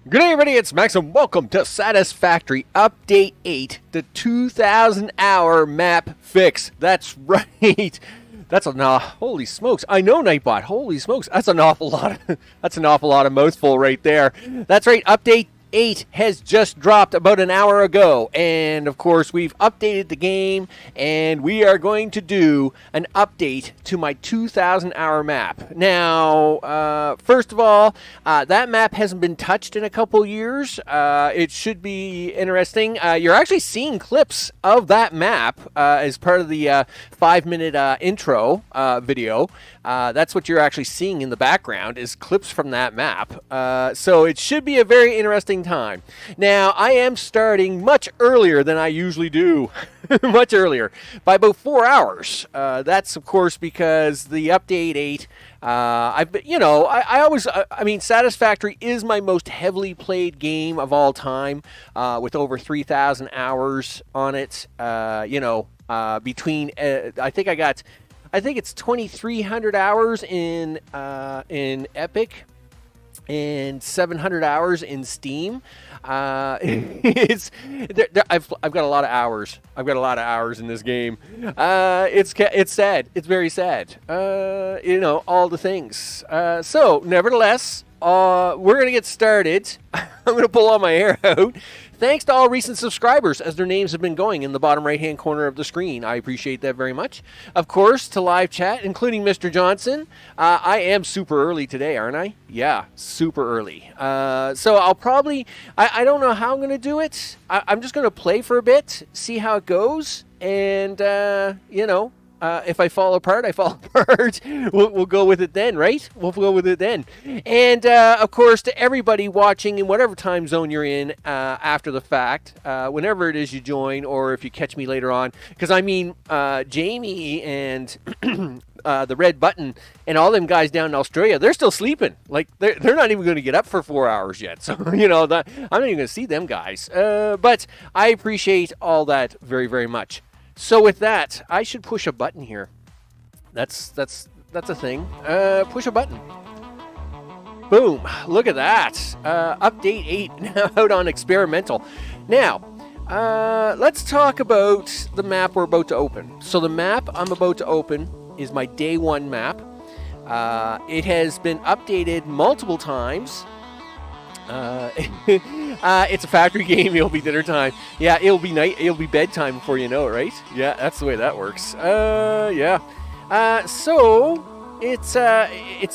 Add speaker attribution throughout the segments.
Speaker 1: Good day, everybody. It's Max, and welcome to Satisfactory Update 8, the 2,000-hour map fix. That's right. That's holy smokes. I know, Nightbot. Holy smokes. That's an awful lot of mouthful right there. That's right. Update 8 has just dropped about an hour ago, and of course we've updated the game, and we are going to do an update to my 2,000-hour map. Now, first of all, that map hasn't been touched in a couple years. It should be interesting. You're actually seeing clips of that map as part of the 5-minute intro video. That's what you're actually seeing in the background is clips from that map. So it should be a very interesting time. Now, I am starting much earlier than I usually do. Much earlier. By about 4 hours. That's, of course, because the Update 8... I mean, Satisfactory is my most heavily played game of all time, with over 3,000 hours on it. Between I think it's 2,300 hours in Epic and 700 hours in Steam. I've got a lot of hours. I've got a lot of hours in this game. It's sad. It's very sad. All the things. So, nevertheless, we're gonna get started. I'm gonna pull all my hair out. Thanks to all recent subscribers, as their names have been going in the bottom right-hand corner of the screen. I appreciate that very much. Of course, to live chat, including Mr. Johnson. I am super early today, aren't I? Yeah, super early. So I'll probably... I don't know how I'm going to do it. I'm just going to play for a bit, see how it goes, and, if I fall apart, I fall apart. We'll go with it then, right? We'll go with it then. And, of course, to everybody watching in whatever time zone you're in after the fact, whenever it is you join, or if you catch me later on, because, I mean, Jamie and the Red Button and all them guys down in Australia, they're still sleeping. Like, they're not even going to get up for 4 hours yet. So, I'm not even going to see them guys. But I appreciate all that very, very much. So with that, I should push a button here. That's a thing. Push a button. Boom. Look at that. Update 8 now out on experimental. Now, let's talk about the map we're about to open. So the map I'm about to open is my day 1 map. It has been updated multiple times. It's a factory game. It'll be dinner time. Yeah, it'll be night. It'll be bedtime before you know it, right? Yeah, that's the way that works. Yeah. So it's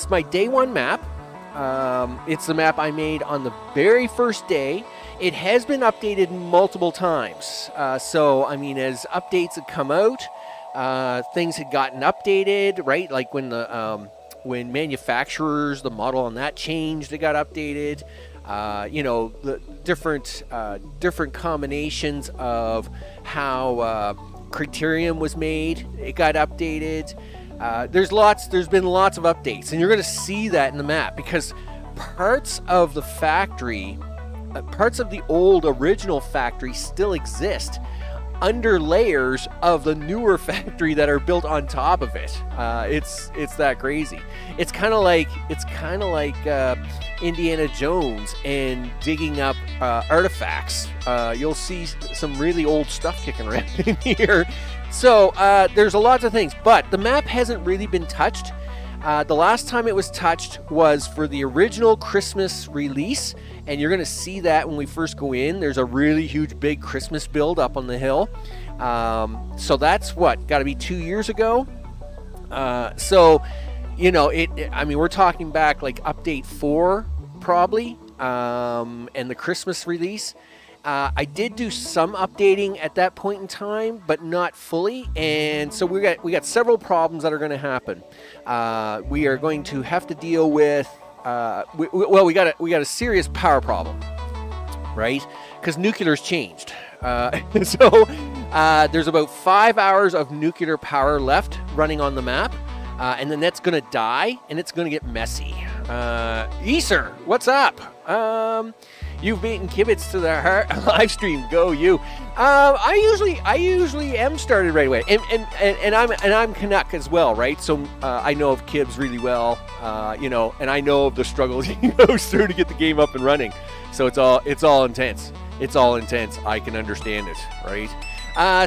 Speaker 1: my day 1 map. It's the map I made on the very first day. It has been updated multiple times. So I mean, as updates had come out, things had gotten updated, right? Like when when manufacturers, the model on that changed, it got updated. The different combinations of how Criterion was made, it got updated. There's been lots of updates, and you're going to see that in the map because parts of the factory, parts of the old original factory still exist under layers of the newer factory that are built on top of it. It's that crazy. It's kind of like Indiana Jones and digging up artifacts. You'll see some really old stuff kicking around in here. So there's a lot of things, but the map hasn't really been touched. The last time it was touched was for the original Christmas release, and you're going to see that when we first go in. There's a really huge big Christmas build up on the hill. So that's got to be 2 years ago. We're talking back like update 4 probably, and the Christmas release. I did do some updating at that point in time, but not fully, and so we got several problems that are going to happen. We are going to have to deal with we got a serious power problem, right? Because nuclear's changed. So there's about 5 hours of nuclear power left running on the map, and then that's going to die, and it's going to get messy. Easer, what's up? You've beaten Kibitz to the heart live stream. Go you. I usually am started right away, and I'm Canuck as well, right? So I know of Kibbs really well, and I know of the struggles he goes through to get the game up and running. So it's all intense. It's all intense. I can understand it, right?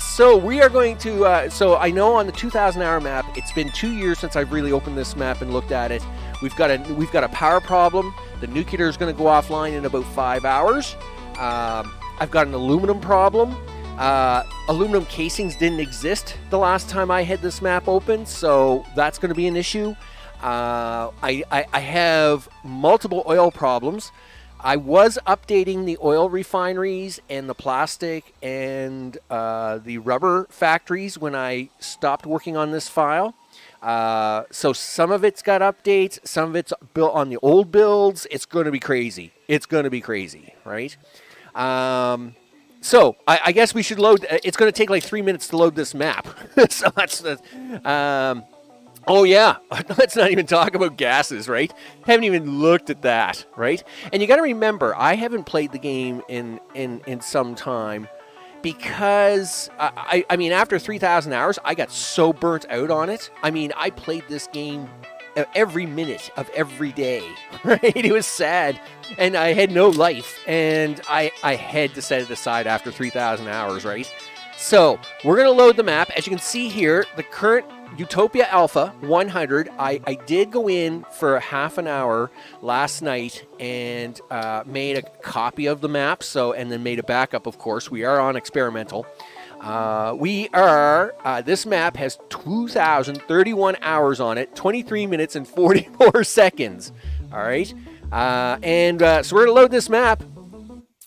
Speaker 1: So we are going to. So I know on the 2,000-hour map, it's been 2 years since I've really opened this map and looked at it. We've got a power problem. The nuclear is going to go offline in about 5 hours. I've got an aluminum problem. Aluminum casings didn't exist the last time I had this map open, so that's going to be an issue. I have multiple oil problems. I was updating the oil refineries and the plastic and the rubber factories when I stopped working on this file. So some of it's got updates, some of it's built on the old builds. It's going to be crazy. It's going to be crazy, right? So I guess we should load. It's going to take like 3 minutes to load this map. So that's oh yeah, let's not even talk about gases, right? Haven't even looked at that, right? And you got to remember, I haven't played the game in some time because I mean, after 3,000 hours, I got so burnt out on it. I mean, I played this game every minute of every day, right? It was sad, and I had no life, and I had to set it aside after 3,000 hours, right? So we're going to load the map. As you can see here, the current Utopia Alpha 100, I did go in for half an hour last night and made a copy of the map, and then made a backup, of course. We are on experimental. This map has 2,031 hours on it, 23 minutes and 44 seconds. All right. So we're going to load this map.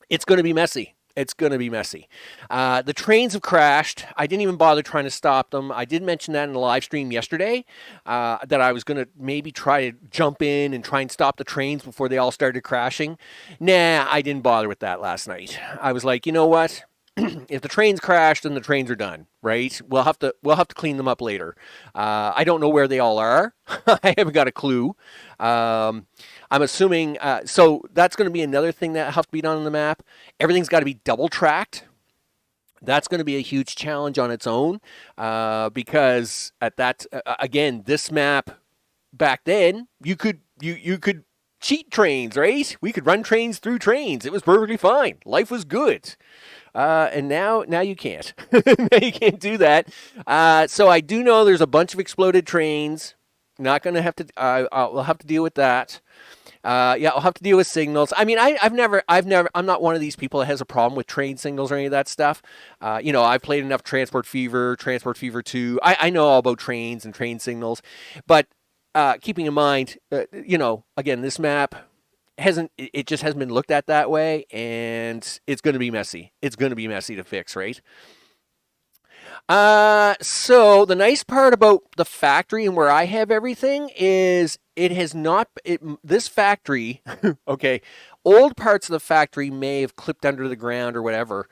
Speaker 1: It's going to be messy. It's going to be messy. The trains have crashed. I didn't even bother trying to stop them. I did mention that in the live stream yesterday, that I was going to maybe try to jump in and try and stop the trains before they all started crashing. Nah, I didn't bother with that last night. I was like, you know what? If the trains crash, then the trains are done, right? We'll have to clean them up later. I don't know where they all are. I haven't got a clue. I'm assuming, so that's going to be another thing that has to be done on the map. Everything's got to be double tracked. That's going to be a huge challenge on its own, because at that, again, this map back then, you could cheat trains, right? We could run trains through trains. It was perfectly fine. Life was good. And now you can't. Now you can't do that. So I do know there's a bunch of exploded trains. Not going to have to. We'll have to deal with that. I'll have to deal with signals. I mean, I'm not one of these people that has a problem with train signals or any of that stuff. I've played enough Transport Fever 2. I know all about trains and train signals, but keeping in mind, again, this map just hasn't been looked at that way, and it's going to be messy. It's going to be messy to fix, right? So the nice part about the factory and where I have everything is this factory, okay, old parts of the factory may have clipped under the ground or whatever,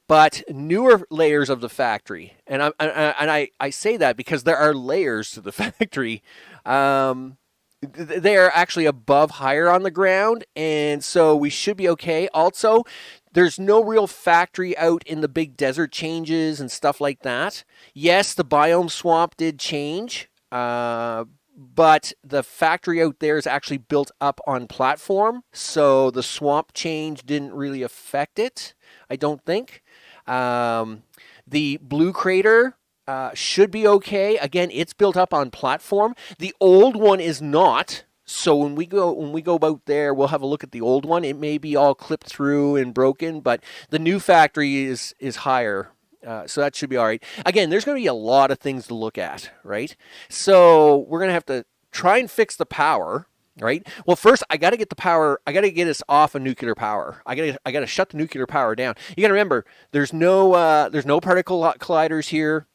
Speaker 1: but newer layers of the factory, and I say that because there are layers to the factory, they are actually higher on the ground, and so we should be okay. Also, there's no real factory out in the big desert changes and stuff like that. Yes, the biome swamp did change, but the factory out there is actually built up on platform, so the swamp change didn't really affect it, I don't think. The blue crater should be okay. Again, it's built up on platform. The old one is not. So when we go about there, we'll have a look at the old one. It may be all clipped through and broken, but the new factory is higher. So that should be all right. Again, there's going to be a lot of things to look at, right? So we're going to have to try and fix the power, right? Well, first I got to get the power. I got to get us off of nuclear power. I got to shut the nuclear power down. You got to remember, there's no particle colliders here.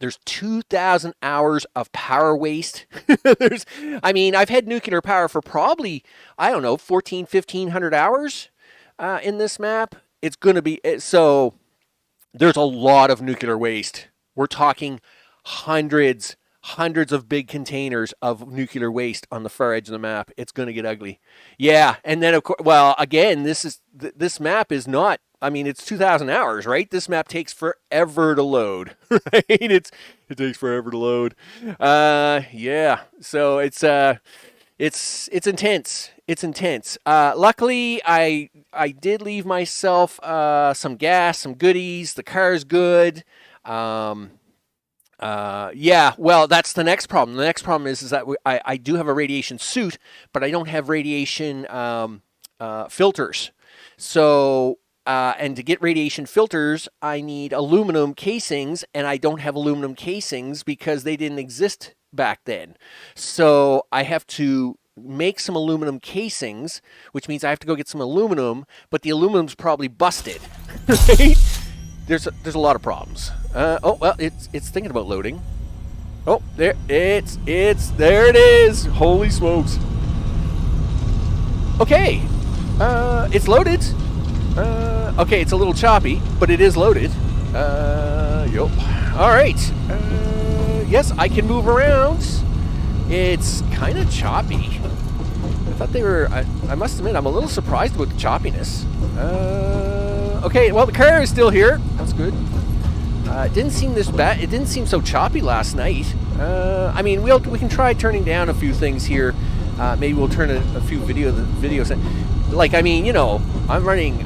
Speaker 1: There's 2,000 hours of power waste. I've had nuclear power for probably, 1,500 hours in this map. It's going to be, so there's a lot of nuclear waste. We're talking hundreds of big containers of nuclear waste on the far edge of the map. It's going to get ugly. Yeah, and then, of course, well, again, this map is not, it's 2,000 hours, right? This map takes forever to load, right? It takes forever to load. Yeah. So it's intense. It's intense. Luckily, I did leave myself some gas, some goodies. The car's good. Yeah, well, that's the next problem. The next problem is that I do have a radiation suit, but I don't have radiation filters. So, and to get radiation filters, I need aluminum casings, and I don't have aluminum casings because they didn't exist back then. So I have to make some aluminum casings, which means I have to go get some aluminum, but the aluminum's probably busted, right? There's a lot of problems. Oh, well, it's thinking about loading. Oh, there there it is. Holy smokes. Okay. It's loaded. Okay, it's a little choppy, but it is loaded. Yup. All right. Yes, I can move around. It's kind of choppy. I thought they were... I must admit, I'm a little surprised with the choppiness. Okay, well, the car is still here. That's good. It didn't seem this bad. It didn't seem so choppy last night. I mean, we can try turning down a few things here. Maybe we'll turn a few videos. Like, I mean, you know, I'm running,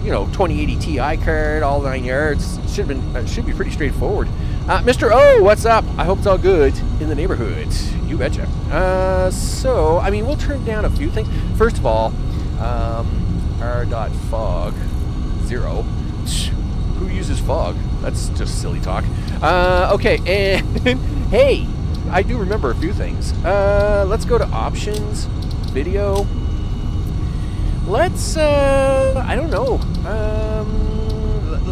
Speaker 1: you know, 2080 Ti card, all 9 yards. Should be pretty straightforward. Mr. O, what's up? I hope it's all good in the neighborhood. You betcha. So, I mean, we'll turn down a few things. First of all, r.fog 0. Who uses fog? That's just silly talk. Okay, and hey, I do remember a few things. Let's go to options, video. Let's I don't know.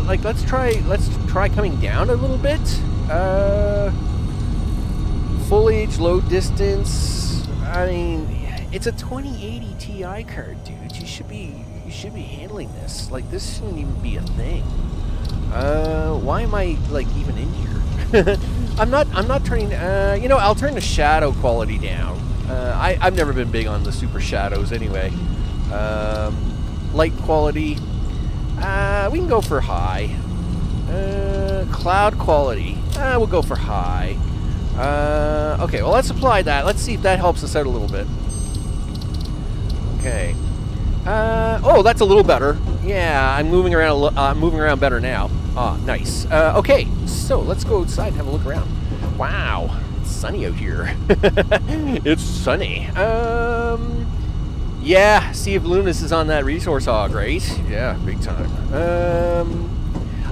Speaker 1: Like let's try coming down a little bit. Foliage, low distance. I mean, it's a 2080 Ti card, dude. You should be handling this. Like, this shouldn't even be a thing. Why am I like even in here? I'm not turning. You know, I'll turn the shadow quality down. I've never been big on the super shadows anyway. Light quality. We can go for high. Cloud quality. We'll go for high. Okay, well, let's apply that. Let's see if that helps us out a little bit. Okay. Oh, that's a little better. Yeah, I'm moving around better now. Ah, nice. Okay, so let's go outside and have a look around. Wow, it's sunny out here. It's sunny. Yeah, Sea of Lunas is on that resource hog, right? Yeah, big time.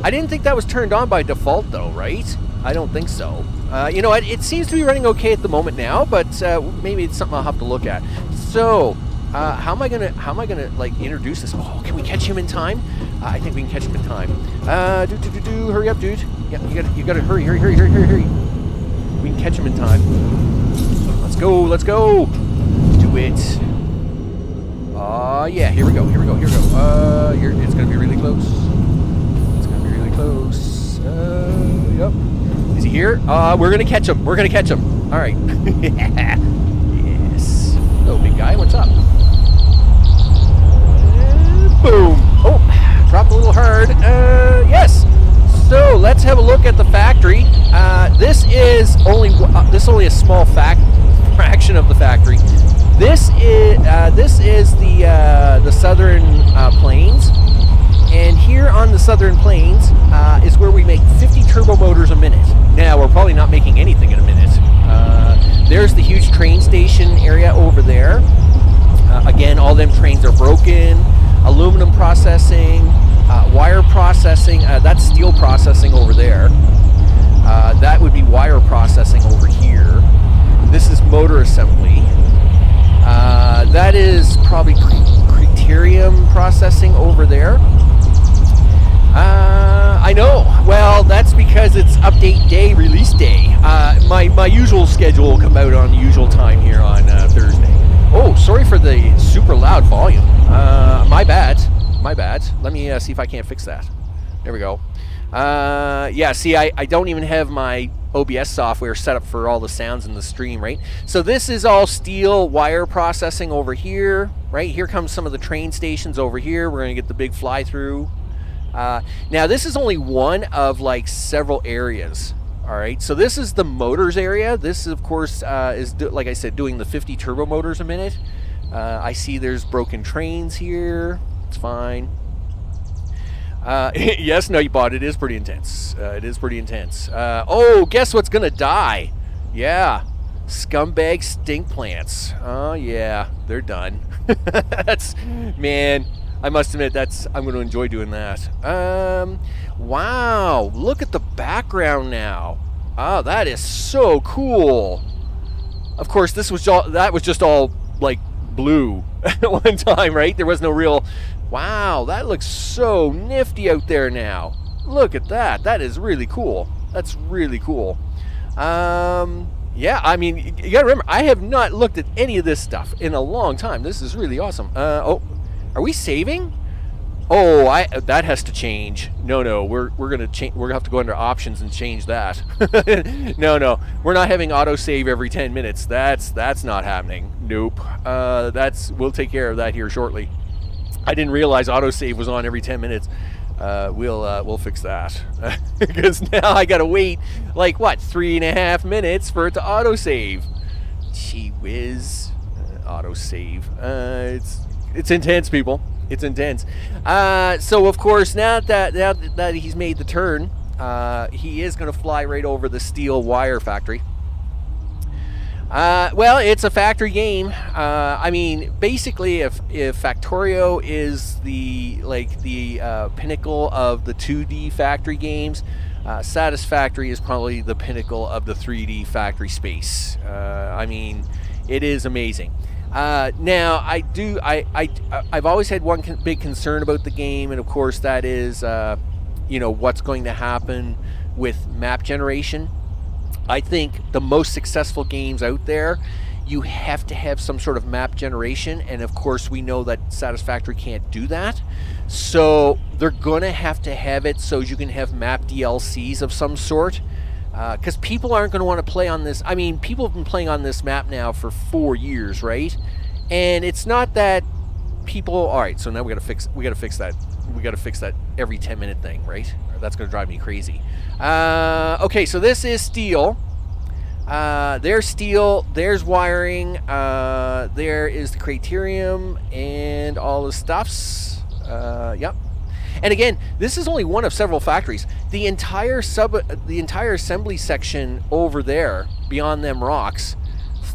Speaker 1: I didn't think that was turned on by default, though, right? I don't think so. You know, it seems to be running okay at the moment now, but maybe it's something I'll have to look at. So, how am I gonna like introduce this? Oh, can we catch him in time? I think we can catch him in time. Hurry up, dude. Yeah, you gotta hurry. We can catch him in time. Let's go. Do it. Yeah, here we go. It's gonna be really close. Yep. Is he here? We're gonna catch him. All right. Yes. Hello, big guy. What's up? Boom. Oh, dropped a little hard. Yes. So let's have a look at the factory. This is only a small fraction of the factory. This is the southern plains, and here on the southern plains is where we make 50 turbo motors a minute. Now we're probably not making anything in a minute. There's the huge train station area over there. Again, all them trains are broken. Aluminum processing, wire processing. That's steel processing over there. That would be wire processing over here. This is motor assembly. That is probably criterium processing over there. I know. Well, that's because it's update day, release day. My usual schedule will come out on the usual time here on Thursday. Oh, sorry for the super loud volume. My bad. Let me see if I can't fix that. There we go. Yeah, see, I don't even have my OBS software set up for all the sounds in the stream, right? So this is all steel wire processing over here, right? Here comes some of the train stations over here. We're going to get the big fly through. Now, this is only one of like several areas. All right, so this is the motors area. This, of course, is like I said, doing the 50 turbo motors a minute. I see there's broken trains here. It's fine. Yes, no, you bought it. It is pretty intense. It is pretty intense. Oh, guess what's gonna die? Yeah, scumbag stink plants. Oh yeah, they're done. Man, I must admit I'm going to enjoy doing that. Wow, look at the background now. Oh, that is so cool. Of course, that was just all like blue at one time, right? There was no real. Wow, that looks so nifty out there now. Look at that. That is really cool. That's really cool. Yeah, I mean, you gotta remember, I have not looked at any of this stuff in a long time. This is really awesome. Oh, are we saving? Oh, that has to change. No, we're gonna change. We're gonna have to go under options and change that. No, we're not having autosave every 10 minutes. That's not happening. Nope. We'll take care of that here shortly. I didn't realize autosave was on every 10 minutes. We'll fix that because now I gotta wait like what 3.5 minutes for it to autosave. Gee whiz, autosave. It's intense, people. It's intense. So of course now that he's made the turn, he is gonna fly right over the steel wire factory. Well, it's a factory game. I mean, basically, if Factorio is the pinnacle of the 2D factory games, Satisfactory is probably the pinnacle of the 3D factory space. I mean, it is amazing. Now, I've always had one big concern about the game, and of course, that is, what's going to happen with map generation. I think the most successful games out there, you have to have some sort of map generation, and of course we know that Satisfactory can't do that. So they're going to have it so you can have map DLCs of some sort, because people aren't going to want to play on this. I mean, people have been playing on this map now for 4 years, right? And it's not that people. All right, so now we got to fix that. We got to fix that every 10-minute thing, right? That's going to drive me crazy. Okay, so this is steel. There's steel. There's wiring. There is the criterium and all the stuffs. Yep. And again, this is only one of several factories. The entire assembly section over there, beyond them rocks,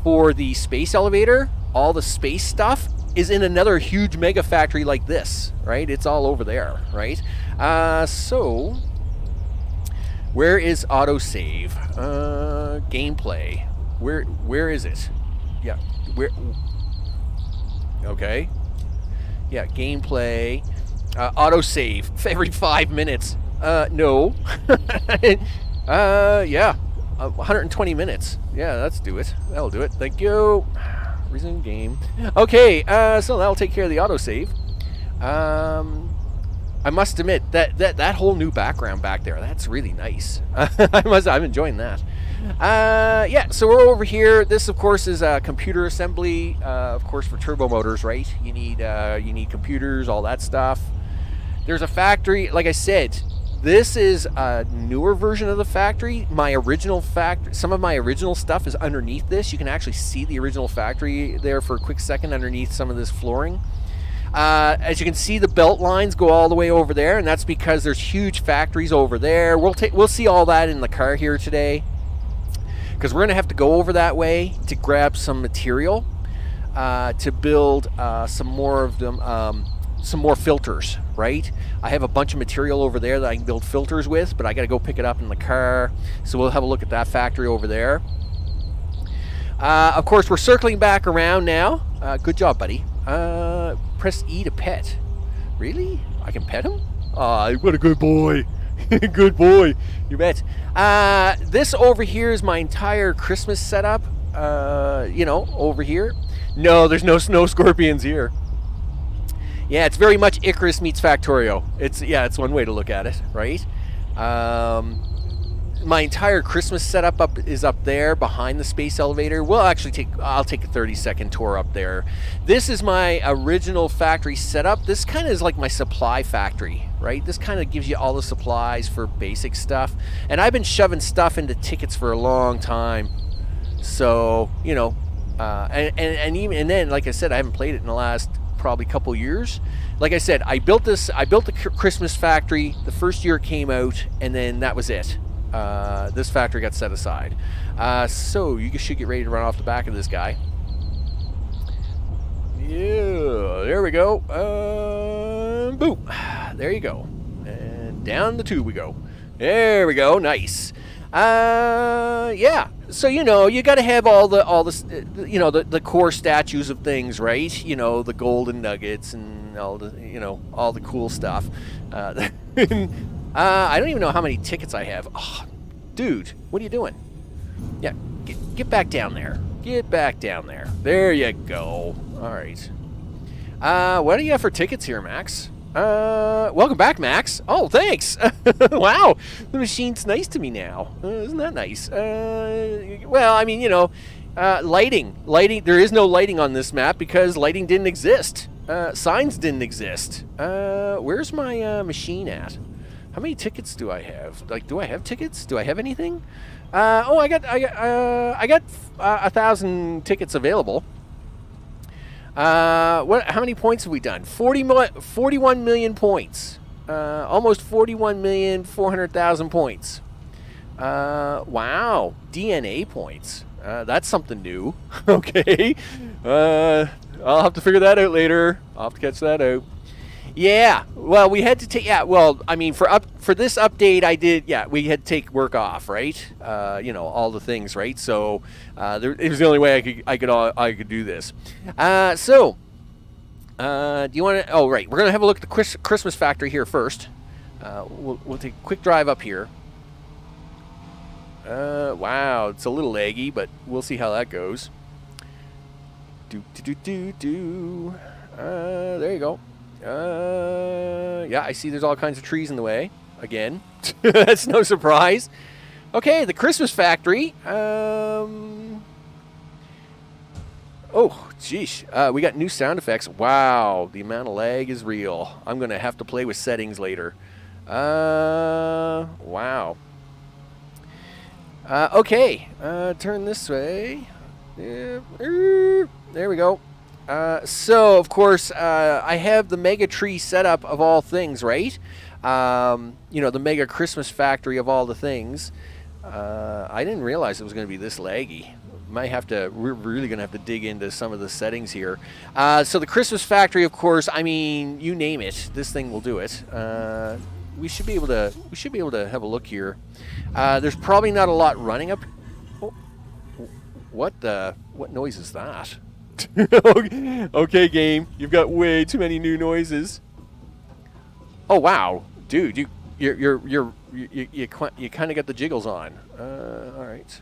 Speaker 1: for the space elevator, all the space stuff, is in another huge mega factory like this, right? It's all over there, right? So where is autosave? Gameplay. Where is it? Yeah, where? Okay. Yeah, gameplay. Autosave every 5 minutes. No. Yeah, 120 minutes. Yeah, let's do it. That'll do it. Thank you. Resume game. Okay, so that'll take care of the autosave. I must admit that whole new background back there, that's really nice. I'm enjoying that. Yeah, so we're over here. This, of course, is computer assembly. Of course, for turbo motors, right? You need computers, all that stuff. There's a factory. Like I said, this is a newer version of the factory. My original factory, some of my original stuff is underneath this. You can actually see the original factory there for a quick second underneath some of this flooring. As you can see, the belt lines go all the way over there, and that's because there's huge factories over there. We'll see all that in the car here today, because we're going to have to go over that way to grab some material to build some more of them, some more filters, right? I have a bunch of material over there that I can build filters with, but I got to go pick it up in the car. So we'll have a look at that factory over there. Of course, we're circling back around now. Good job, buddy. Press E to pet. Really? I can pet him? Ah, what a good boy. Good boy. You bet. This over here is my entire Christmas setup. Over here. No, there's no snow scorpions here. Yeah, it's very much Icarus meets Factorio. It's one way to look at it, right? My entire Christmas setup is up there behind the space elevator. I'll take a 30-second tour up there. This is my original factory setup. This kind of is like my supply factory, right? This kind of gives you all the supplies for basic stuff. And I've been shoving stuff into tickets for a long time. So, And then, like I said, I haven't played it in the last probably couple years. Like I said, I built the Christmas factory the first year it came out, and then that was it. This factory got set aside. So you should get ready to run off the back of this guy. Yeah, there we go. Boom. There you go. And down the tube we go. There we go. Nice. Yeah. So, you know, you got to have all the you know, the core statues of things, right? You know, the golden nuggets and all the, you know, all the cool stuff. I don't even know how many tickets I have. Oh, dude, what are you doing? Yeah, get back down there. Get back down there. There you go. All right. What do you have for tickets here, Max? Welcome back, Max. Oh, thanks. Wow, the machine's nice to me now. Isn't that nice? Well, I mean, you know, lighting. There is no lighting on this map because lighting didn't exist. Signs didn't exist. Where's my machine at? How many tickets do I have? Like, do I have tickets? Do I have anything? Oh, I got 1,000 tickets available. How many points have we done? 41 million points. Almost 41,400,000 points. Wow, DNA points. That's something new. Okay. I'll have to figure that out later. I'll have to catch that out. Yeah, well, we had to take, yeah, well, I mean, for this update, we had to take work off, right? You know, all the things, right? So, it was the only way I could do this. Do you want to, oh, right, we're going to have a look at the Christmas factory here first. We'll take a quick drive up here. Wow, it's a little laggy, but we'll see how that goes. There you go. Yeah, I see there's all kinds of trees in the way. Again. That's no surprise. Okay, the Christmas factory. Oh, geesh. We got new sound effects. Wow, the amount of lag is real. I'm going to have to play with settings later. Wow. Okay, turn this way. There we go. So, of course, I have the mega tree setup of all things, right? You know, the mega Christmas factory of all the things. I didn't realize it was going to be this laggy. We're really going to have to dig into some of the settings here. So the Christmas factory, of course, I mean, you name it, this thing will do it. We should be able to have a look here. There's probably not a lot running up. Oh, what noise is that? Okay, game, you've got way too many new noises. Oh wow, dude, you kind of got the jiggles on. All right.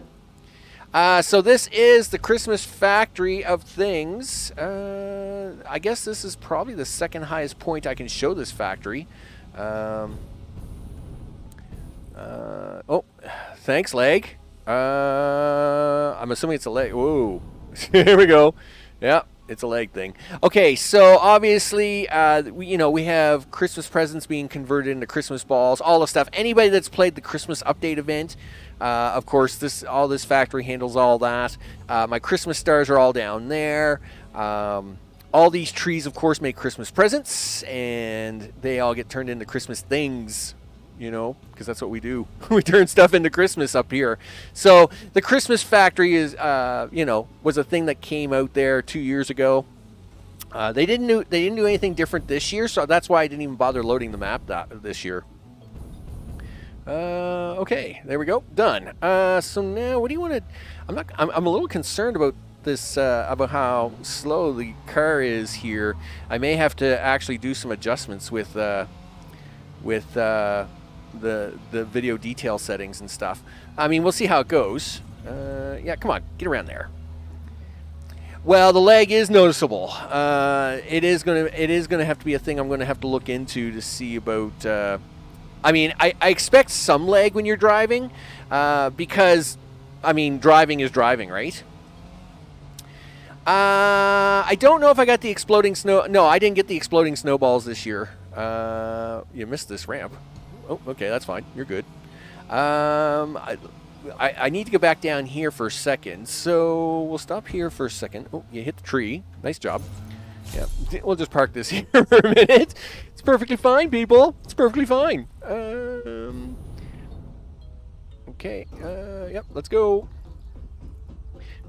Speaker 1: So this is the Christmas factory of things. I guess this is probably the second highest point I can show this factory. Oh, thanks, leg. I'm assuming it's a leg. Whoa. Here we go. Yeah, it's a leg thing. Okay, so obviously, we have Christmas presents being converted into Christmas balls, all the stuff. Anybody that's played the Christmas update event, of course, all this factory handles all that. My Christmas stars are all down there. All these trees, of course, make Christmas presents, and they all get turned into Christmas things. You know, because that's what we do. We turn stuff into Christmas up here. So the Christmas factory is, was a thing that came out there 2 years ago. They didn't do anything different this year, so that's why I didn't even bother loading the map this year. Okay, there we go, done. So now, what do you want to? I'm a little concerned about this, about how slow the car is here. I may have to actually do some adjustments with the video detail settings and stuff. I mean, we'll see how it goes. Yeah, come on, get around there. Well, the lag is noticeable. It is gonna have to be a thing I'm gonna have to look into to see about. I mean, I expect some lag when you're driving, because, I mean, driving is driving, right? I don't know if I got the exploding snow. No, I didn't get the exploding snowballs this year. You missed this ramp. Oh, okay, that's fine. You're good. I need to go back down here for a second. So we'll stop here for a second. Oh, you hit the tree. Nice job. Yeah, we'll just park this here for a minute. It's perfectly fine, people. It's perfectly fine. Okay. Yep, let's go.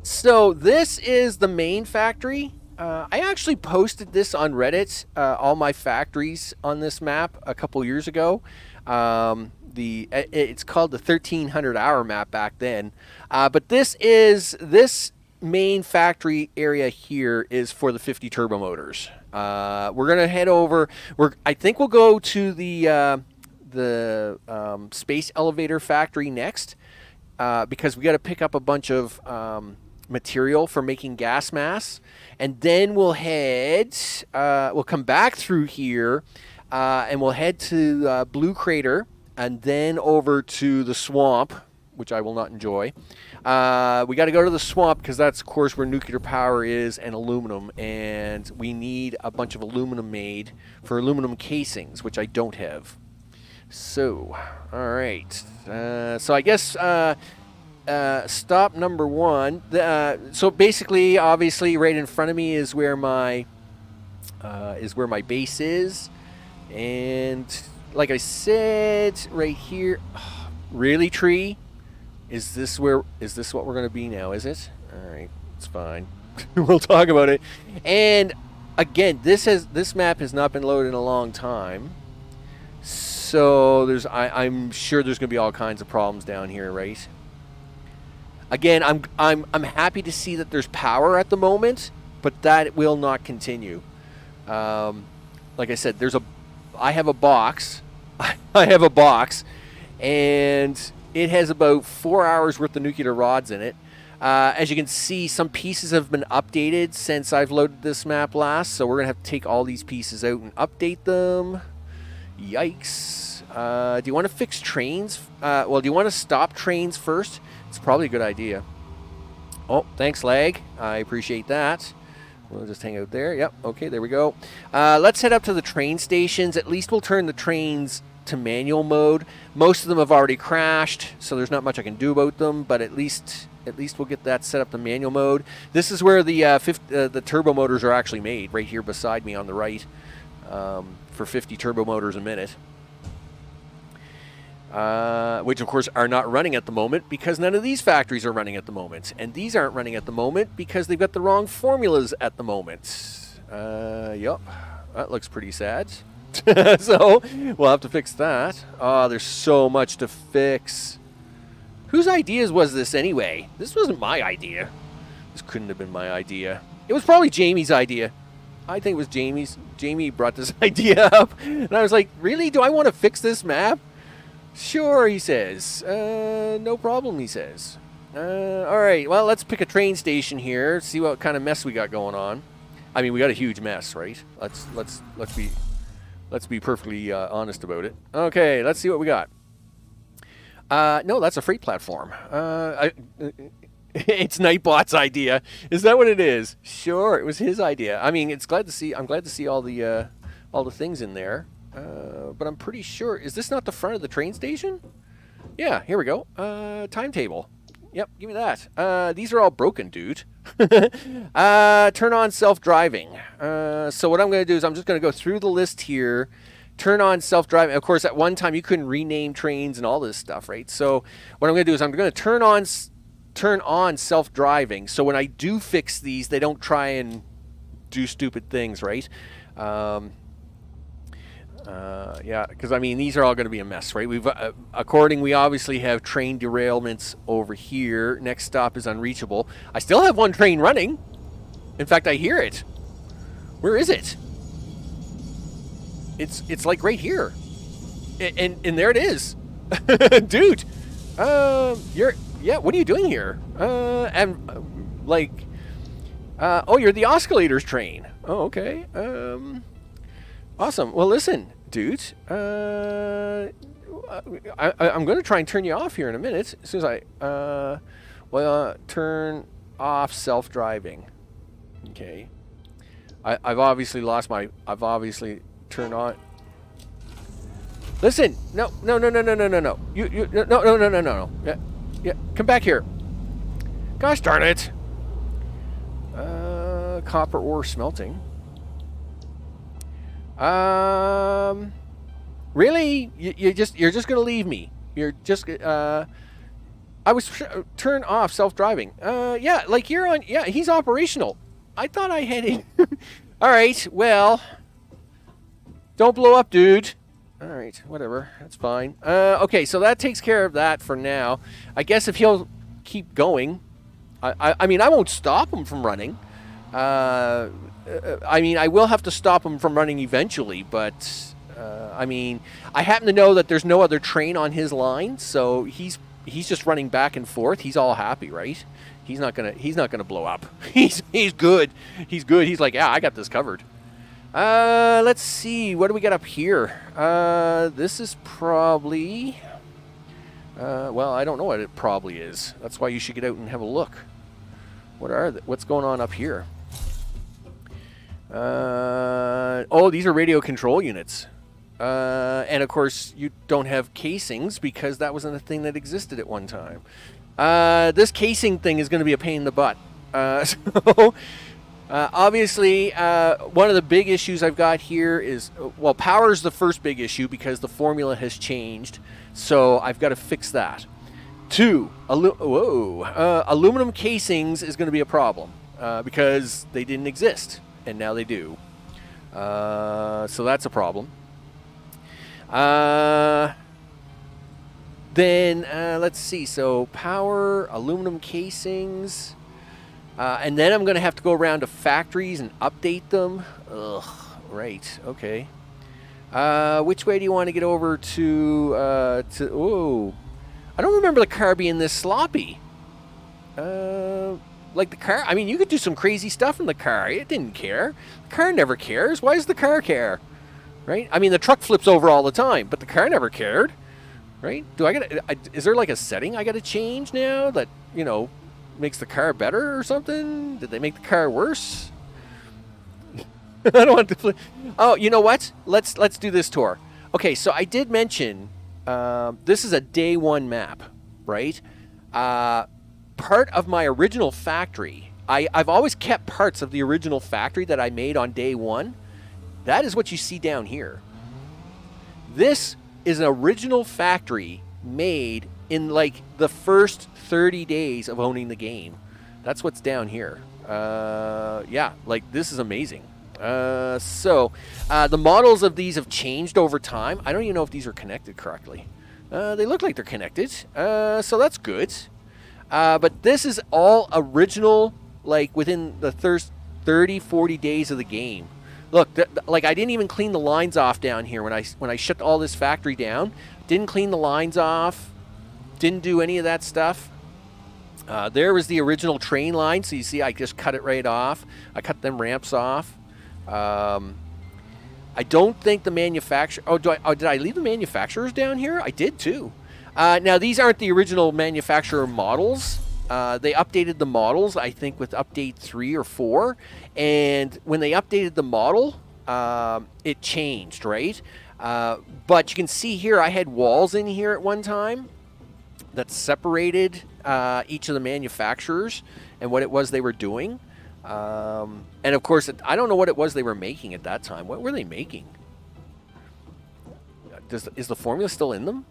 Speaker 1: So this is the main factory. I actually posted this on Reddit, all my factories on this map a couple years ago. It's called the 1300 hour map back then. But this main factory area here is for the 50 turbo motors. We're gonna head over. I think we'll go to the space elevator factory next, because we got to pick up a bunch of material for making gas mass, and then we'll head. We'll come back through here, and we'll head to Blue Crater, and then over to the swamp, which I will not enjoy. We got to go to the swamp because that's, of course, where nuclear power is and aluminum, and we need a bunch of aluminum made for aluminum casings, which I don't have. So, all right. So I guess stop number one. So basically, obviously, right in front of me is where my base is, and like I said, right here. Really, tree? Is this what we're going to be now? Is it? All right, it's fine. We'll talk about it. And again, this map has not been loaded in a long time, so I'm sure there's going to be all kinds of problems down here, right? Again, I'm happy to see that there's power at the moment, but that will not continue. Like I said, I have a box. I have a box, and it has about 4 hours worth of nuclear rods in it. As you can see, some pieces have been updated since I've loaded this map last, so we're going to have to take all these pieces out and update them. Yikes. Do you want to fix trains? Well, do you want to stop trains first? It's probably a good idea. Oh, thanks, lag. I appreciate that. We'll just hang out there. Yep, okay, there we go. Let's head up to the train stations. At least we'll turn the trains to manual mode. Most of them have already crashed, so there's not much I can do about them, but at least we'll get that set up to manual mode. This is where the turbo motors are actually made, right here beside me on the right, for 50 turbo motors a minute. Which of course are not running at the moment because none of these factories are running at the moment, and these aren't running at the moment because they've got the wrong formulas at the moment. Yep, that looks pretty sad. So we'll have to fix that. Oh, there's so much to fix. Whose ideas was this anyway? This wasn't my idea. This couldn't have been my idea. It was probably Jamie's idea. I think it was Jamie's. Jamie brought this idea up, and I was like, really? Do I want to fix this map? Sure, he says. No problem, he says. All right, well, let's pick a train station here, see what kind of mess we got going on. I mean, we got a huge mess, right? Let's be perfectly honest about it. Okay, let's see what we got. No, that's a freight platform. It's Nightbot's idea. Is that what it is? Sure, it was his idea. I mean, I'm glad to see all the things in there. But I'm pretty sure, is this not the front of the train station? Yeah, here we go. Timetable. Yep, give me that. These are all broken, dude. Turn on self-driving. So what I'm going to do is I'm just going to go through the list here. Turn on self-driving. Of course, at one time you couldn't rename trains and all this stuff, right? So what I'm going to do is I'm going to turn on self-driving. So when I do fix these, they don't try and do stupid things, right? Yeah, because I mean these are all going to be a mess, right? We obviously have train derailments over here. Next stop is unreachable. I still have one train running. In fact, I hear it. Where is it? It's like right here, and there it is, dude. What are you doing here? Oh, you're the oscillators train. Oh, okay. Awesome. Well, listen, dude. I'm going to try and turn you off here in a minute. As soon as I turn off self-driving. Okay. I've obviously turned on. Listen. No. You. No. Yeah. Yeah, come back here. Gosh darn it. Copper ore smelting. Really? You're just gonna leave me? You're just I was turn off self-driving. Yeah, like you're on. Yeah, he's operational. I thought I had it. All right. Well, don't blow up, dude. All right. Whatever. That's fine. Okay. So that takes care of that for now. I guess if he'll keep going, I mean, I won't stop him from running. I mean, I will have to stop him from running eventually, but I mean, I happen to know that there's no other train on his line, so he's just running back and forth. He's all happy, right? He's not gonna blow up. He's good. He's good. He's like, yeah, I got this covered. Let's see. What do we got up here? This is probably. Well, I don't know what it probably is. That's why you should get out and have a look. What's going on up here? Oh, these are radio control units. And of course, you don't have casings because that wasn't a thing that existed at one time. This casing thing is going to be a pain in the butt. So, obviously, one of the big issues I've got here is, well, power is the first big issue because the formula has changed. So I've got to fix that. 2, aluminum casings is going to be a problem because they didn't exist, and now they do. So that's a problem. Then let's see. So power, aluminum casings, and then I'm going to have to go around to factories and update them. Ugh. Right. Okay. Which way do you want to get over to? Oh, I don't remember the car being this sloppy. Like the car. I mean, you could do some crazy stuff in the car. It didn't care. The car never cares. Why does the car care? Right? I mean, the truck flips over all the time, but the car never cared. Right? Is there like a setting I got to change now that, you know, makes the car better or something? Did they make the car worse? I don't want to flip. Oh, you know what? Let's do this tour. Okay, so I did mention this is a day one map, right? Part of my original factory. I've always kept parts of the original factory that I made on day one. That is what you see down here. This is an original factory made in like the first 30 days of owning the game. That's what's down here. Yeah, like this is amazing. So the models of these have changed over time. I don't even know if these are connected correctly. They look like they're connected. So that's good. But this is all original, like within the first 30, 40 days of the game. Look, like I didn't even clean the lines off down here when I shut all this factory down. Didn't clean the lines off. Didn't do any of that stuff. There was the original train line. So you see, I just cut it right off. I cut them ramps off. I don't think the manufacturer. Oh, did I leave the manufacturers down here? I did too. Now these aren't the original manufacturer models. They updated the models, I think, with update 3 or 4. And when they updated the model, it changed, right? But you can see here, I had walls in here at one time that separated each of the manufacturers and what it was they were doing. And of course, I don't know what it was they were making at that time. What were they making? Is the formula still in them?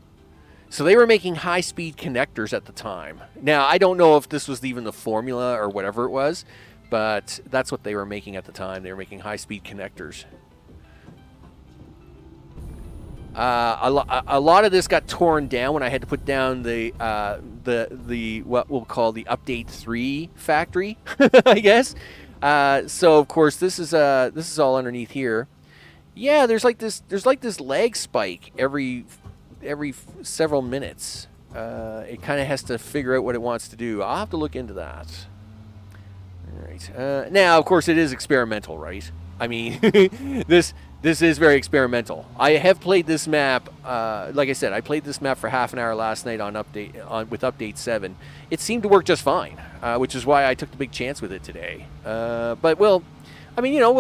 Speaker 1: So they were making high-speed connectors at the time. Now, I don't know if this was even the formula or whatever it was, but that's what they were making at the time. They were making high-speed connectors. A lot of this got torn down when I had to put down the what we'll call the update 3 factory, I guess. So of course this is all underneath here. Yeah, there's like this lag spike every several minutes. It kind of has to figure out what it wants to do. I'll have to look into that. All right. Now, of course, it is experimental, right? I mean, this is very experimental. I have played this map. Like I said, I played this map for half an hour last night with update 7. It seemed to work just fine, which is why I took the big chance with it today. But we'll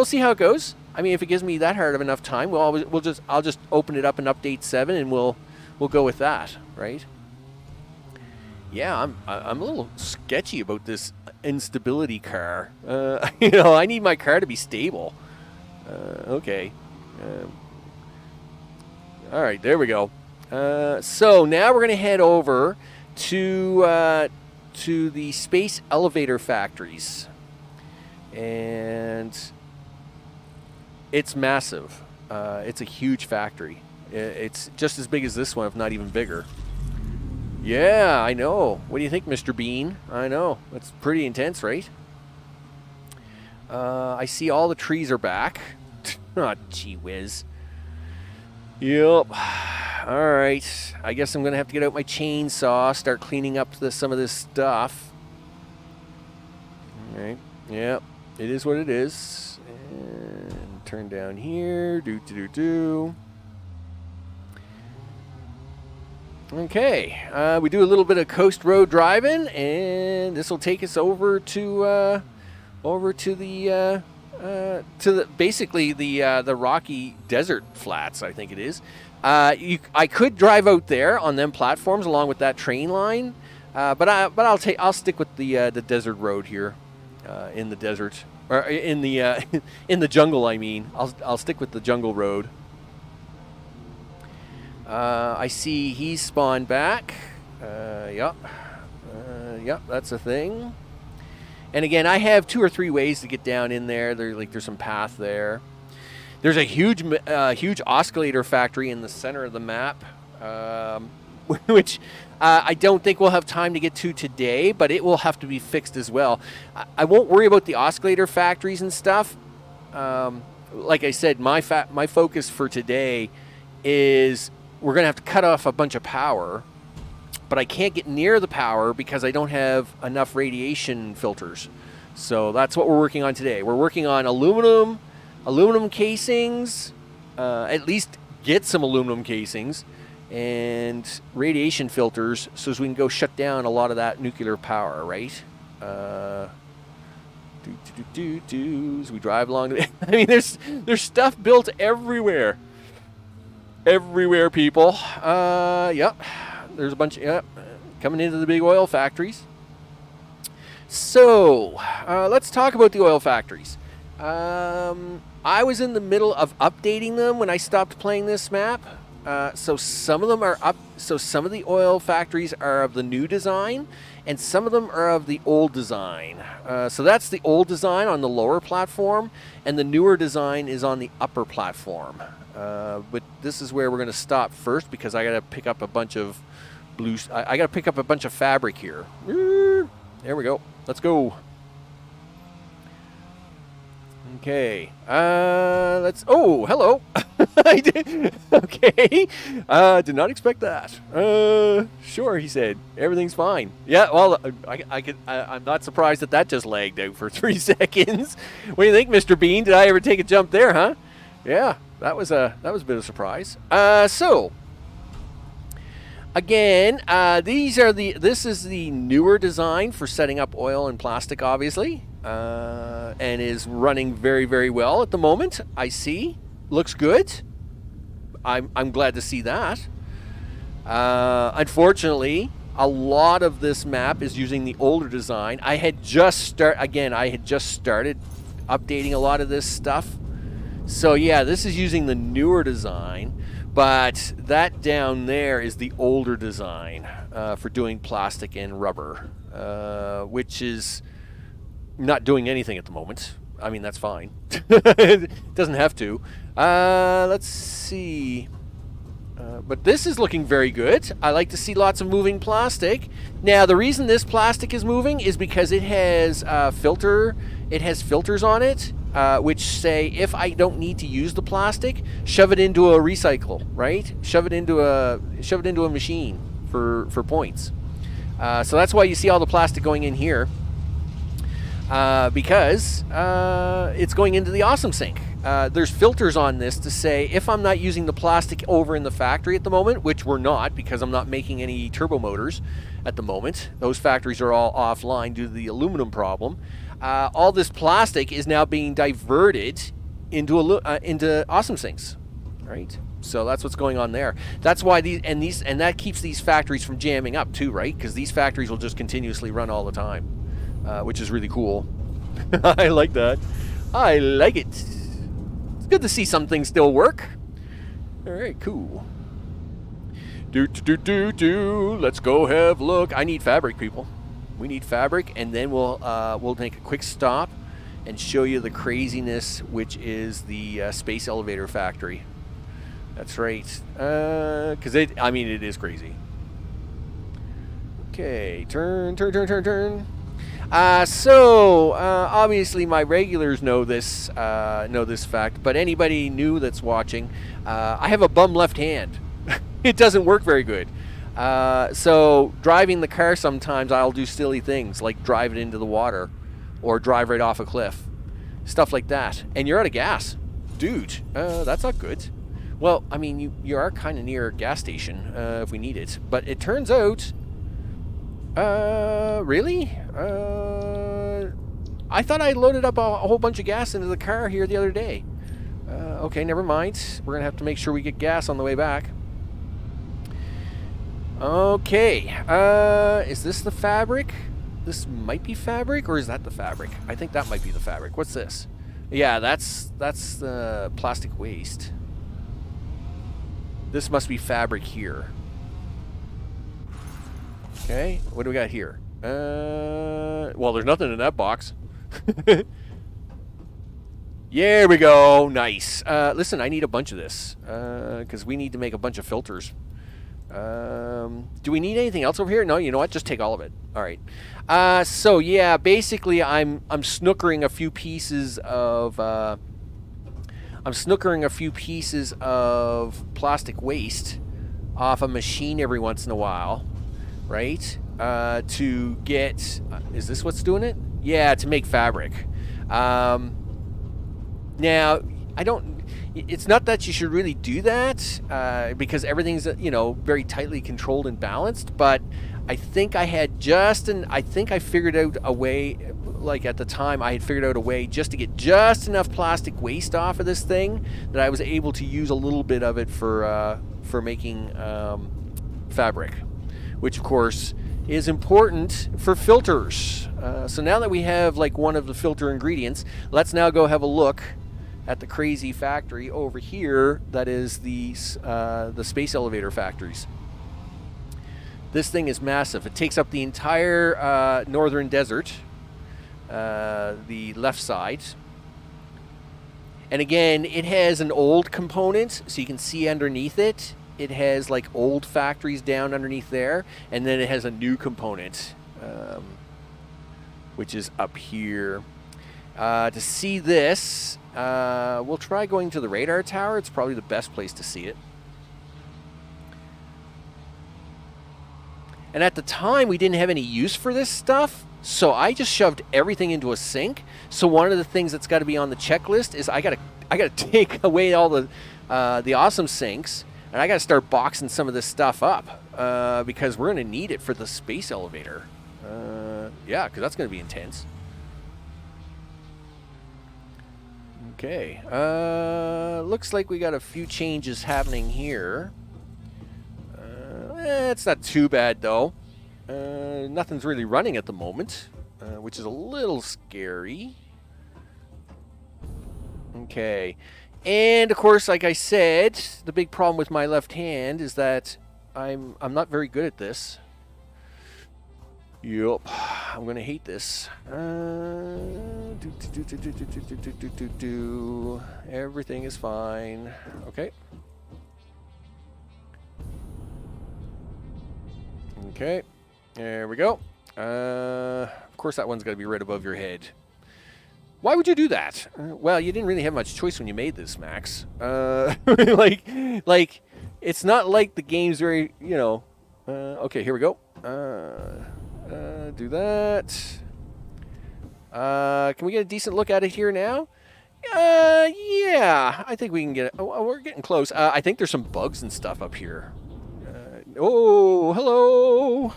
Speaker 1: see how it goes. I mean, if it gives me that hard of enough time, I'll just open it up in update 7 and we'll go with that, right? Yeah, I'm a little sketchy about this instability car. You know, I need my car to be stable. Okay. All right, there we go. So now we're going to head over to the space elevator factories. And it's massive. It's a huge factory. It's just as big as this one, if not even bigger. Yeah, I know. What do you think, Mr. Bean? I know. That's pretty intense, right? I see all the trees are back. Oh, gee whiz. Yep. All right. I guess I'm going to have to get out my chainsaw, start cleaning up some of this stuff. All right. Yep. It is what it is. And turn down here. Do. Okay. We do a little bit of coast road driving, and this will take us over to basically the Rocky Desert Flats, I think it is. I could drive out there on them platforms along with that train line, but I'll stick with the desert road here, in the desert, or in the in the jungle. I mean, I'll stick with the jungle road. I see he's spawned back. Yep, that's a thing. And again, I have 2 or 3 ways to get down in there. There's some path there. There's a huge oscillator factory in the center of the map, which I don't think we'll have time to get to today, but it will have to be fixed as well. I won't worry about the oscillator factories and stuff. Like I said, my focus for today is we're going to have to cut off a bunch of power. But I can't get near the power because I don't have enough radiation filters. So that's what we're working on today. We're working on aluminum casings, at least get some aluminum casings, and radiation filters so as we can go shut down a lot of that nuclear power, right? As we drive along. I mean, there's stuff built everywhere. Everywhere, people. Yep. There's a bunch of, coming into the big oil factories. So, let's talk about the oil factories. I was in the middle of updating them when I stopped playing this map. So some of them are up. So some of the oil factories are of the new design, and some of them are of the old design. So that's the old design on the lower platform, and the newer design is on the upper platform. But this is where we're going to stop first because I got to pick up a bunch of I got to pick up a bunch of fabric here. There we go. Let's go. Okay. Let's. Oh, hello. I did. Okay. Did not expect that. Sure, he said. Everything's fine. Yeah. Well, I'm not surprised that just lagged out for 3 seconds. What do you think, Mr. Bean? Did I ever take a jump there? Huh? Yeah. That was a bit of a surprise. So. Again, this is the newer design for setting up oil and plastic, obviously, and is running very, very well at the moment. I see, looks good. I'm glad to see that. Unfortunately, a lot of this map is using the older design. I had just started updating a lot of this stuff. So yeah, this is using the newer design. But that down there is the older design for doing plastic and rubber, which is not doing anything at the moment. I mean, that's fine. It doesn't have to. Let's see. But this is looking very good. I like to see lots of moving plastic. Now, the reason this plastic is moving is because it has filters on it. Which say if I don't need to use the plastic, shove it into a recycle, right? Shove it into a machine for points. So that's why you see all the plastic going in here, because it's going into the awesome sink. There's filters on this to say if I'm not using the plastic over in the factory at the moment, which we're not because I'm not making any turbo motors at the moment. Those factories are all offline due to the aluminum problem. All this plastic is now being diverted into awesome sinks. right? So that's what's going on there. That's why and that keeps these factories from jamming up too, right? Because these factories will just continuously run all the time, which is really cool. I like that. I like it. It's good to see some things still work. All right, cool. Let's go have a look. I need fabric, people. We need fabric, and then we'll make a quick stop and show you the craziness, which is the space elevator factory. That's right. Because it is crazy. Okay, turn. Obviously my regulars know this fact, but anybody new that's watching, I have a bum left hand. It doesn't work very good. So driving the car, sometimes I'll do silly things like drive it into the water or drive right off a cliff, stuff like that. And you're out of gas, dude. That's not good. Well, I mean, you are kind of near a gas station if we need it, but it turns out, really? I thought I loaded up a whole bunch of gas into the car here the other day. Okay, never mind. We're gonna have to make sure we get gas on the way back. Okay, is this the fabric? This might be fabric, or is that the fabric? I think that might be the fabric. What's this? Yeah, that's the plastic waste. This must be fabric here. Okay, what do we got here? Well, there's nothing in that box. There we go. Nice. Listen, I need a bunch of this because we need to make a bunch of filters. Do we need anything else over here? No, you know what? Just take all of it. All right. So yeah, basically, I'm snookering a few pieces of plastic waste off a machine every once in a while, right? To get, is this what's doing it? Yeah, to make fabric. Now, it's not that you should really do that because everything's, very tightly controlled and balanced, but I think I figured out a way, like at the time I had figured out a way just to get just enough plastic waste off of this thing that I was able to use a little bit of it for making fabric, which of course is important for filters. So now that we have like one of the filter ingredients, let's now go have a look at the crazy factory over here that is the space elevator factories. This thing is massive. It takes up the entire northern desert, the left side. And again, it has an old component, so you can see underneath it. It has like old factories down underneath there, and then it has a new component, which is up here. To see this, we'll try going to the radar tower. It's probably the best place to see it. And at the time, we didn't have any use for this stuff, so I just shoved everything into a sink. So one of the things that's got to be on the checklist is I gotta take away all the awesome sinks, and I gotta start boxing some of this stuff up because we're gonna need it for the space elevator. Yeah, because that's gonna be intense. Okay, looks like we got a few changes happening here. It's not too bad though. Nothing's really running at the moment, which is a little scary. Okay, and of course, like I said, the big problem with my left hand is that I'm not very good at this. Yup, I'm gonna hate this. Everything is fine. Okay. Okay, there we go. Of course, that one's got to be right above your head. Why would you do that? Well, you didn't really have much choice when you made this, Max. Like, it's not like the game's very, okay, here we go. Do that. Can we get a decent look at it here now? Yeah, I think we can get it. Oh, we're getting close. I think there's some bugs and stuff up here. Oh, hello.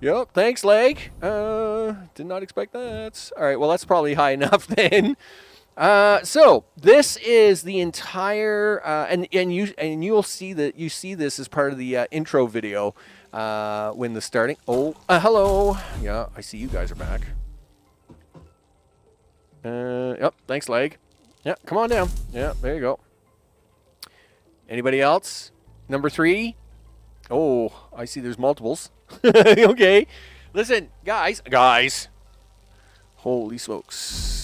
Speaker 1: Yep, thanks, leg. Did not expect that. All right, well, that's probably high enough then. So this is the entire, and you'll see that you see this as part of the intro video when the starting. Oh, hello. Yeah, I see you guys are back. Yep. Thanks, leg. Yeah, come on down. Yeah, there you go. Anybody else? Number 3. Oh, I see. There's multiples. Okay. Listen, guys. Holy smokes.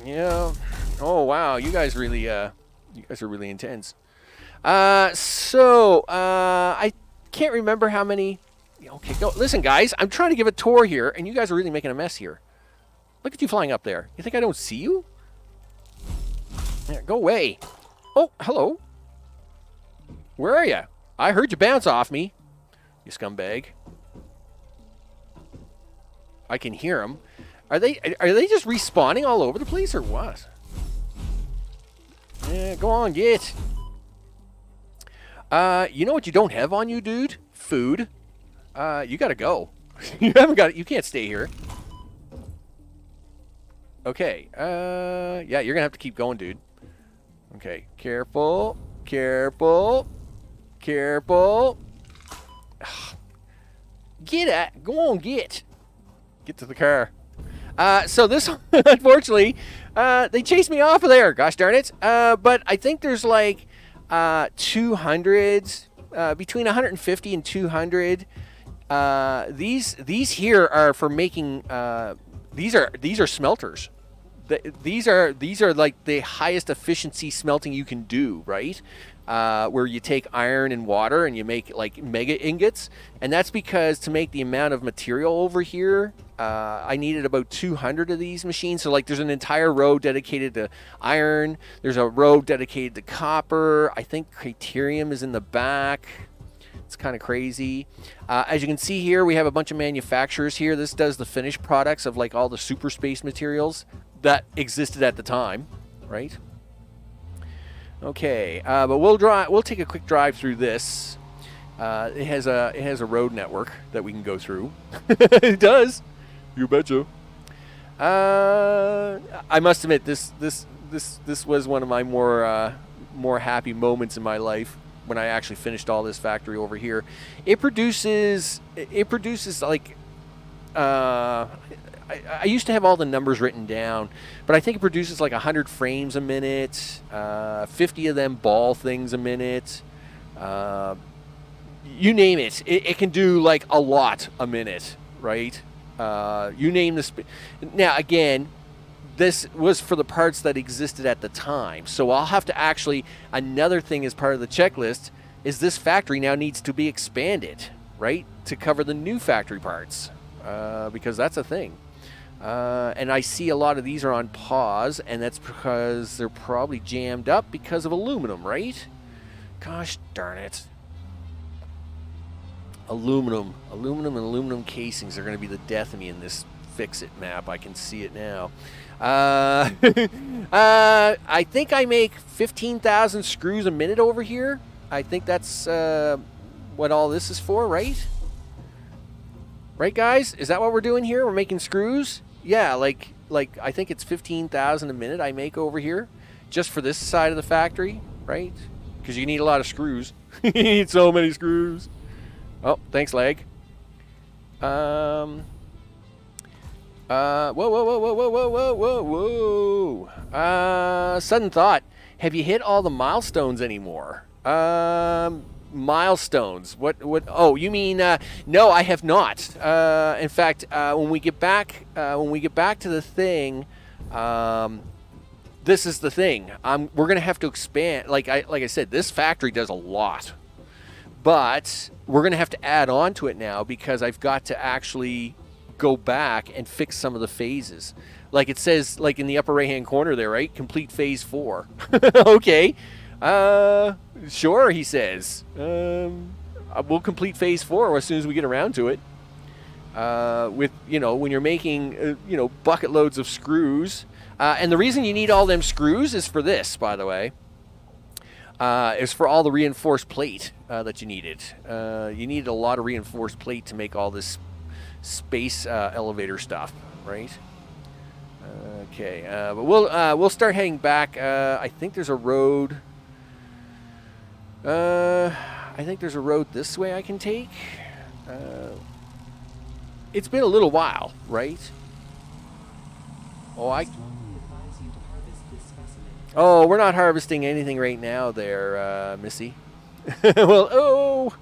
Speaker 1: Yeah. Oh wow, you guys are really intense. I can't remember how many. Okay, go. Listen, guys, I'm trying to give a tour here, and you guys are really making a mess here. Look at you flying up there. You think I don't see you? Yeah, go away. Oh, hello. Where are you? I heard you bounce off me, you scumbag. I can hear them. Are they just respawning all over the place or what? Yeah, go on, get. You know what you don't have on you, dude? Food. You gotta go. You haven't got it. You can't stay here. Okay. Yeah, you're gonna have to keep going, dude. Okay. Careful. Careful. Careful. Get at. Go on, get. Get to the car. So this, unfortunately, they chased me off of there. Gosh darn it. But I think there's like 200, between 150 and 200. These here are for making. These are smelters. These are like the highest efficiency smelting you can do, right? Where you take iron and water and you make like mega ingots, and that's because to make the amount of material over here, I needed about 200 of these machines. So like there's an entire row dedicated to iron, there's a row dedicated to copper, I think Criterium is in the back. It's kind of crazy. As you can see here, we have a bunch of manufacturers here. This does the finished products of like all the super space materials that existed at the time, right? Okay, but we'll take a quick drive through this. It has a road network that we can go through. It does. You betcha. I must admit this was one of my more happy moments in my life when I actually finished all this factory over here. It produces like I used to have all the numbers written down, but I think it produces like 100 frames a minute, 50 of them ball things a minute. You name it. It can do like a lot a minute, right? You name the now again, this was for the parts that existed at the time. So I'll have to actually, another thing as part of the checklist is this factory now needs to be expanded, right? To cover the new factory parts, because that's a thing. And I see a lot of these are on pause, and that's because they're probably jammed up because of aluminum, right? Gosh darn it. Aluminum and aluminum casings are going to be the death of me in this FICSIT map. I can see it now. I think I make 15,000 screws a minute over here. I think that's what all this is for, right? Right, guys? Is that what we're doing here? We're making screws? Yeah, like I think it's 15,000 a minute I make over here just for this side of the factory, right? Because you need a lot of screws. You need so many screws. Oh, thanks, leg. Whoa. Sudden thought. Have you hit all the milestones anymore? Milestones. What? Oh, you mean? No, I have not. In fact, when we get back to the thing, this is the thing. We're gonna have to expand. Like I said, this factory does a lot, but we're gonna have to add on to it now because I've got to actually go back and fix some of the phases. Like it says, like in the upper right-hand corner there, right? Complete phase 4. Okay. Sure, he says. We'll complete phase 4 as soon as we get around to it. With, when you're making, bucket loads of screws. And the reason you need all them screws is for this, by the way. Is for all the reinforced plate that you needed. You needed a lot of reinforced plate to make all this space elevator stuff, right? Okay, but we'll start heading back. I think there's a road. I think there's a road this way I can take. It's been a little while, right? Oh, we're not harvesting anything right now there, Missy. Well,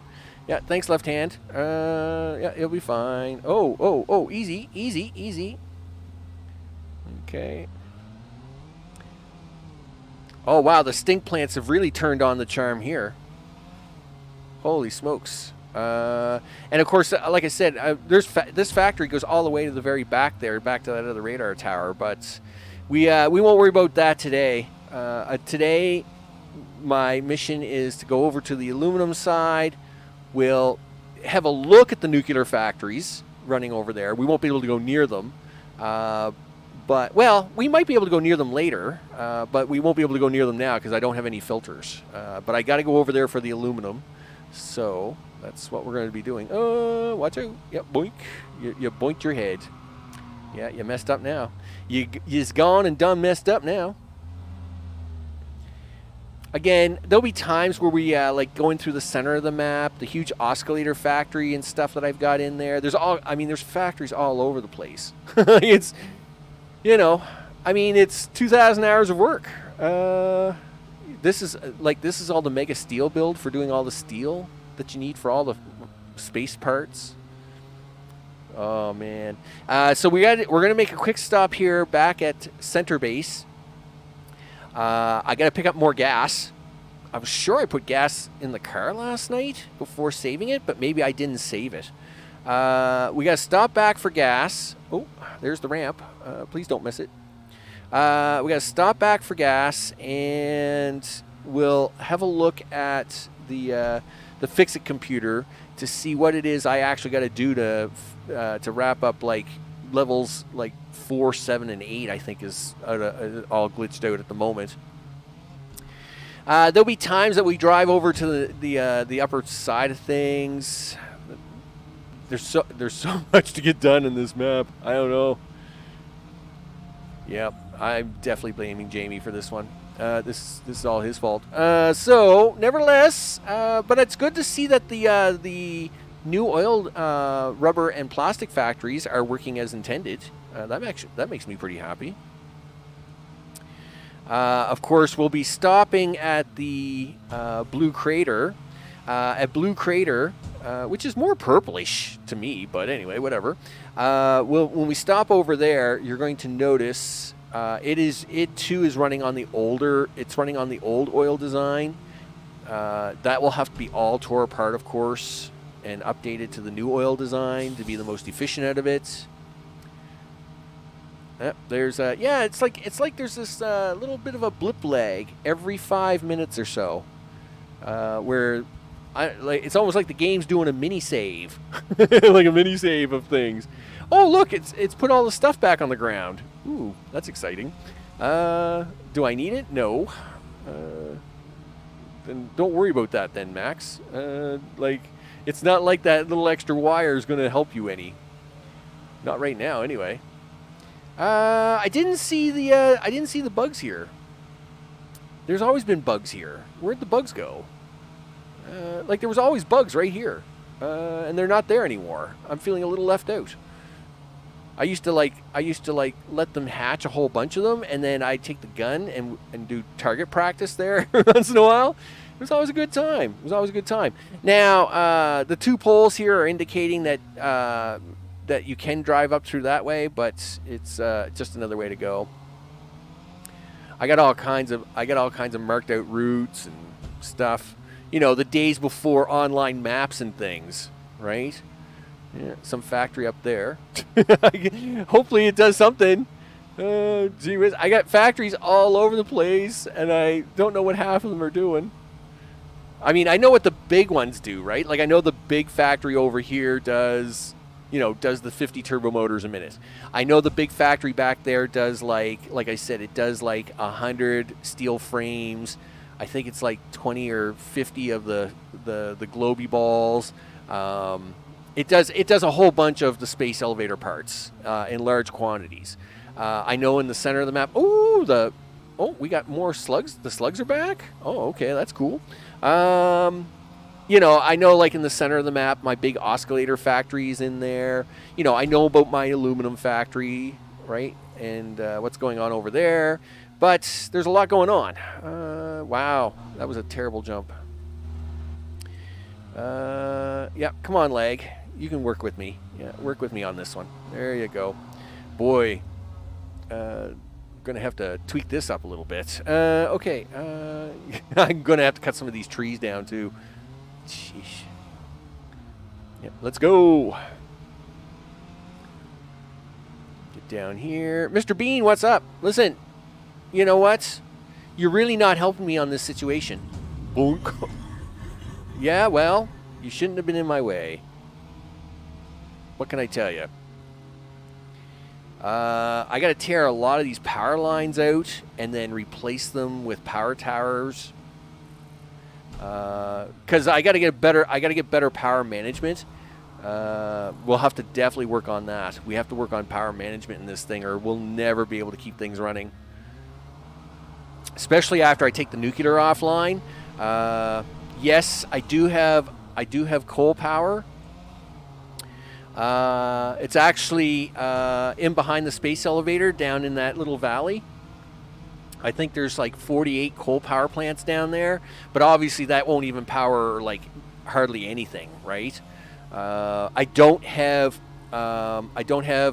Speaker 1: yeah, thanks, left hand. Yeah, it'll be fine. Oh, easy, easy, easy. Okay. Oh, wow, the stink plants have really turned on the charm here. Holy smokes. And of course, like I said, this factory goes all the way to the very back there, back to that other radar tower, but we won't worry about that today. Today, my mission is to go over to the aluminum side. We'll have a look at the nuclear factories running over there. We won't be able to go near them. But, well, we might be able to go near them later, but we won't be able to go near them now because I don't have any filters. But I got to go over there for the aluminum. So that's what we're going to be doing. Oh, watch out. Yep, boink. You boinked your head. Yeah, you messed up now. You's gone and done messed up now. Again, there'll be times where we like going through the center of the map, the huge oscillator factory and stuff that I've got in there. There's factories all over the place. It's, you know, I mean, it's 2,000 hours of work. This is all the mega steel build for doing all the steel that you need for all the space parts. Oh man. So we're gonna make a quick stop here back at center base. I gotta pick up more gas. I was sure I put gas in the car last night before saving it, but maybe I didn't save it. We gotta stop back for gas. Oh, there's the ramp. Please don't miss it. We gotta stop back for gas, and we'll have a look at the FICSIT computer to see what it is I actually got to do to wrap up like levels like 4, 7, and 8. I think is all glitched out at the moment. There'll be times that we drive over to the upper side of things. There's so much to get done in this map. I don't know. Yep, I'm definitely blaming Jamie for this one. This is all his fault. So, nevertheless, but it's good to see that the new oil, rubber, and plastic factories are working as intended. That makes me pretty happy. Of course, we'll be stopping at the Blue Crater. At Blue Crater, which is more purplish to me, but anyway, whatever. When we stop over there, you're going to notice it too is running on the older. It's running on the old oil design. That will have to be all tore apart, of course, and updated to the new oil design to be the most efficient out of it. There's it's like there's this little bit of a blip lag every 5 minutes or so, where it's almost like the game's doing a mini save, like a mini save of things. Oh look, it's put all the stuff back on the ground. Ooh, that's exciting. Do I need it? No. Then don't worry about that then, Max. It's not like that little extra wire is going to help you any. Not right now, anyway. I didn't see the bugs here. There's always been bugs here. Where'd the bugs go? There was always bugs right here, and they're not there anymore. I'm feeling a little left out. I used to let them hatch a whole bunch of them, and then I'd take the gun and do target practice there once in a while. It was always a good time. Now, the 2 poles here are indicating that that you can drive up through that way, but it's just another way to go. I got all kinds of marked out routes and stuff. You know, the days before online maps and things, right? Yeah, some factory up there. Hopefully it does something. Gee whiz. I got factories all over the place, and I don't know what half of them are doing. I mean, I know what the big ones do, right? Like, I know the big factory over here does the 50 turbo motors a minute. I know the big factory back there does, like I said, it does like 100 steel frames. I think it's like 20 or 50 of the globy balls. It does a whole bunch of the space elevator parts in large quantities. I know in the center of the map. Oh, we got more slugs. The slugs are back. Oh, okay, that's cool. You know, I know like in the center of the map, my big oscillator factory is in there. You know, I know about my aluminum factory, right? And what's going on over there. But there's a lot going on. Wow, that was a terrible jump. Yeah, come on, leg. You can work with me. Yeah, work with me on this one. There you go. Boy, gonna have to tweak this up a little bit. Okay, I'm gonna have to cut some of these trees down too. Sheesh. Yep, let's go. Get down here. Mr. Bean, what's up? Listen, you know what? You're really not helping me on this situation. Boink. Yeah, well, you shouldn't have been in my way. What can I tell you? I got to tear a lot of these power lines out and then replace them with power towers. Because I got to get better. I got to get better power management. We'll have to definitely work on that. We have to work on power management in this thing, or we'll never be able to keep things running. Especially after I take the nuclear offline. Yes, I do have coal power. It's actually in behind the space elevator down in that little valley. I think there's like 48 coal power plants down there, but obviously that won't even power like hardly anything, right? I don't have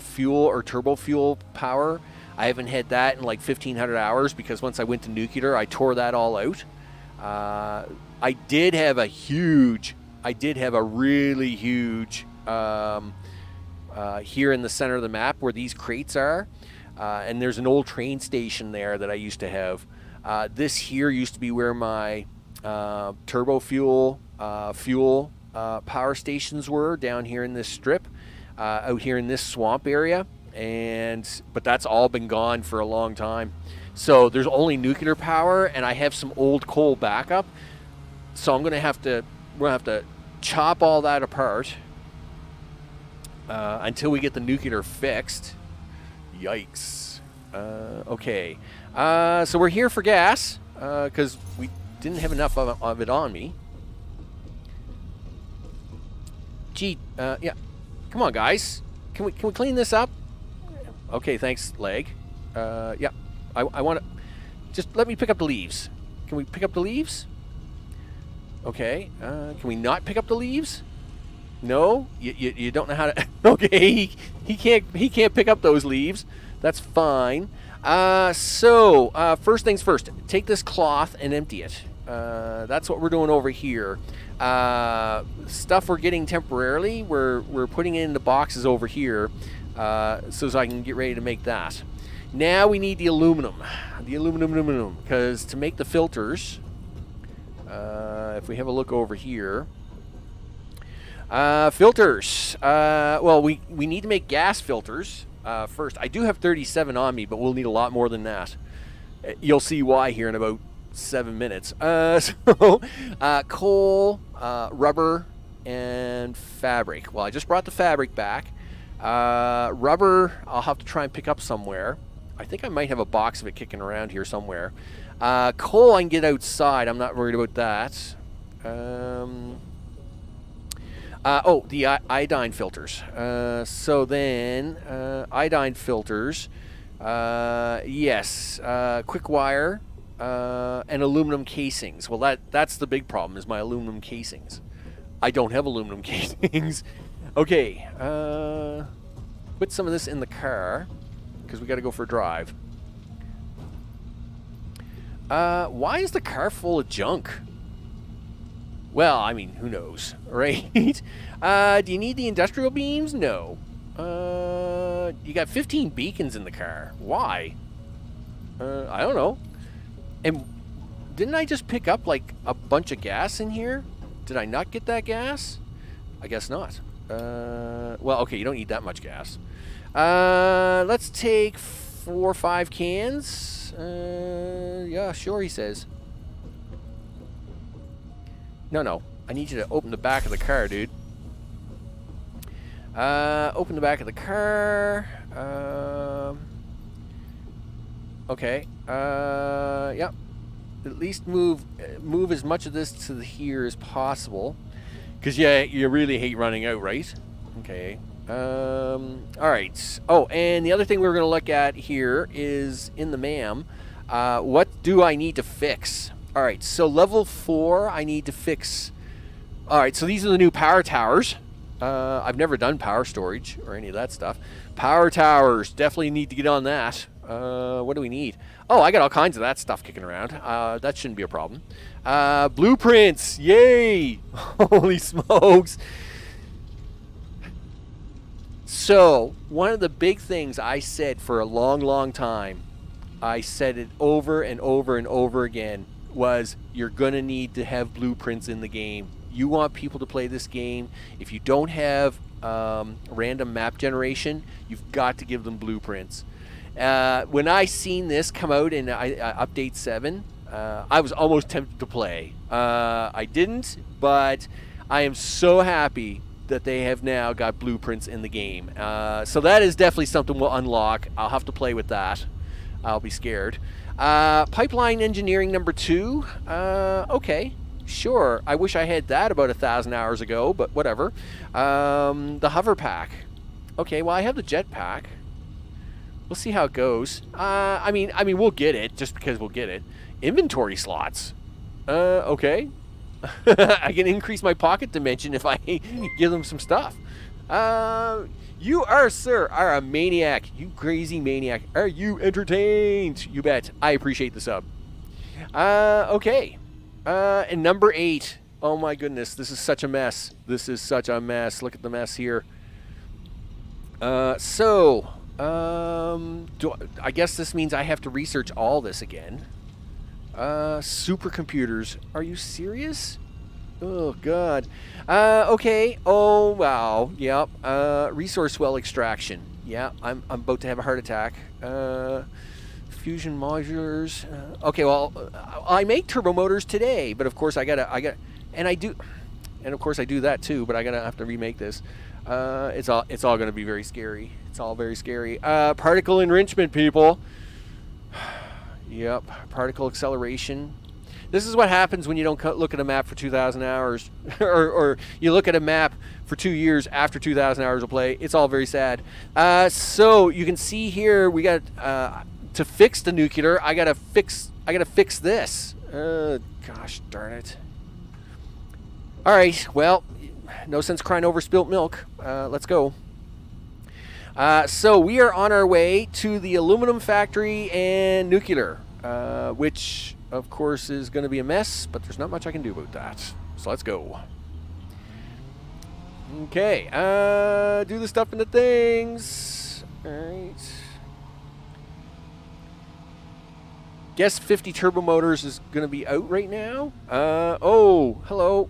Speaker 1: fuel or turbo fuel power. I haven't had that in like 1,500 hours because once I went to nuclear, I tore that all out. I did have a really huge here in the center of the map where these crates are. And there's an old train station there that I used to have. This here used to be where my turbo fuel power stations were, down here in this strip, out here in this swamp area. But that's all been gone for a long time. So there's only nuclear power, and I have some old coal backup. So we're gonna have to chop all that apart until we get the nuclear fixed. Yikes. Okay. So we're here for gas because we didn't have enough of it on me. Gee, yeah. Come on, guys. Can we clean this up? Okay, thanks, leg. Yeah. I want to just let me pick up the leaves. Can we pick up the leaves? Okay. Can we not pick up the leaves? No, you don't know how to. Okay, he can't pick up those leaves. That's fine. So first things first, take this cloth and empty it. That's what we're doing over here. Stuff we're getting temporarily, we're putting it into boxes over here, so I can get ready to make that. Now we need the aluminum, because to make the filters, if we have a look over here. Filters. Well, we need to make gas filters first. I do have 37 on me, but we'll need a lot more than that. You'll see why here in about 7 minutes. So, coal, rubber, and fabric. Well, I just brought the fabric back. Rubber, I'll have to try and pick up somewhere. I think I might have a box of it kicking around here somewhere. Coal I can get outside. I'm not worried about that. The iodine filters. So then, iodine filters, yes, quick wire, and aluminum casings. Well, that's the big problem, is my aluminum casings. I don't have aluminum casings. Okay, put some of this in the car, because we got to go for a drive. Why is the car full of junk? Well, I mean, who knows, right? Do you need the industrial beams? No. You got 15 beacons in the car. Why? I don't know. And didn't I just pick up, like, a bunch of gas in here? Did I not get that gas? I guess not. Well, okay, you don't need that much gas. Let's take 4 or 5 cans. Yeah, sure, he says. No. I need you to open the back of the car, dude. Open the back of the car. Okay. Yep. At least move as much of this to here as possible. Because, yeah, you really hate running out, right? Okay. All right. Oh, and the other thing we're going to look at here is in the MAM. What do I need to fix? All right. So level 4, I need to fix. All right. So these are the new power towers. I've never done power storage or any of that stuff. Power towers. Definitely need to get on that. What do we need? Oh, I got all kinds of that stuff kicking around. That shouldn't be a problem. Blueprints. Yay. Holy smokes. So, one of the big things I said for a long, long time, I said it over and over and over again, was you're going to need to have blueprints in the game. You want people to play this game. If you don't have random map generation, you've got to give them blueprints. When I seen this come out in Update 7, I was almost tempted to play. I didn't, but I am so happy that they have now got blueprints in the game. So that is definitely something we'll unlock. I'll have to play with that. I'll be scared. Pipeline engineering number 2. Okay, sure. I wish I had that about 1,000 hours ago, but whatever. The hover pack. Okay, well, I have the jet pack. We'll see how it goes. I mean, we'll get it just because we'll get it. Inventory slots. Okay. I can increase my pocket dimension if I give them some stuff. You are, sir, are a maniac. You crazy maniac. Are you entertained? You bet. I appreciate the sub. Okay. And number 8. Oh my goodness, this is such a mess. This is such a mess. Look at the mess here. I guess this means I have to research all this again. Supercomputers. Are you serious? Oh, God. Okay. Oh, wow. Yep. Resource well extraction. Yeah, I'm about to have a heart attack. Fusion modulars. Okay, well, I make turbo motors today, but of course and of course I do that too, but I have to remake this. It's all going to be very scary. It's all very scary. Particle enrichment, people. Yep, particle acceleration. This is what happens when you don't look at a map for 2,000 hours, or you look at a map for 2 years after 2,000 hours of play. It's all very sad. So you can see here we got to fix the nuclear. I gotta fix this. Gosh darn it. All right, well, no sense crying over spilt milk. Let's go. So we are on our way to the aluminum factory and nuclear, which of course is going to be a mess, but there's not much I can do about that. So let's go. Okay, do the stuff in the things. All right. Guess 50 turbo motors is going to be out right now. Oh, hello.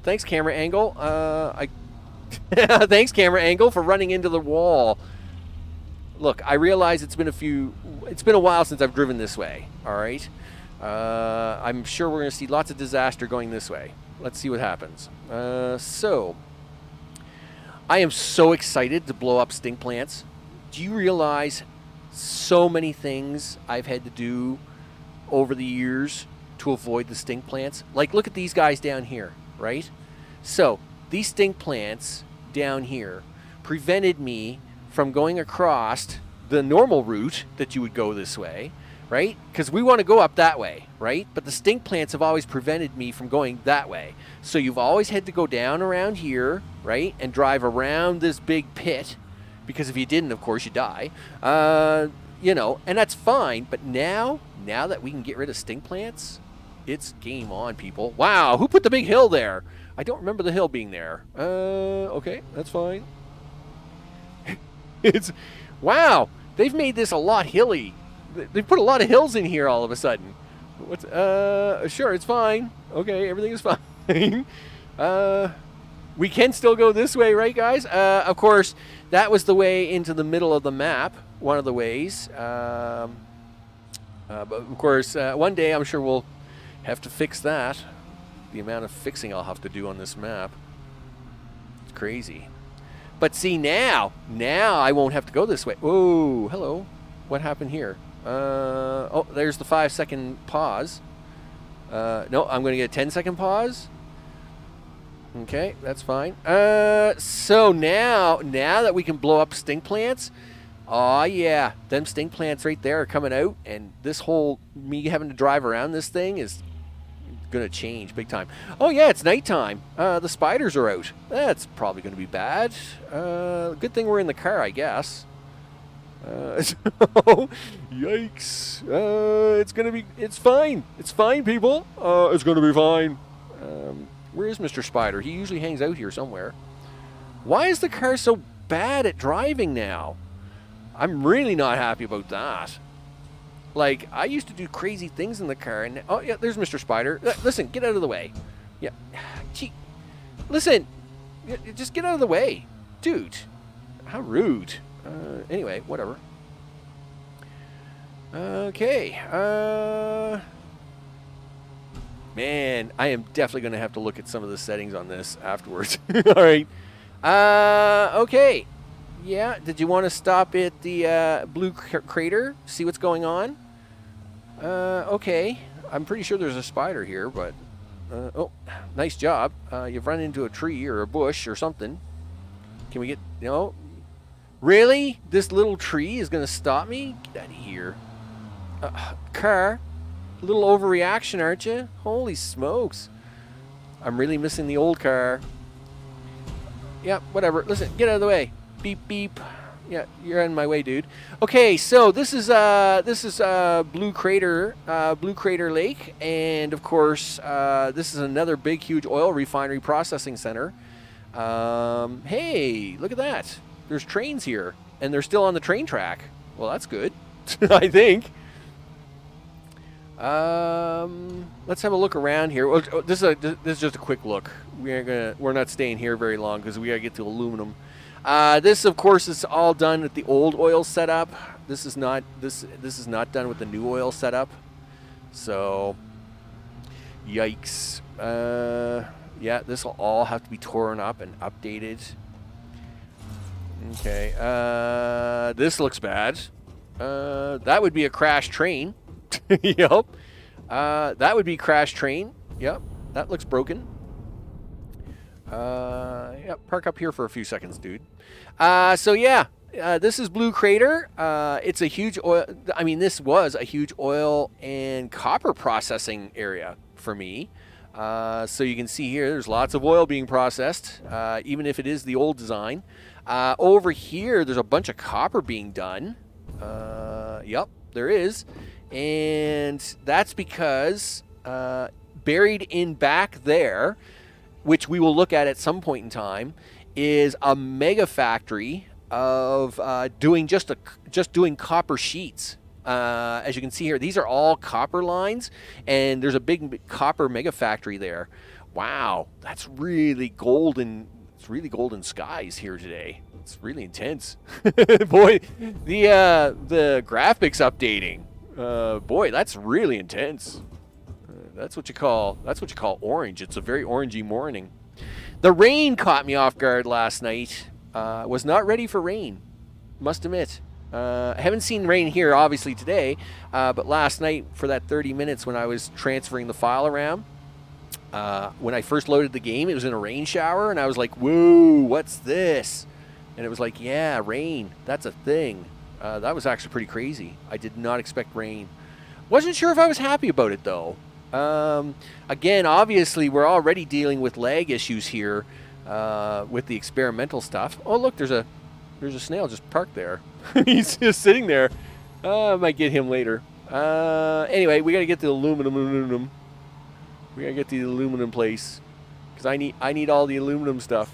Speaker 1: Thanks, camera angle. Thanks, camera angle, for running into the wall. Look, I realize it's been a while since I've driven this way. All right. I'm sure we're going to see lots of disaster going this way. Let's see what happens. So, I am so excited to blow up stink plants. Do you realize so many things I've had to do over the years to avoid the stink plants? Like, look at these guys down here, right? So, these stink plants down here prevented me from going across the normal route that you would go this way, right? Because we want to go up that way, right? But the stink plants have always prevented me from going that way. So you've always had to go down around here, right? And drive around this big pit, because if you didn't, of course, you die. You know, and that's fine. But now that we can get rid of stink plants, it's game on, people. Wow, who put the big hill there? I don't remember the hill being there. Okay, that's fine. Wow, they've made this a lot hilly. They put a lot of hills in here all of a sudden. Sure, it's fine. Okay, everything is fine. We can still go this way, right, guys? Of course, that was the way into the middle of the map, one of the ways. But of course, one day I'm sure we'll have to fix that. The amount of fixing I'll have to do on this map. It's crazy. But see, now I won't have to go this way. Whoa, hello. What happened here? Oh, there's the 5-second pause. No, I'm going to get a 10-second pause. Okay, that's fine. So now that we can blow up stink plants, oh yeah, them stink plants right there are coming out, and this whole me having to drive around this thing is going to change big time. Oh yeah, it's nighttime. The spiders are out. That's probably going to be bad. Good thing we're in the car, I guess. Yikes. It's fine. It's fine, people. It's going to be fine. Where is Mr. Spider? He usually hangs out here somewhere. Why is the car so bad at driving now? I'm really not happy about that. Like, I used to do crazy things in the car, and oh yeah, there's Mr. Spider. Listen, get out of the way. Yeah. Gee, listen, just get out of the way. Dude, how rude. Anyway, whatever. Okay. Man, I am definitely going to have to look at some of the settings on this afterwards. All right. Okay. Yeah, did you want to stop at the blue crater, see what's going on? Okay. I'm pretty sure there's a spider here, but... oh, nice job. You've run into a tree or a bush or something. Can we get... No? Really? This little tree is going to stop me? Get out of here. Car, a little overreaction, aren't you? Holy smokes. I'm really missing the old car. Yeah, whatever. Listen, get out of the way. Beep, beep. Yeah, you're in my way, dude. Okay, so this is Blue Crater Lake, and of course, this is another big, huge oil refinery processing center. Hey, look at that. There's trains here, and they're still on the train track. Well, that's good, I think. Let's have a look around here. Well, this is just a quick look. We're not staying here very long because we gotta get to aluminum. This, of course, is all done with the old oil setup. This is not done with the new oil setup. So, yikes. Yeah, this will all have to be torn up and updated. Okay. This looks bad. That would be a crash train. Yep. That would be crash train. Yep. That looks broken. Yep. Park up here for a few seconds, dude. So yeah, this is Blue Crater. It's a huge oil. I mean, this was a huge oil and copper processing area for me. So you can see here, there's lots of oil being processed, even if it is the old design. Over here, there's a bunch of copper being done. Yep, there is. And that's because buried in back there, which we will look at some point in time, is a mega factory of doing doing copper sheets. As you can see here, these are all copper lines, and there's a big copper mega factory there. Wow, that's really golden. It's really golden skies here today. It's really intense. Boy, the graphics updating. Boy, that's really intense. That's what you call orange. It's a very orangey morning. The rain caught me off guard last night. Was not ready for rain, must admit. I haven't seen rain here, obviously, today, but last night for that 30 minutes when I was transferring the file around, when I first loaded the game, it was in a rain shower, and I was like, whoa, what's this? And it was like, yeah, rain, that's a thing. That was actually pretty crazy. I did not expect rain. Wasn't sure if I was happy about it, though. Again, obviously, we're already dealing with lag issues here with the experimental stuff. Oh, look, there's a snail just parked there. He's just sitting there. I might get him later. Anyway, we got to get the aluminum. We got to get to the aluminum place because I need all the aluminum stuff.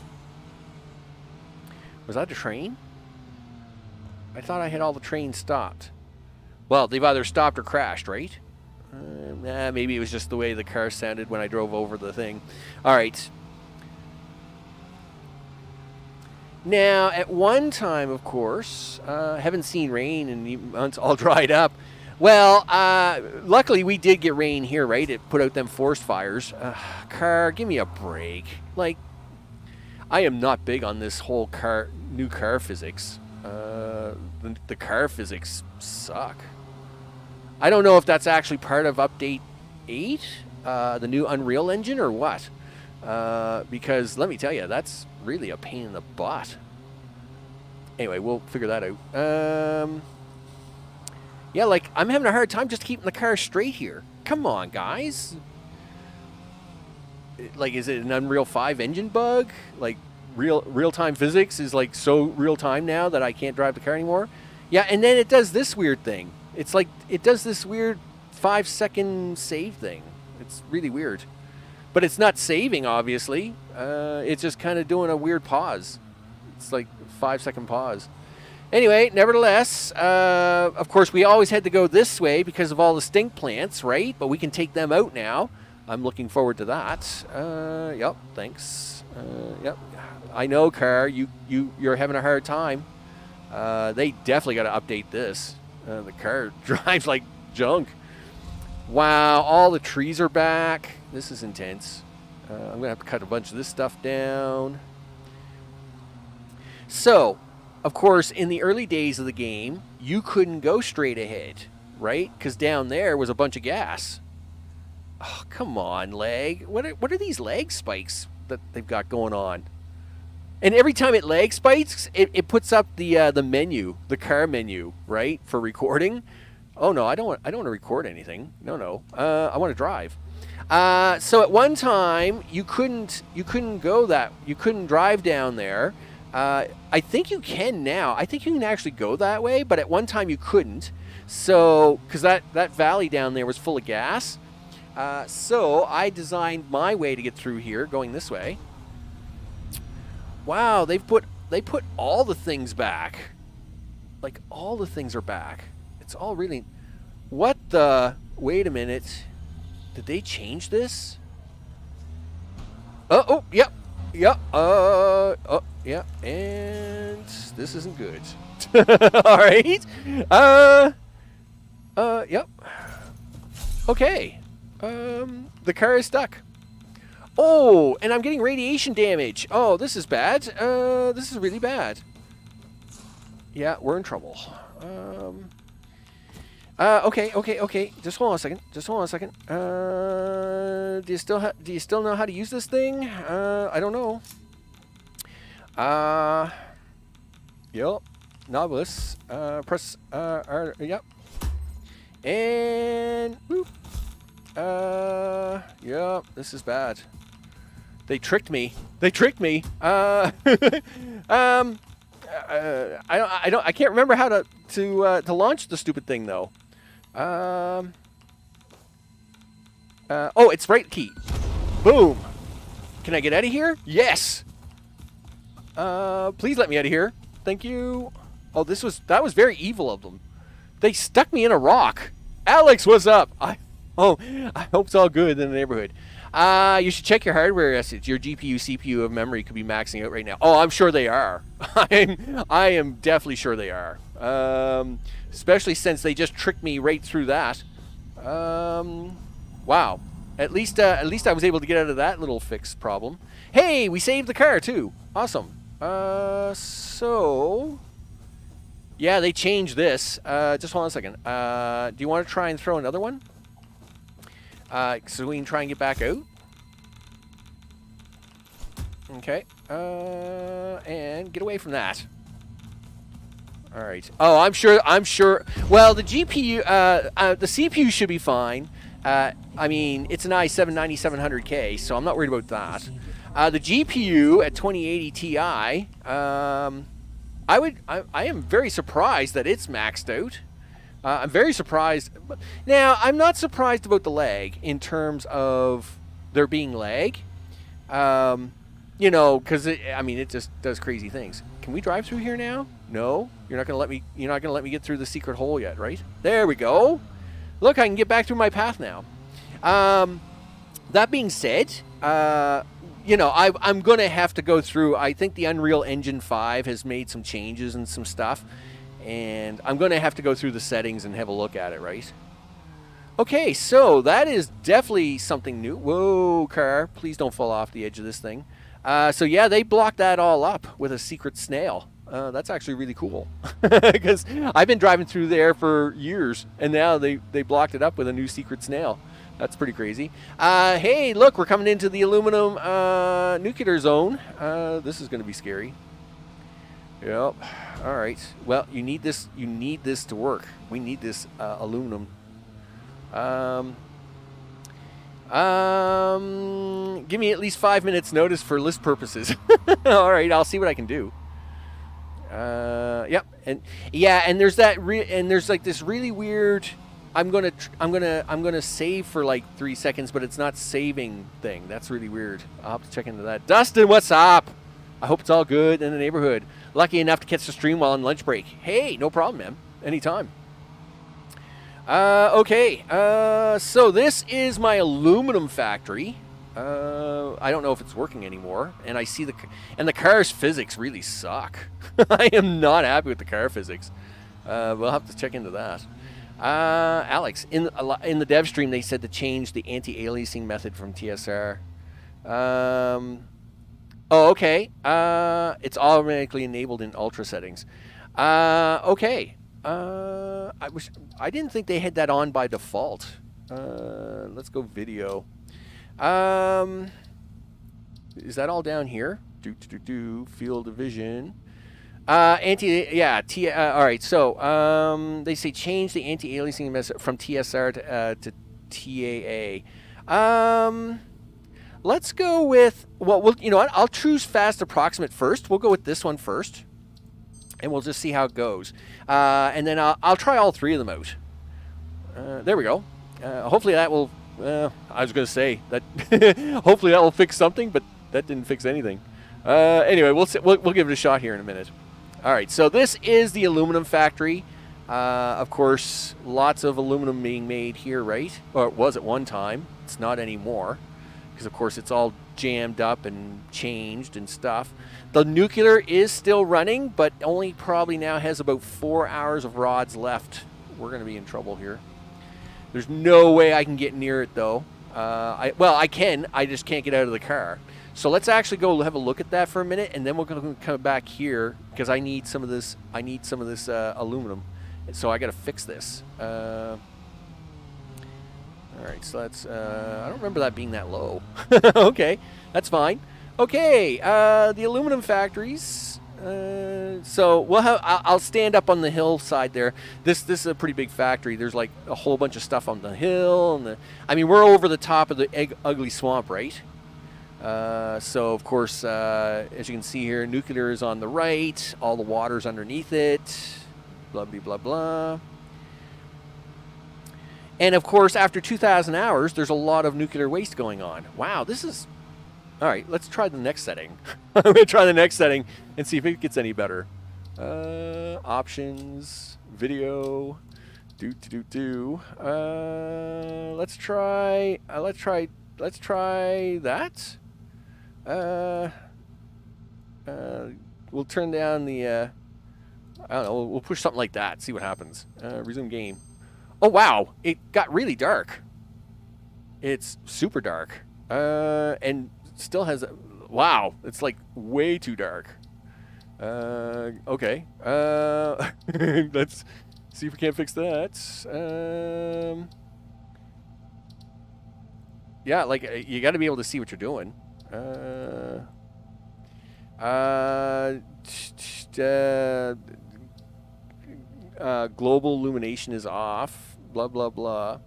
Speaker 1: Was that a train? I thought I had all the trains stopped. Well, they've either stopped or crashed, right? Maybe it was just the way the car sounded when I drove over the thing. All right. Now, at one time, of course, haven't seen rain and it's all dried up. Well, luckily we did get rain here, right? It put out them forest fires. Car, give me a break. Like, I am not big on this whole new car physics. The car physics suck. I don't know if that's actually part of Update 8, the new Unreal Engine, or what. Because let me tell you, that's really a pain in the butt. Anyway, we'll figure that out. Yeah, like, I'm having a hard time just keeping the car straight here. Come on, guys. Like, is it an Unreal 5 engine bug? Like, real-time physics is, like, so real-time now that I can't drive the car anymore? Yeah, and then it does this weird thing. It's like, it does this weird 5-second save thing. It's really weird. But it's not saving, obviously. It's just kind of doing a weird pause. It's like a 5-second pause. Anyway, nevertheless, of course, we always had to go this way because of all the stink plants, right? But we can take them out now. I'm looking forward to that. Yep, thanks. Yep, I know, car. You're having a hard time. They definitely got to update this. The car drives like junk. Wow, all the trees are back. This is intense. I'm going to have to cut a bunch of this stuff down. So, of course, in the early days of the game, you couldn't go straight ahead, right? Because down there was a bunch of gas. Oh, come on, lag. What are these lag spikes that they've got going on? And every time it lag spikes, it puts up the menu, the car menu, right, for recording. Oh no, I don't want to record anything. No. I want to drive. So at one time you couldn't drive down there. I think you can now. I think you can actually go that way, but at one time you couldn't. So because that valley down there was full of gas. So I designed my way to get through here, going this way. Wow, they put all the things back. Like, all the things are back. It's all really... What the... Wait a minute. Did they change this? Oh, yep. Yep. Oh, yeah. And this isn't good. All right. Yep. Okay. The car is stuck. Oh, and I'm getting radiation damage. Oh, this is bad. This is really bad. Yeah, we're in trouble. Okay. Just hold on a second. Do you still know how to use this thing? I don't know. Yep. Novice. Press R. Yep. And whoop. Yep. This is bad. They tricked me. I can't remember how to launch the stupid thing though. Oh, it's right key. Boom. Can I get out of here? Yes. Please let me out of here. Thank you. Oh, that was very evil of them. They stuck me in a rock. Alex, what's up? I hope it's all good in the neighborhood. You should check your hardware assets. Your GPU, CPU, of memory could be maxing out right now. Oh, I'm sure they are. I am definitely sure they are. Especially since they just tricked me right through that. Wow. At least I was able to get out of that little fix problem. Hey, we saved the car too. Awesome. So yeah, they changed this. Just hold on a second. Do you want to try and throw another one? So we can try and get back out. Okay. And get away from that. All right. Oh, I'm sure. Well, the GPU, the CPU should be fine. I mean, it's an i7 9700K, so I'm not worried about that. The GPU at 2080 Ti, I am very surprised that it's maxed out. I'm very surprised. Now, I'm not surprised about the lag in terms of there being lag. You know, because it just does crazy things. Can we drive through here now? No, you're not gonna let me. You're not gonna let me get through the secret hole yet, right? There we go. Look, I can get back through my path now. That being said, you know, I'm gonna have to go through. I think the Unreal Engine 5 has made some changes and some stuff. And I'm going to have to go through the settings and have a look at it, right? Okay, so that is definitely something new. Whoa, car. Please don't fall off the edge of this thing. So, yeah, they blocked that all up with a secret snail. That's actually really cool because I've been driving through there for years, and now they blocked it up with a new secret snail. That's pretty crazy. Hey, look, we're coming into the aluminum nuclear zone. This is going to be scary. Yep. All right. Well, you need this. You need this to work. We need this aluminum. Give me at least 5 minutes notice for list purposes. All right, I'll see what I can do. Yep, and yeah, and there's that and there's like this really weird. I'm gonna save for like 3 seconds, but it's not saving thing. That's really weird. I'll have to check into that. Dustin, what's up? I hope it's all good in the neighborhood. Lucky enough to catch the stream while on lunch break. Hey, no problem, man. Anytime. Okay. So this is my aluminum factory. I don't know if it's working anymore, and I see the car's physics really suck. I am not happy with the car physics. We'll have to check into that. Alex, in the dev stream, they said to change the anti-aliasing method from TSR. Oh, okay. It's automatically enabled in ultra settings. Okay. I didn't think they had that on by default. Let's go video. Is that all down here? Field of vision. All right. So, they say change the anti-aliasing method from TSR to TAA. Let's go with, well, you know what? I'll choose fast approximate first. We'll go with this one first, and we'll just see how it goes. And then I'll try all three of them out. There we go. Hopefully that will, I was going to say, that hopefully that will fix something, but that didn't fix anything. Anyway, we'll give it a shot here in a minute. All right, so this is the aluminum factory. Of course, lots of aluminum being made here, right? Or it was at one time. It's not anymore, because of course it's all jammed up and changed and stuff. The nuclear is still running, but only probably now has about 4 hours of rods left. We're going to be in trouble here. There's no way I can get near it, though. Well, I can. I just can't get out of the car. So let's actually go have a look at that for a minute, and then we're going to come back here because I need some of this. I need some of this aluminum, so I got to fix this. All right, so that's. I don't remember that being that low. Okay, that's fine. Okay, the aluminum factories. So we'll have. I'll stand up on the hillside there. This is a pretty big factory. There's like a whole bunch of stuff on the hill, and I mean we're over the top of the ugly swamp, right? So of course, as you can see here, nuclear is on the right. All the water's underneath it. Blah blah blah blah. And of course, after 2,000 hours, there's a lot of nuclear waste going on. Wow, this is. All right, let's try the next setting. I'm going to try the next setting and see if it gets any better. Options, video, let's try that. We'll turn down the, I don't know, we'll push something like that, see what happens. Resume game. Oh, wow, it got really dark. It's super dark. And still has, wow, it's like way too dark. Okay. Let's see if we can't fix that. Yeah, like you got to be able to see what you're doing. Global illumination is off. Blah blah blah.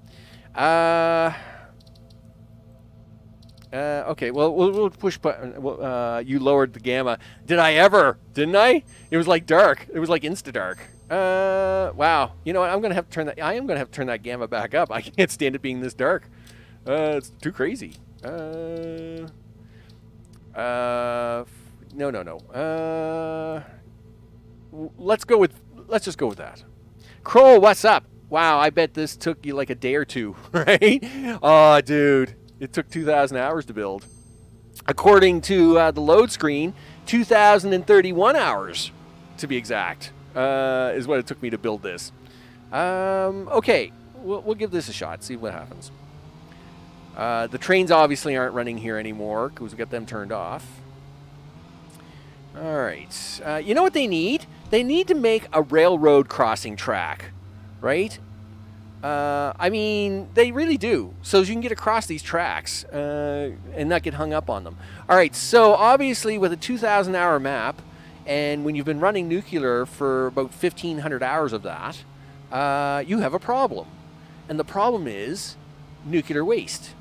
Speaker 1: Okay, well, we'll push button. You lowered the gamma. Did I ever? Didn't I? It was like dark. It was like insta-dark. Wow. You know what? I'm going to have to turn that. I am going to have to turn that gamma back up. I can't stand it being this dark. It's too crazy. No. Let's just go with that. Kroll, what's up? Wow, I bet this took you like a day or two, right? Oh, dude. It took 2,000 hours to build. According to the load screen, 2,031 hours, to be exact, is what it took me to build this. Okay, we'll give this a shot, see what happens. The trains obviously aren't running here anymore because we got them turned off. All right. You know what they need? They need to make a railroad crossing track, right? I mean, they really do. So you can get across these tracks and not get hung up on them. All right. So obviously, with a 2,000-hour map, and when you've been running nuclear for about 1,500 hours of that, you have a problem. And the problem is nuclear waste.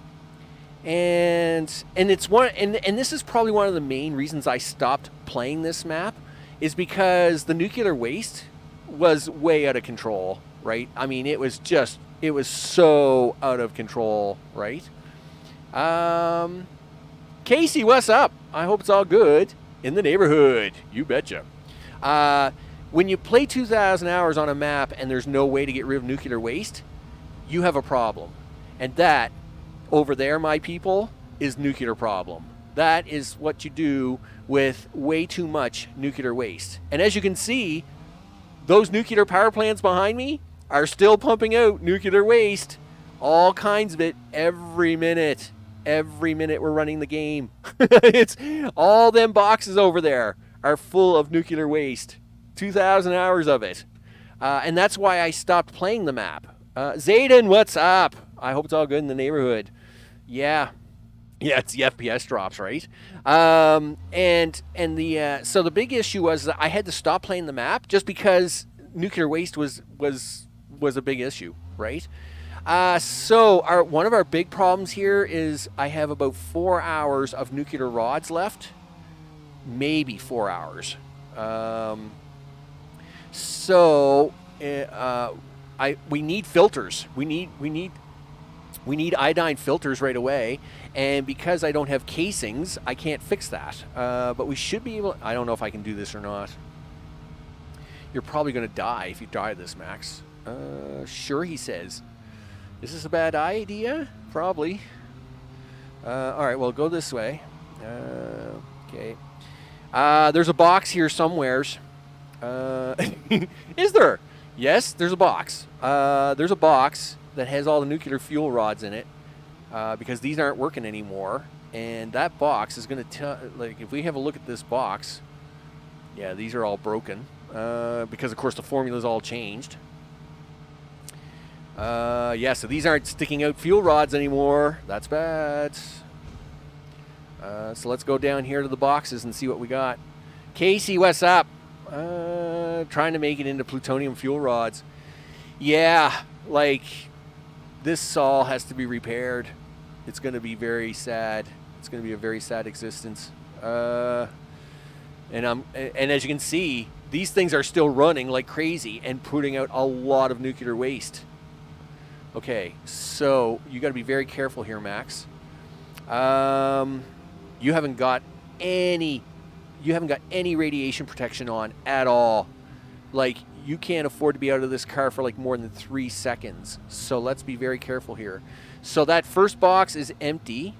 Speaker 1: And it's one, and this is probably one of the main reasons I stopped playing this map, is because the nuclear waste was way out of control, right? I mean, it was so out of control, right? Casey, what's up? I hope it's all good in the neighborhood. You betcha. When you play 2,000 hours on a map and there's no way to get rid of nuclear waste, you have a problem. And that, over there, my people, is nuclear problem. That is what you do with way too much nuclear waste. And as you can see, those nuclear power plants behind me are still pumping out nuclear waste. All kinds of it every minute. Every minute we're running the game. It's all them boxes over there are full of nuclear waste. 2,000 hours of it. And that's why I stopped playing the map. Zayden, what's up? I hope it's all good in the neighborhood. Yeah, it's the FPS drops, right? So the big issue was that I had to stop playing the map just because nuclear waste was a big issue, right? So one of our big problems here is I have about 4 hours of nuclear rods left, maybe 4 hours. We need filters. We need iodine filters right away, and because I don't have casings, I can't fix that. But we should be able. I don't know if I can do this or not. You're probably going to die if you die this, Max. Sure, he says. Is this a bad idea? Probably. All right, well, go this way. Okay. There's a box here somewheres. Is there? Yes, there's a box. There's a box that has all the nuclear fuel rods in it because these aren't working anymore. And that box is going to tell, like, if we have a look at this box, yeah, these are all broken because, of course, the formula's all changed. Yeah, so these aren't sticking out fuel rods anymore. That's bad. So let's go down here to the boxes and see what we got. Casey, what's up? Trying to make it into plutonium fuel rods. Yeah, like, this all has to be repaired. It's going to be very sad. It's going to be a very sad existence. And as you can see, these things are still running like crazy and putting out a lot of nuclear waste. Okay, so you got to be very careful here, Max. You haven't got any radiation protection on at all. Like, you can't afford to be out of this car for like more than 3 seconds. So let's be very careful here. So that first box is empty.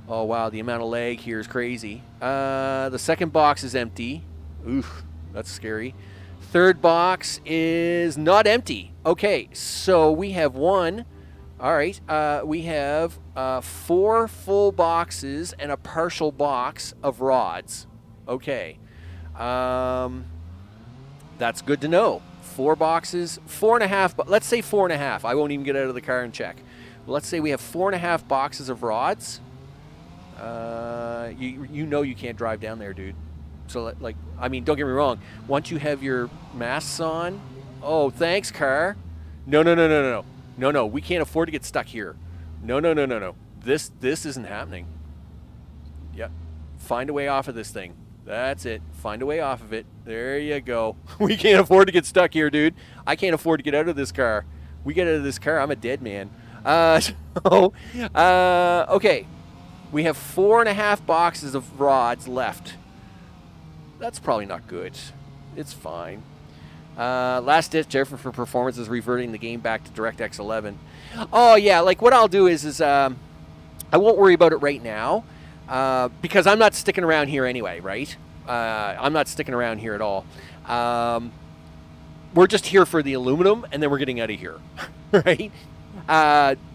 Speaker 1: Oh wow, the amount of lag here is crazy. The second box is empty. Oof, that's scary. Third box is not empty. Okay, so we have one. All right, we have 4 full boxes and a partial box of rods. Okay, that's good to know. 4 boxes, 4.5, but let's say 4.5. I won't even get out of the car and check. Let's say we have 4.5 boxes of rods. You know you can't drive down there, dude. So, like, I mean, don't get me wrong. Once you have your masks on, oh, thanks, car. No, we can't afford to get stuck here. No. This isn't happening. Yep. Find a way off of this thing. That's it. Find a way off of it. There you go. We can't afford to get stuck here, dude. I can't afford to get out of this car. We get out of this car, I'm a dead man. Okay. We have 4.5 boxes of rods left. That's probably not good. It's fine. Last ditch effort for performance is reverting the game back to DirectX 11. Oh yeah, like what I'll do is I won't worry about it right now because I'm not sticking around here anyway, right? I'm not sticking around here at all. We're just here for the aluminum, and then we're getting out of here, right?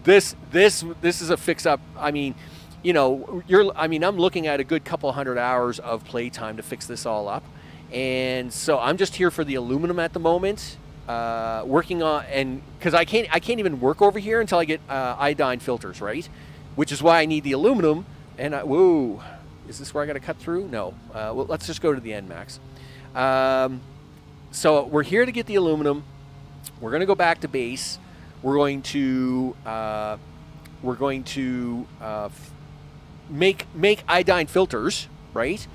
Speaker 1: This is a fix-up. I mean, you know, I mean, I'm looking at a good couple hundred hours of playtime to fix this all up. And so I'm just here for the aluminum at the moment, working on, and because I can't even work over here until I get iodine filters, right? Which is why I need the aluminum. And whoa, is this where I got to cut through? No. Well, let's just go to the end, Max. So we're here to get the aluminum. We're going to go back to base. We're going to make iodine filters, right?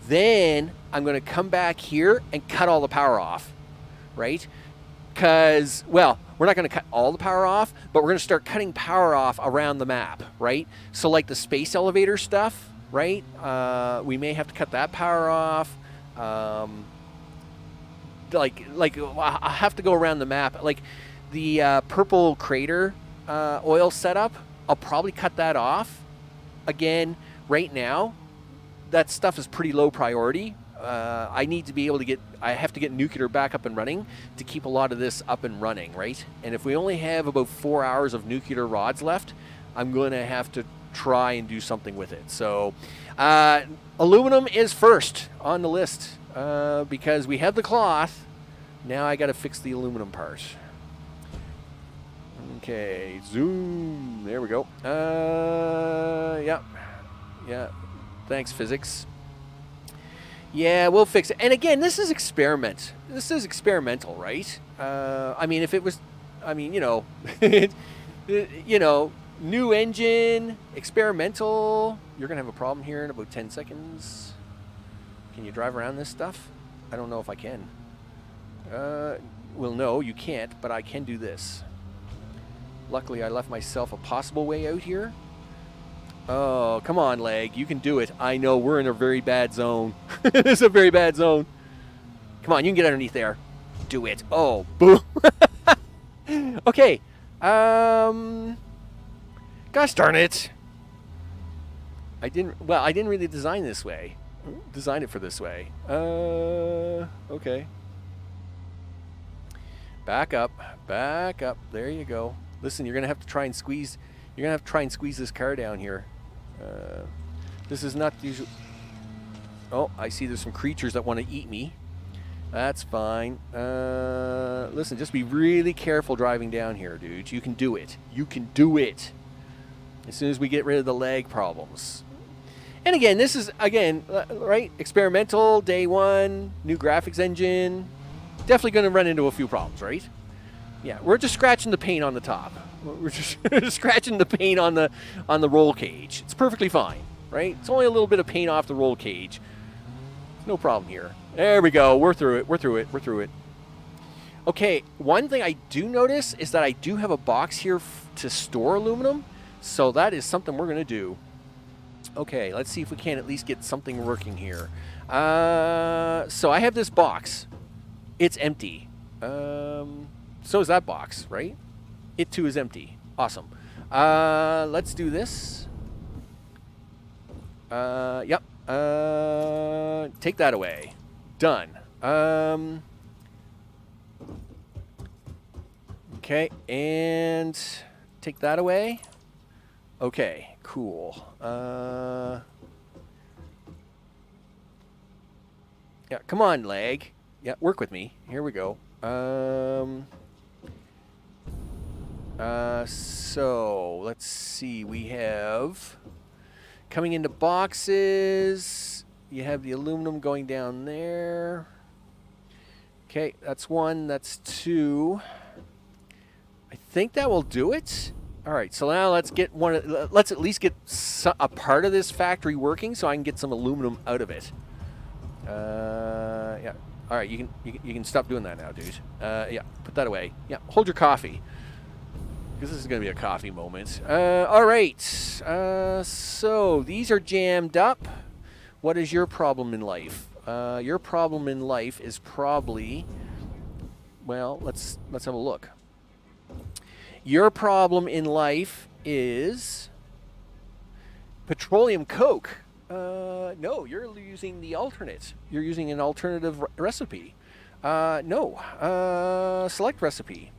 Speaker 1: Then I'm going to come back here and cut all the power off, right? Because, well, we're not going to cut all the power off, but we're going to start cutting power off around the map, right? So like the space elevator stuff, right? We may have to cut that power off. Like I have to go around the map. Like the purple crater oil setup, I'll probably cut that off. Again, right now, that stuff is pretty low priority. I need to be able to get, I have to get nuclear back up and running to keep a lot of this up and running, right? And if we only have about 4 hours of nuclear rods left, I'm going to have to try and do something with it. So aluminum is first on the list because we have the cloth. Now I got to fix the aluminum part. Okay, zoom. There we go. Yeah. Thanks, physics. Yeah, we'll fix it. And again, this is experiment. This is experimental, right? I mean, if it was, I mean, you know, you know, new engine, experimental. You're gonna have a problem here in about 10 seconds. Can you drive around this stuff? I don't know if I can. Well, no, you can't, but I can do this. Luckily, I left myself a possible way out here. Oh, come on, leg. You can do it. I know we're in a very bad zone. This is a very bad zone. Come on, you can get underneath there. Do it. Oh, boom. Okay. Gosh darn it. I didn't really design this way. Design it for this way. Okay. Back up. Back up. There you go. Listen, you're going to have to try and squeeze. You're going to have to try and squeeze this car down here. This is not the usual. Oh, I see there's some creatures that want to eat me. That's fine. Listen, just be really careful driving down here, dude. You can do it. You can do it. As soon as we get rid of the lag problems. And again, this is, again, right? Experimental, day one, new graphics engine. Definitely going to run into a few problems, right? Yeah, we're just scratching the paint on the top. We're just scratching the paint on the roll cage. It's perfectly fine, right? It's only a little bit of paint off the roll cage. No problem here. There we go. We're through it. We're through it. We're through it. Okay, one thing I do notice is that I do have a box here to store aluminum. So that is something we're going to do. Okay, let's see if we can at least get something working here. So I have this box. It's empty. So is that box, right? It too is empty. Awesome. Let's do this. Yep. Take that away. Done. Okay, and take that away. Okay, cool. Yeah, come on, leg. Yeah, work with me. Here we go. So let's see. We have coming into boxes. You have the aluminum going down there. Okay, that's one. That's two. I think that will do it. All right, so now let's get one. Let's at least get a part of this factory working, so I can get some aluminum out of it. Yeah. All right, you can stop doing that now, dude. Yeah, put that away. Yeah, hold your coffee, because this is gonna be a coffee moment. All right. So these are jammed up. What is your problem in life? Your problem in life is probably, well, let's have a look. Your problem in life is petroleum coke. No, you're using the alternate. You're using an alternative recipe. No. Select recipe.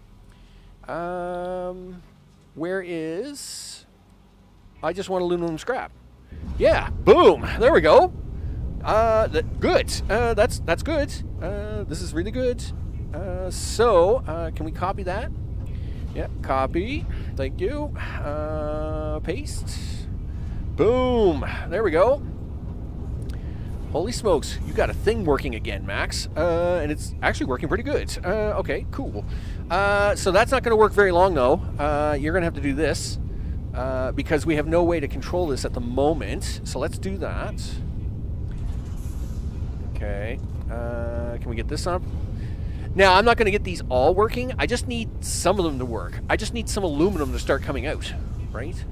Speaker 1: Where is I just want aluminum scrap. Yeah, boom. There we go. Good. That's good. This is really good. Can we copy that? Yeah, copy. Thank you. Paste. Boom. There we go. Holy smokes, you got a thing working again, Max. And it's actually working pretty good. Okay, cool. So that's not going to work very long, though. You're going to have to do this because we have no way to control this at the moment. So let's do that. Okay. Can we get this up? Now, I'm not going to get these all working. I just need some of them to work. I just need some aluminum to start coming out, right?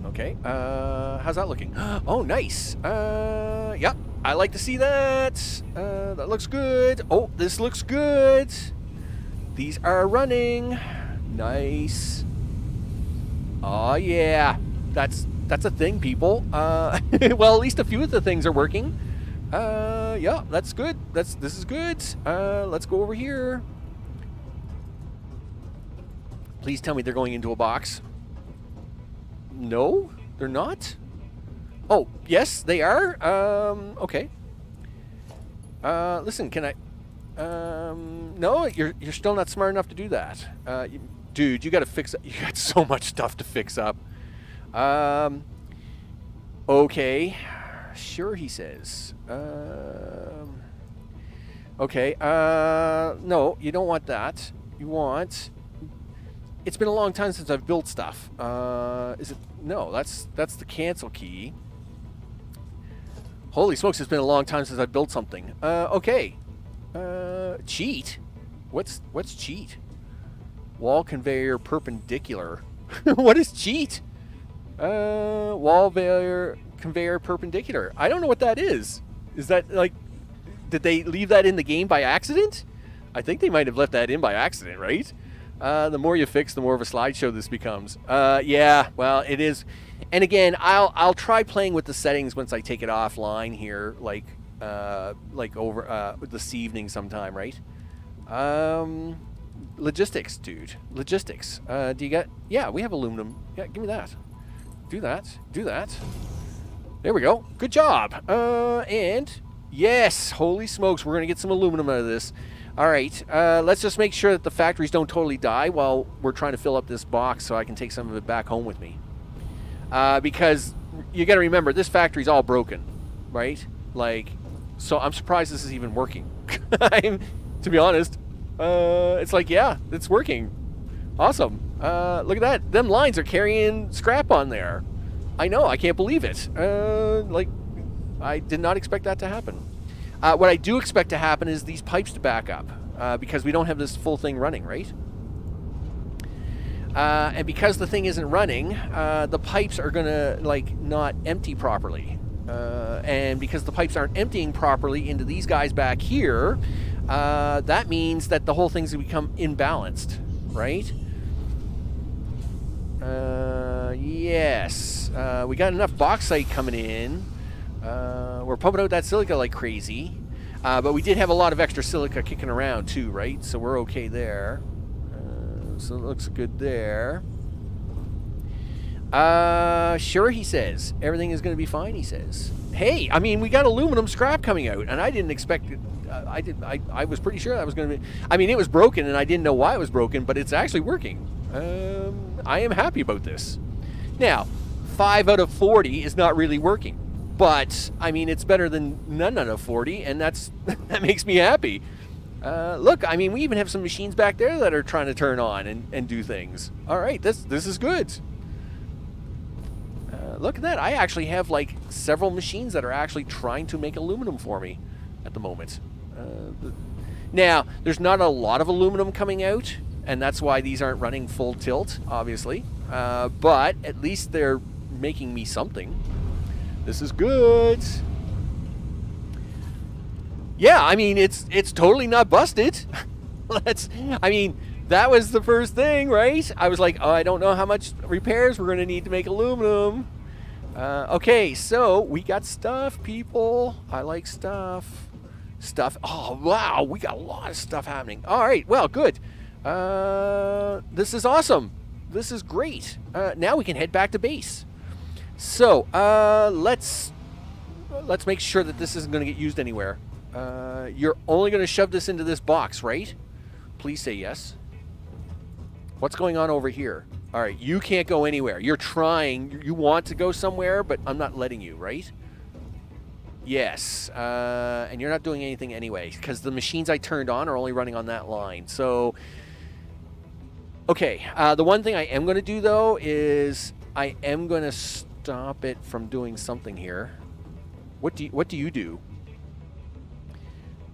Speaker 1: Okay, how's that looking? Oh, nice. Yep, I like to see that. That looks good. Oh, this looks good. These are running. Nice. Oh, yeah. That's a thing, people. Well, at least a few of the things are working. Yeah, that's good. This is good. Let's go over here. Please tell me they're going into a box. No, they're not. Oh, yes, they are. Okay. Listen, can I? No, you're still not smart enough to do that. Dude, you got to fix it. You got so much stuff to fix up. Okay. Sure, he says. Okay. No, you don't want that. You want. It's been a long time since I've built stuff. Is it? No, that's the cancel key. Holy smokes, it's been a long time since I've built something. Okay. Cheat? What's cheat? Wall conveyor perpendicular. What is cheat? Wall conveyor perpendicular. I don't know what that is. Is that like, did they leave that in the game by accident? I think they might have left that in by accident, right? The more you fix, the more of a slideshow this becomes. Yeah, well, it is. And again, I'll try playing with the settings once I take it offline here, like over this evening sometime, right? Logistics, dude. Logistics. Do you got? Yeah, we have aluminum. Yeah, give me that. Do that. Do that. There we go. Good job. And yes, holy smokes, we're gonna get some aluminum out of this. All right, let's just make sure that the factories don't totally die while we're trying to fill up this box so I can take some of it back home with me. Because you got to remember, this factory's all broken, right? Like, so I'm surprised this is even working. To be honest, it's like, yeah, it's working. Awesome. Look at that. Them lines are carrying scrap on there. I know, I can't believe it. Like, I did not expect that to happen. What I do expect to happen is these pipes to back up because we don't have this full thing running, right? And because the thing isn't running, the pipes are going to, like, not empty properly. And because the pipes aren't emptying properly into these guys back here, that means that the whole thing's going to become imbalanced, right? Yes. We got enough bauxite coming in. We're pumping out that silica like crazy. But we did have a lot of extra silica kicking around too, right? So we're okay there. So it looks good there. Sure, he says. Everything is going to be fine, he says. Hey, I mean, we got aluminum scrap coming out, and I didn't expect it. I was pretty sure that was going to be... I mean, it was broken, and I didn't know why it was broken, but it's actually working. I am happy about this. Now, 5 out of 40 is not really working. But, I mean, it's better than none out of 40, and that makes me happy. Look, I mean, we even have some machines back there that are trying to turn on and do things. All right, this is good. Look at that. I actually have, like, several machines that are actually trying to make aluminum for me at the moment. Now, there's not a lot of aluminum coming out, and that's why these aren't running full tilt, obviously. But at least they're making me something. This is good. Yeah, I mean, it's totally not busted. I mean, that was the first thing, right? I was like, oh, I don't know how much repairs we're going to need to make aluminum. Okay, so we got stuff, people. I like stuff. Oh, wow, we got a lot of stuff happening. All right, well, good. This is awesome. This is great. Now we can head back to base. So, let's make sure that this isn't going to get used anywhere. You're only going to shove this into this box, right? Please say yes. What's going on over here? All right, you can't go anywhere. You're trying. You want to go somewhere, but I'm not letting you, right? Yes. And you're not doing anything anyway, because the machines I turned on are only running on that line. So, okay. The one thing I am going to do, though, is I am going to stop it from doing something here. What do you do?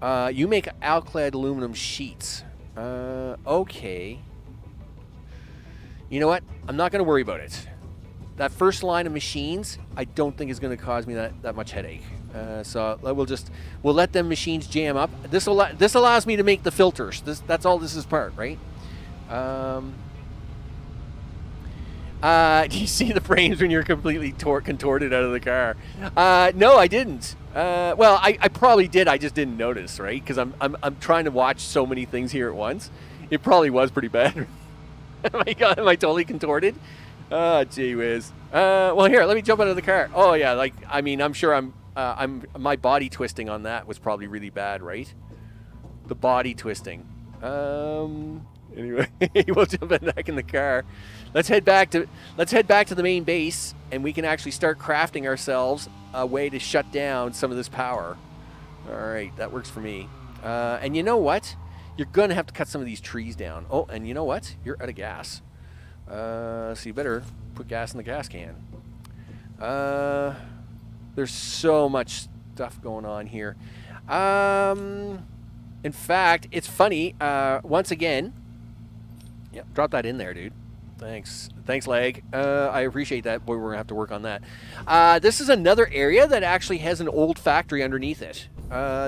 Speaker 1: You make alclad aluminum sheets. Okay. You know what? I'm not going to worry about it. That first line of machines, I don't think is going to cause me that much headache. So we'll let them machines jam up. This allows me to make the filters. That's all this is part, right? Do you see the frames when you're completely contorted out of the car? No, I didn't. Well, I probably did. I just didn't notice, right? Because I'm trying to watch so many things here at once. It probably was pretty bad. Am I totally contorted? Oh, gee whiz. Well, here, let me jump out of the car. Oh yeah, I'm sure my body twisting on that was probably really bad, right? The body twisting. Anyway, we'll jump back in the car. Let's head back to the main base, and we can actually start crafting ourselves a way to shut down some of this power. All right, that works for me. And you know what? You're gonna have to cut some of these trees down. Oh, and you know what? You're out of gas. So you better put gas in the gas can. There's so much stuff going on here. In fact, it's funny. Once again, yep, drop that in there, dude. Thanks, leg. I appreciate that. Boy, we're gonna have to work on that. This is another area that actually has an old factory underneath it.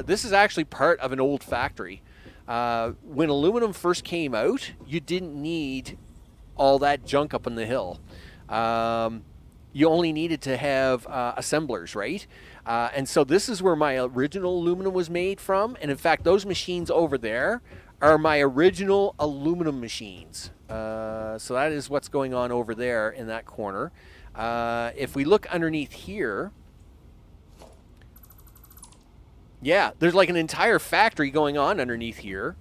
Speaker 1: This is actually part of an old factory. When aluminum first came out, you didn't need all that junk up on the hill. You only needed to have assemblers, right? And so this is where my original aluminum was made from. And in fact, those machines over there are my original aluminum machines. So that is what's going on over there in that corner. If we look underneath here, yeah, there's like an entire factory going on underneath here.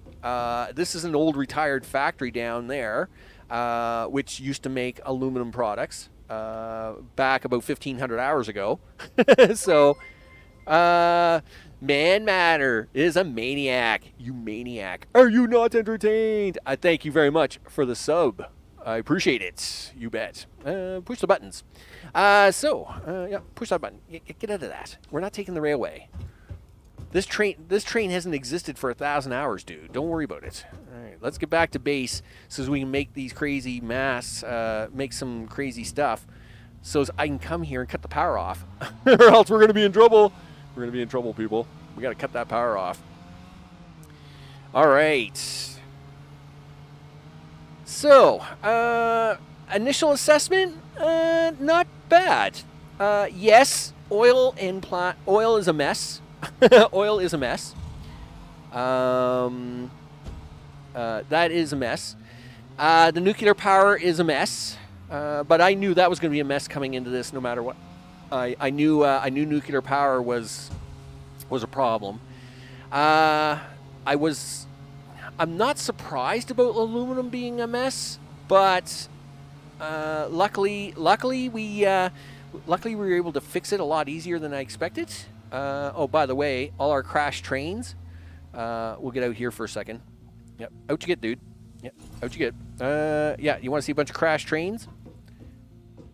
Speaker 1: This is an old retired factory down there, which used to make aluminum products back about 1,500 hours ago. So, Man Matter is a maniac. You maniac. Are you not entertained? I thank you very much for the sub. I appreciate it. You bet. Push the buttons. Yeah, push that button. Get out of that. We're not taking the railway. This train hasn't existed for 1,000 hours, dude. Don't worry about it. All right, let's get back to base so we can make these crazy masts, make some crazy stuff, so I can come here and cut the power off, or else we're gonna be in trouble. We're gonna be in trouble, people. We gotta cut that power off. All right. So, initial assessment, not bad. Yes, oil is a mess. Oil is a mess. That is a mess. The nuclear power is a mess. But I knew that was going to be a mess coming into this, no matter what. I knew nuclear power was a problem. I'm not surprised about aluminum being a mess, but luckily we were able to fix it a lot easier than I expected. Oh, by the way, all our crash trains. We'll get out here for a second. Yep, out you get, dude. Yep, out you get. Yeah, you want to see a bunch of crash trains?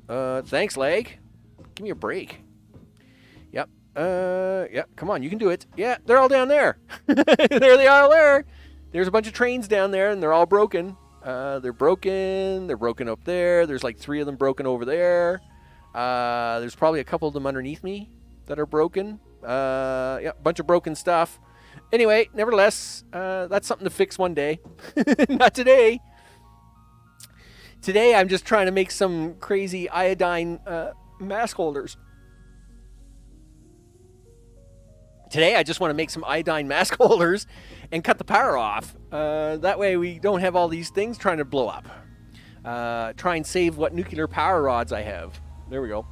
Speaker 1: Thanks, leg. Give me a break. Yep. Yeah, come on, you can do it. Yeah, they're all down there. There they are there. There's a bunch of trains down there, and they're all broken. They're broken. They're broken up there. There's like 3 of them broken over there. There's probably a couple of them underneath me that are broken. Yeah, a bunch of broken stuff. Anyway, nevertheless, that's something to fix one day. Not today. Today, I'm just trying to make some crazy iodine mask holders. Today, I just want to make some iodine mask holders and cut the power off. That way, we don't have all these things trying to blow up. Try and save what nuclear power rods I have. There we go.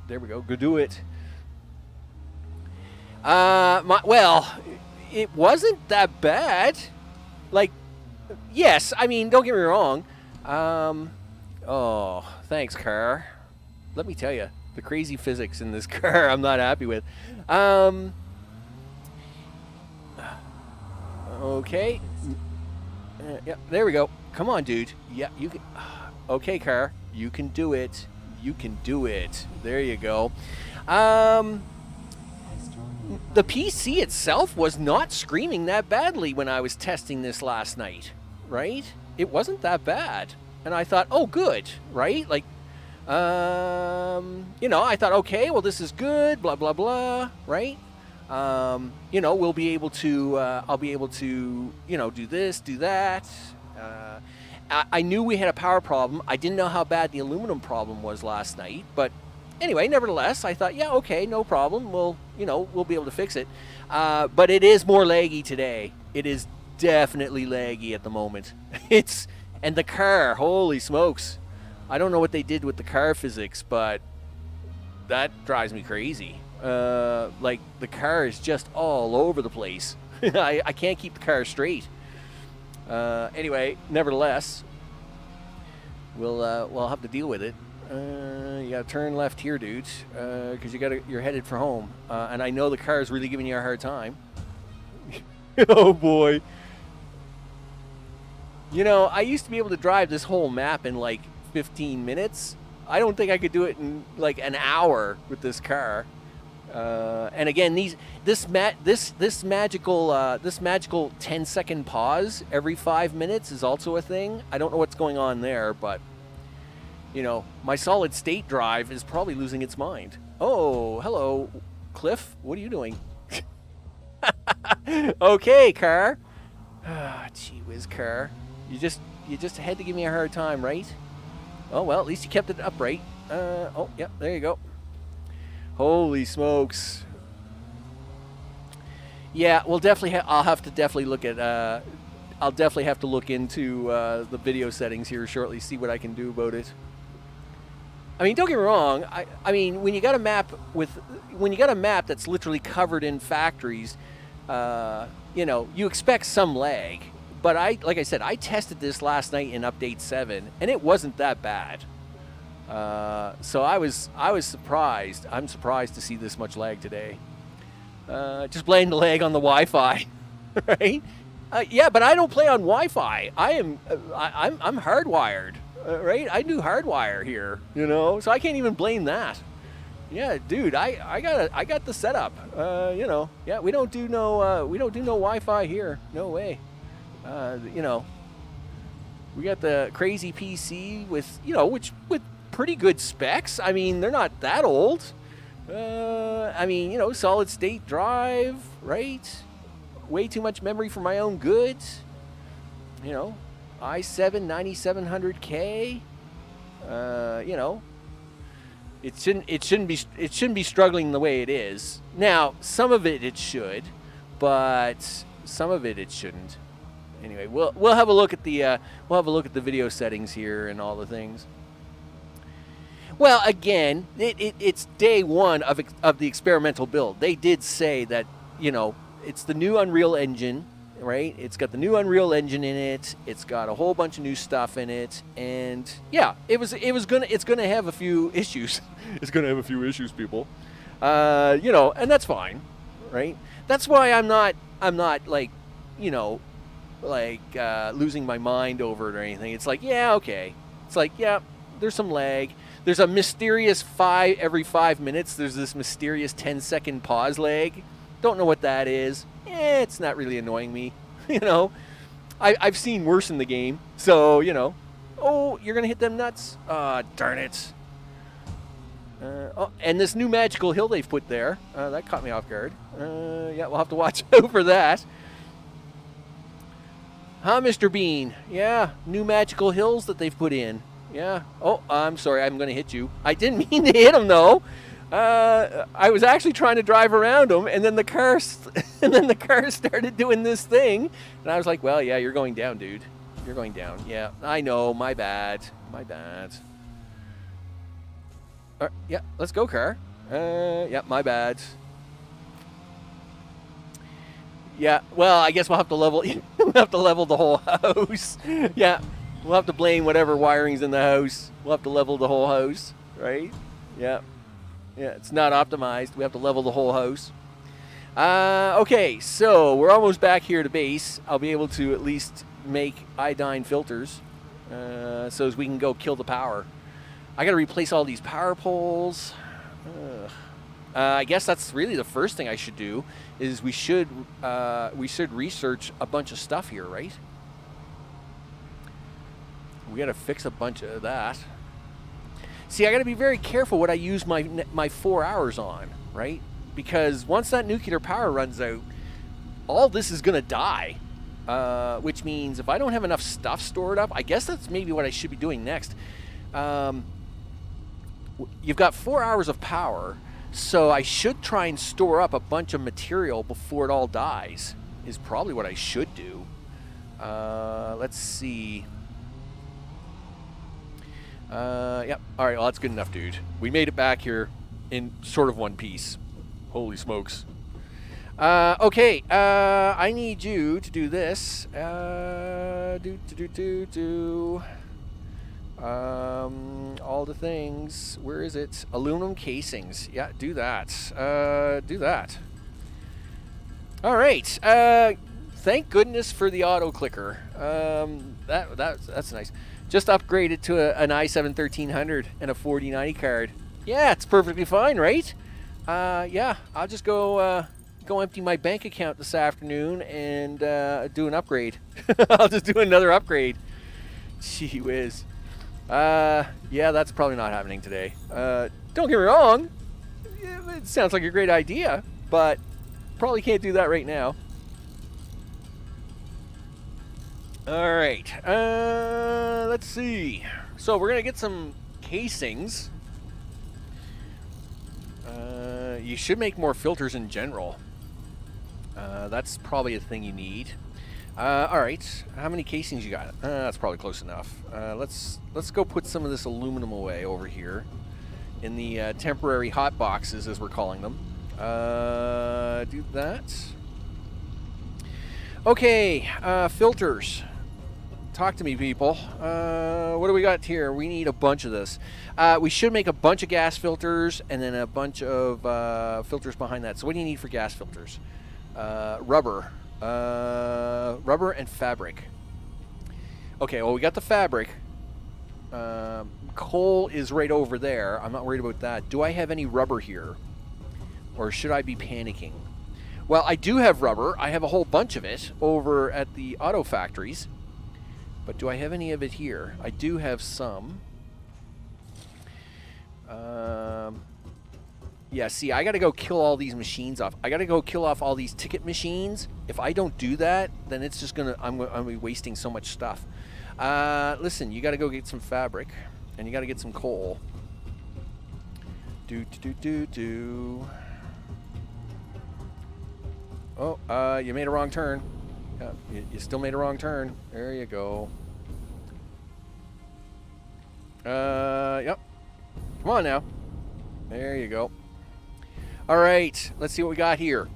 Speaker 1: There we go. Go do it. Well, it wasn't that bad. Like, yes, I mean, don't get me wrong. Oh, thanks, car. Let me tell you, the crazy physics in this car I'm not happy with. Okay. Yeah, there we go. Come on, dude. Yeah, you can. Okay, car. You can do it. You can do it. There you go. The PC itself was not screaming that badly when I was testing this last night, right? It wasn't that bad. And I thought, oh, good, right? Like, you know, I thought, okay, well, this is good, blah, blah, blah, right? You know, we'll be able to, I'll be able to, you know, do this, do that. I knew we had a power problem. I didn't know how bad the aluminum problem was last night, but anyway, nevertheless, I thought, yeah, okay, no problem. We'll, you know, we'll be able to fix it. But it is more laggy today. It is definitely laggy at the moment. And the car, holy smokes. I don't know what they did with the car physics, but that drives me crazy. Like, the car is just all over the place. I can't keep the car straight. Anyway, nevertheless, we'll have to deal with it. You gotta turn left here, dudes, because you're headed for home. And I know the car is really giving you a hard time. Oh boy. You know, I used to be able to drive this whole map in like 15 minutes. I don't think I could do it in like an hour with this car. And again, this magical 10-second pause every 5 minutes is also a thing. I don't know what's going on there, but you know, my solid state drive is probably losing its mind. Oh, hello, Cliff. What are you doing? Okay, car. Ah, gee whiz, car. You just had to give me a hard time, right? Oh well, at least you kept it upright. Oh yeah, there you go. Holy smokes. Yeah, we'll definitely. I'll have to definitely look at. I'll definitely have to look into the video settings here shortly. See what I can do about it. I mean, don't get me wrong. I mean, when you got a map that's literally covered in factories, you know, you expect some lag. But like I said, I tested this last night in Update 7, and it wasn't that bad. So I was surprised. I'm surprised to see this much lag today. Just blame the lag on the Wi-Fi, right? Yeah, but I don't play on Wi-Fi. I'm hardwired, right? I do hardwire here, you know, so I can't even blame that. Yeah, dude, I got the setup. You know, yeah, we don't do no Wi-Fi here. No way. You know, we got the crazy PC with, you know, with pretty good specs. I mean, they're not that old. I mean, you know, solid state drive, right? Way too much memory for my own good. You know, i7 9700K. You know, it shouldn't be struggling the way it is. Now, some of it should, but some of it shouldn't. Anyway, we'll have a look at the video settings here and all the things. Well, again, it's day one of the experimental build. They did say that, you know, it's the new Unreal Engine, right? It's got the new Unreal Engine in it. It's got a whole bunch of new stuff in it, and yeah, it's gonna have a few issues. It's gonna have a few issues, people. You know, and that's fine, right? That's why I'm not like, you know, like losing my mind over it or anything. It's like, yeah, okay. It's like, yeah, there's some lag. There's a mysterious every 5 minutes. There's this mysterious 10-second pause lag. Don't know what that is. It's not really annoying me. You know, I've seen worse in the game. So, you know, oh, you're gonna hit them nuts. Darn it. Oh, and this new magical hill they've put there, that caught me off guard. Yeah, we'll have to watch out for that. Huh, Mr. Bean? Yeah, new magical hills that they've put in. Yeah. Oh, I'm sorry. I'm going to hit you. I didn't mean to hit him, though. I was actually trying to drive around him, and then the car started doing this thing, and I was like, "Well, yeah, you're going down, dude. You're going down." Yeah, I know. My bad. My bad. Yeah, let's go, car. Yeah, my bad. Yeah, well, I guess we'll have to level. We'll have to level the whole house. Yeah, we'll have to blame whatever wiring's in the house. We'll have to level the whole house, right? Yeah, yeah. It's not optimized. We have to level the whole house. Okay, so we're almost back here to base. I'll be able to at least make iodine filters, so as we can go kill the power. I got to replace all these power poles. I guess that's really the first thing I should do. Is we should research a bunch of stuff here, right? We got to fix a bunch of that. See, I got to be very careful what I use my 4 hours on, right? Because once that nuclear power runs out, all this is going to die. Which means if I don't have enough stuff stored up, I guess that's maybe what I should be doing next. You've got 4 hours of power, so I should try and store up a bunch of material before it all dies, is probably what I should do. Let's see. Yep. All right, well, that's good enough, dude. We made it back here in sort of one piece. Holy smokes. Okay, I need you to do this. All the things. Where is it? Aluminum casings. Yeah, do that. Do that. All right. Thank goodness for the auto clicker. That's nice. Just upgraded to an i7 1300 and a 4090 card. Yeah, it's perfectly fine, right? Yeah, I'll just go empty my bank account this afternoon and do an upgrade. I'll just do another upgrade. Gee whiz. Yeah, that's probably not happening today. Don't get me wrong. It sounds like a great idea, but probably can't do that right now. All right. Let's see. So we're going to get some casings. You should make more filters in general. That's probably a thing you need. All right, how many casings you got? That's probably close enough. Let's go put some of this aluminum away over here in the temporary hot boxes, as we're calling them. Do that. Okay, filters. Talk to me, people. What do we got here? We need a bunch of this. We should make a bunch of gas filters and then a bunch of filters behind that. So what do you need for gas filters? Rubber. Rubber and fabric. Okay, well, we got the fabric. Coal is right over there. I'm not worried about that. Do I have any rubber here? Or should I be panicking? Well, I do have rubber. I have a whole bunch of it over at the auto factories. But do I have any of it here? I do have some. Yeah, see, I got to go kill all these machines off. I got to go kill off all these ticket machines. If I don't do that, then it's just going to... I'm going to be wasting so much stuff. Listen, you got to go get some fabric. And you got to get some coal. Oh, you made a wrong turn. Yeah, you still made a wrong turn. There you go. Yep. Come on now. There you go. All right, let's see what we got here.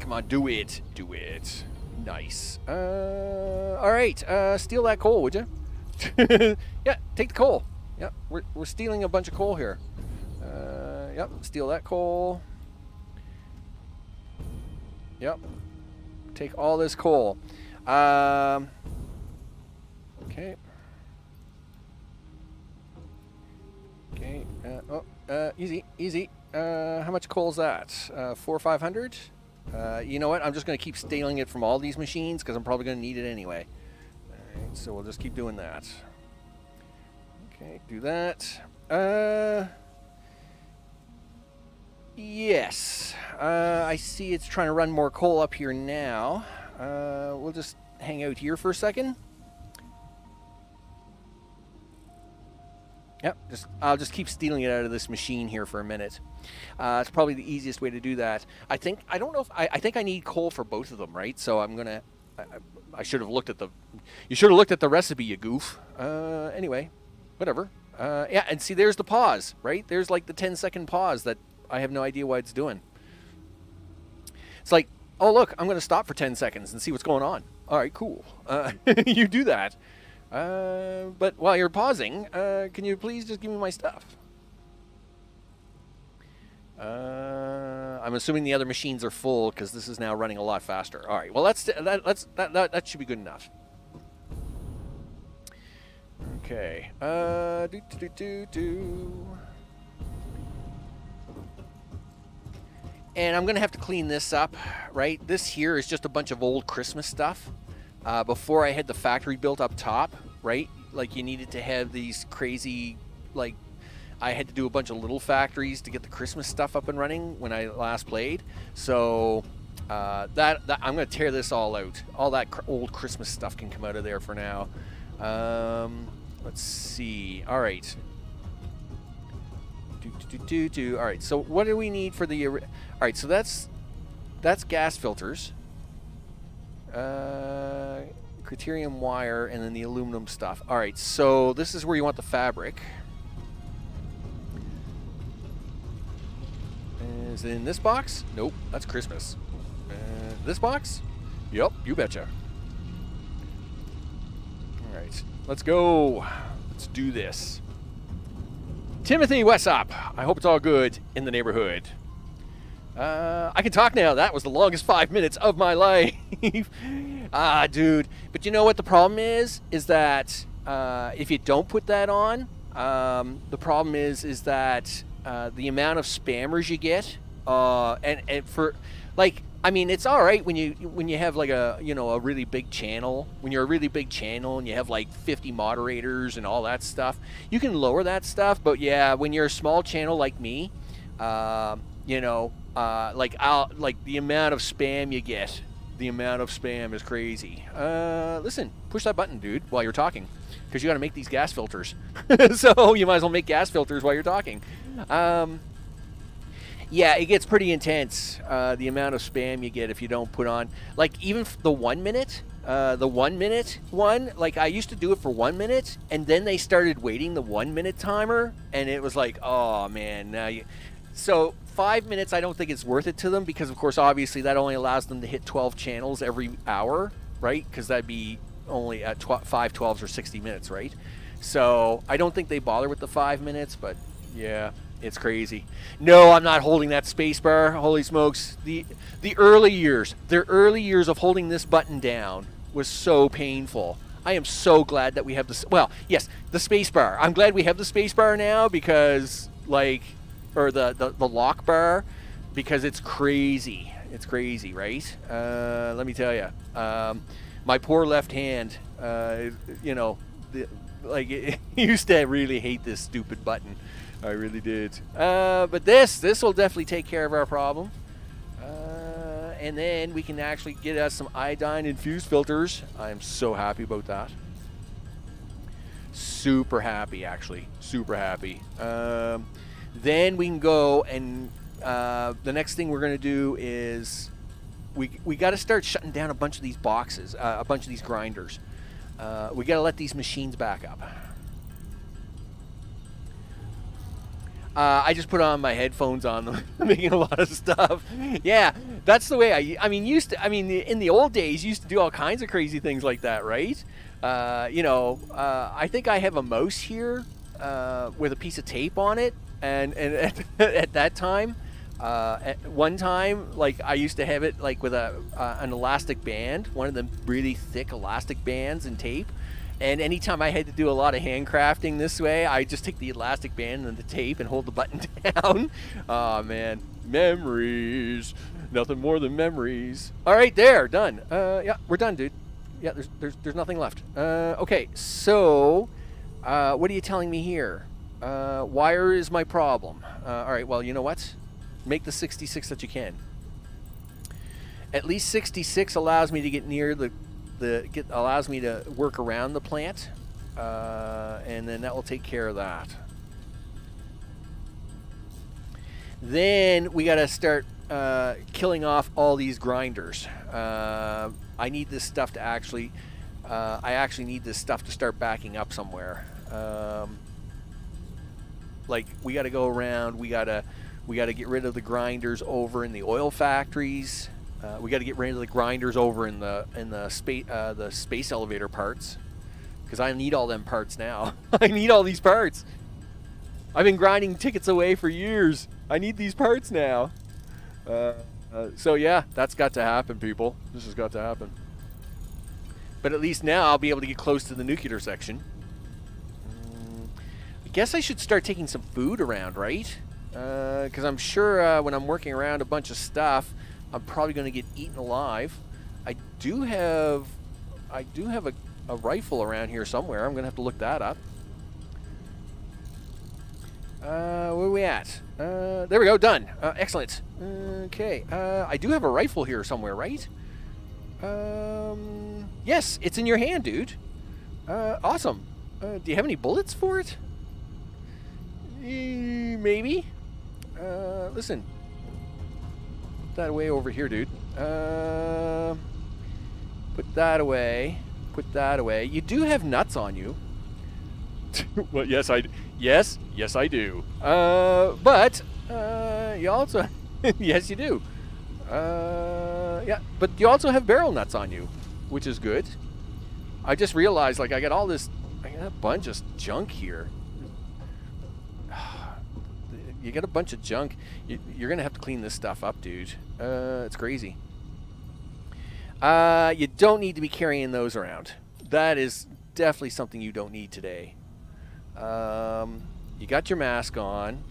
Speaker 1: Come on, do it. Do it. Nice. All right, steal that coal, would you? Yeah, take the coal. Yep, we're stealing a bunch of coal here. Yep, steal that coal. Yep. Take all this coal. Okay. Okay. Easy, easy. How much coal is that? 400 or 500? You know what? I'm just going to keep stealing it from all these machines because I'm probably going to need it anyway. All right, so we'll just keep doing that. Okay, do that. Yes. I see it's trying to run more coal up here now. We'll just hang out here for a second. Yep, I'll just keep stealing it out of this machine here for a minute. It's probably the easiest way to do that. I think I need coal for both of them, right? So I'm gonna. I should have looked at the. You should have looked at the recipe, you goof. Anyway, whatever. Yeah, and see, there's the pause, right? There's like the 10-second pause that I have no idea what it's doing. It's like, oh, look, I'm going to stop for 10 seconds and see what's going on. All right, cool. You do that. But while you're pausing, can you please just give me my stuff? I'm assuming the other machines are full because this is now running a lot faster. All right, well, that should be good enough. Okay. And I'm going to have to clean this up, right? This here is just a bunch of old Christmas stuff. Before I had the factory built up top, right? Like you needed to have these crazy, like I had to do a bunch of little factories to get the Christmas stuff up and running when I last played. So that I'm going to tear this all out. All that old Christmas stuff can come out of there for now. Let's see. All right. All right. So what do we need for the? All right. So that's gas filters. Criterium wire, and then the aluminum stuff. All right. So this is where you want the fabric. Is it in this box? Nope. That's Christmas. This box? Yep. You betcha. All right. Let's go. Let's do this. Timothy, what's up? I hope it's all good in the neighborhood. I can talk now. That was the longest 5 minutes of my life. Dude. But you know what the problem is? Is that if you don't put that on, the problem is that the amount of spammers you get, and for like, I mean, it's all right when you have like a really big channel. When you're a really big channel and you have like 50 moderators and all that stuff, you can lower that stuff. But yeah, when you're a small channel like me, like the amount of spam you get, the amount of spam is crazy. Listen, push that button, dude, while you're talking, because you got to make these gas filters. So you might as well make gas filters while you're talking. Yeah, it gets pretty intense, the amount of spam you get if you don't put on, like, even the 1 minute, the 1 minute one, like, I used to do it for 1 minute, and then they started waiting the 1 minute timer, and it was like, oh, man, now you... So 5 minutes, I don't think it's worth it to them, because, of course, obviously, that only allows them to hit 12 channels every hour, right? Because that'd be only at 5 12s or 60 minutes, right? So I don't think they bother with the 5 minutes, but, yeah... It's crazy. No, I'm not holding that space bar. Holy smokes. The early years of holding this button down was so painful. I am so glad that we have this. Well, yes, the space bar. I'm glad we have the space bar now because, like, or the lock bar, because it's crazy. It's crazy, right? Let me tell you. My poor left hand, it used to really hate this stupid button. I really did. But this will definitely take care of our problem. And then we can actually get us some iodine-infused filters. I'm so happy about that. Super happy, actually. Super happy. Then we can go and the next thing we're going to do is we got to start shutting down a bunch of these boxes, a bunch of these grinders. We got to let these machines back up. I just put on my headphones on them, making a lot of stuff. Yeah, that's the way I mean, in the old days, used to do all kinds of crazy things like that, right? I think I have a mouse here with a piece of tape on it, and at that time, at one time, like, I used to have it like with an elastic band, one of them really thick elastic bands and tape. And anytime I had to do a lot of handcrafting this way, I just take the elastic band and the tape and hold the button down. Oh, man. Memories. Nothing more than memories. All right, there. Done. Yeah, we're done, dude. Yeah, there's nothing left. Okay, so what are you telling me here? Wire is my problem. All right, well, you know what? Make the 66 that you can. At least 66 allows me to get near allows me to work around the plant, and then that will take care of that. Then we got to start killing off all these grinders. I need this stuff to actually, I actually need this stuff to start backing up somewhere. Like, we got to go around. We got to get rid of the grinders over in the oil factories. We got to get rid of the grinders over in the space elevator parts, because I need all them parts now. I need all these parts. I've been grinding tickets away for years. I need these parts now. So yeah, that's got to happen, people. This has got to happen. But at least now I'll be able to get close to the nuclear section. I guess I should start taking some food around, right? Because I'm sure when I'm working around a bunch of stuff, I'm probably going to get eaten alive. I do have a rifle around here somewhere. I'm going to have to look that up. Where are we at? There we go. Done. Excellent. Okay. I do have a rifle here somewhere, right? Yes, it's in your hand, dude. Awesome. Do you have any bullets for it? Maybe. Listen. Put that away over here, dude. Put that away. Put that away. You do have nuts on you. Well, yes, I do. But you also, yes, you do. Yeah, but you also have barrel nuts on you, which is good. I just realized, like, I got a bunch of junk here. You got a bunch of junk. You're gonna have to clean this stuff up, dude. It's crazy. You don't need to be carrying those around. That is definitely something you don't need today. You got your mask on.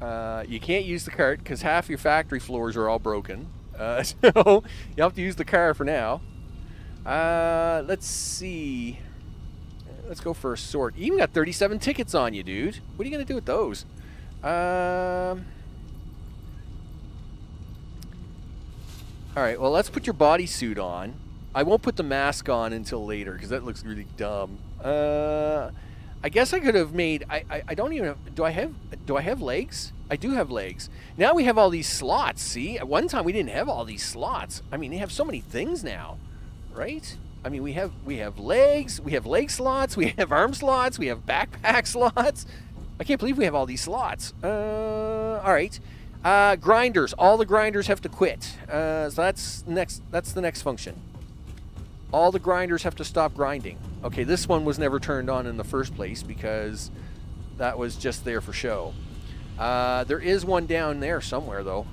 Speaker 1: You can't use the cart because half your factory floors are all broken. So you have to use the car for now. Let's see. Let's go for a sort. You even got 37 tickets on you, dude. What are you going to do with those? Alright, well, let's put your bodysuit on. I won't put the mask on until later because that looks really dumb. I guess I could have made... I don't even... Do I have legs? I do have legs. Now we have all these slots, see? At one time we didn't have all these slots. I mean, they have so many things now, right? I mean, we have legs, we have leg slots, we have arm slots, we have backpack slots. I can't believe we have all these slots. Alright. Grinders. All the grinders have to quit. So that's the next function. All the grinders have to stop grinding. Okay, this one was never turned on in the first place because that was just there for show. There is one down there somewhere, though.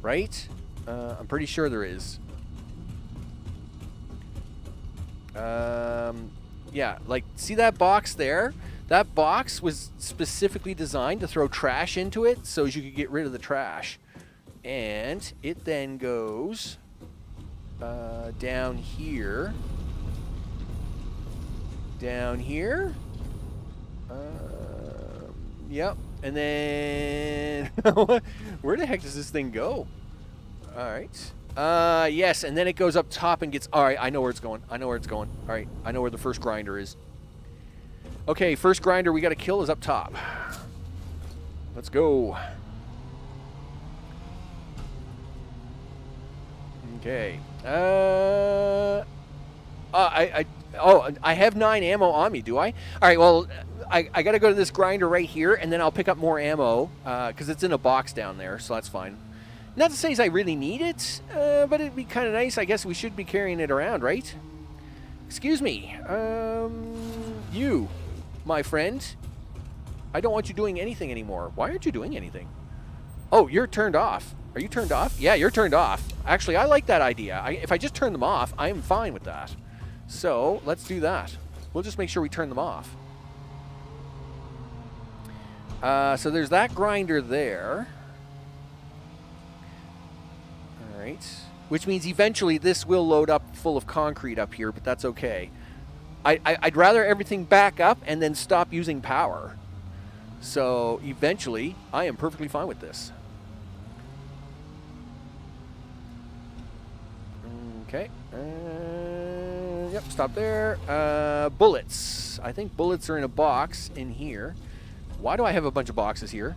Speaker 1: Right? I'm pretty sure there is. Yeah, like, see that box there? That box was specifically designed to throw trash into it so as you could get rid of the trash. And it then goes down here. Down here. Yep. And then... where the heck does this thing go? Alright. Yes, and then it goes up top and gets... Alright, I know where it's going. I know where it's going. Alright, I know where the first grinder is. Okay, first grinder we got to kill is up top. Let's go. Okay. I have 9 ammo on me, do I? Alright, well, I got to go to this grinder right here, and then I'll pick up more ammo, because it's in a box down there, so that's fine. Not to say I really need it, but it'd be kind of nice. I guess we should be carrying it around, right? Excuse me. You, my friend. I don't want you doing anything anymore. Why aren't you doing anything? Oh, you're turned off. Are you turned off? Yeah, you're turned off. Actually, I like that idea. If I just turn them off, I am fine with that. So, let's do that. We'll just make sure we turn them off. So there's that grinder there. Alright. Which means eventually this will load up full of concrete up here, but that's okay. I'd rather everything back up and then stop using power. So eventually, I am perfectly fine with this. Okay. Yep, stop there. Bullets. I think bullets are in a box in here. Why do I have a bunch of boxes here?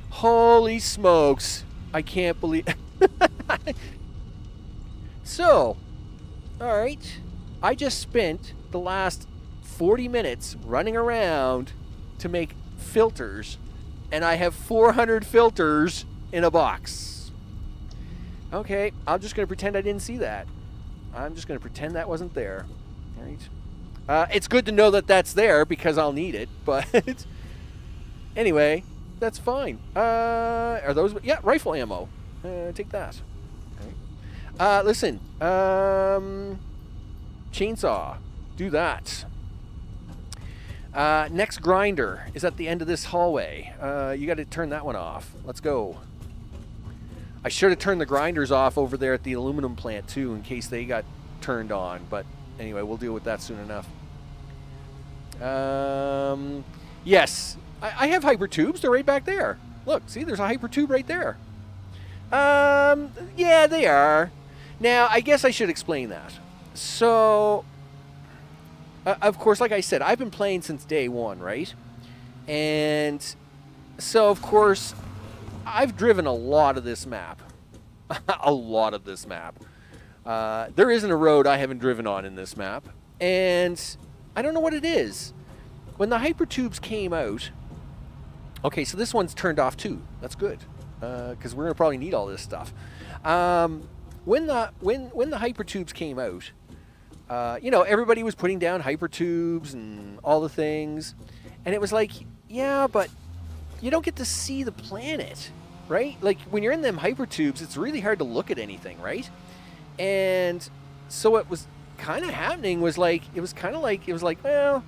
Speaker 1: Holy smokes. I can't believe... So, alright. I just spent the last 40 minutes running around to make filters, and I have 400 filters in a box. Okay, I'm just going to pretend I didn't see that. I'm just going to pretend that wasn't there. All right. It's good to know that that's there because I'll need it, but anyway, that's fine. Are those... Yeah, rifle ammo. Take that. All right. Listen. Chainsaw. Do that. Next grinder is at the end of this hallway. You got to turn that one off. Let's go. I should have turned the grinders off over there at the aluminum plant too, in case they got turned on. But anyway, we'll deal with that soon enough. Yes, I have hyper tubes. They're right back there. Look, see, there's a hyper tube right there. Yeah, they are. Now, I guess I should explain that. So, of course, like I said, I've been playing since day one, right? And so, of course, I've driven a lot of this map. A lot of this map. There isn't a road I haven't driven on in this map. And I don't know what it is. When the hypertubes came out... Okay, so this one's turned off too. That's good. Because we're going to probably need all this stuff. When the hypertubes came out, you know, everybody was putting down hypertubes and all the things. And it was like, yeah, but you don't get to see the planet, right? Like, when you're in them hypertubes, it's really hard to look at anything, right? And so what was kind of happening was like, it was like, well,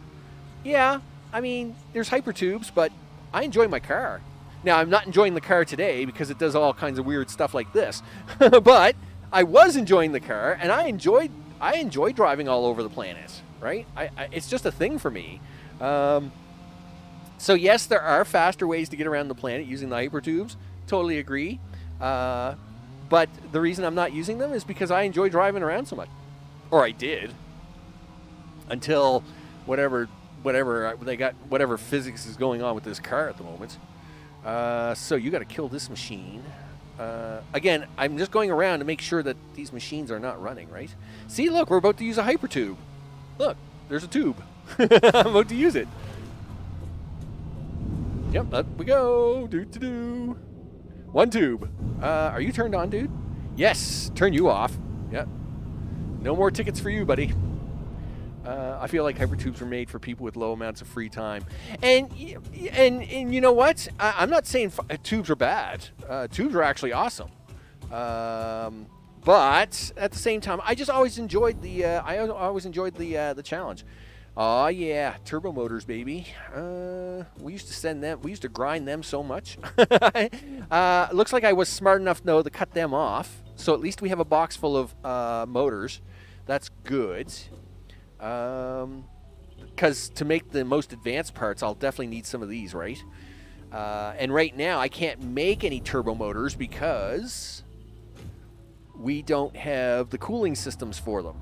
Speaker 1: yeah, I mean, there's hypertubes, but I enjoy my car. Now, I'm not enjoying the car today because it does all kinds of weird stuff like this. But I was enjoying the car, and I enjoyed driving all over the planet, right? It's just a thing for me. So yes, there are faster ways to get around the planet using the hypertubes. Totally agree. But the reason I'm not using them is because I enjoy driving around so much. Or I did. Until whatever they got, whatever physics is going on with this car at the moment. So you got to kill this machine. Again, I'm just going around to make sure that these machines are not running, right? See, look, we're about to use a hypertube. Look, there's a tube. I'm about to use it. Yep, up we go. Do. One tube. Are you turned on, dude? Yes, turn you off. Yep. No more tickets for you, buddy. I feel like hypertubes were made for people with low amounts of free time. And you know what? I'm not saying tubes are bad. Tubes are actually awesome. But at the same time, I just always enjoyed the challenge. Oh yeah, turbo motors, baby. We used to grind them so much. Looks like I was smart enough though to cut them off. So at least we have a box full of motors. That's good. Because to make the most advanced parts, I'll definitely need some of these, right? And right now, I can't make any turbo motors because we don't have the cooling systems for them,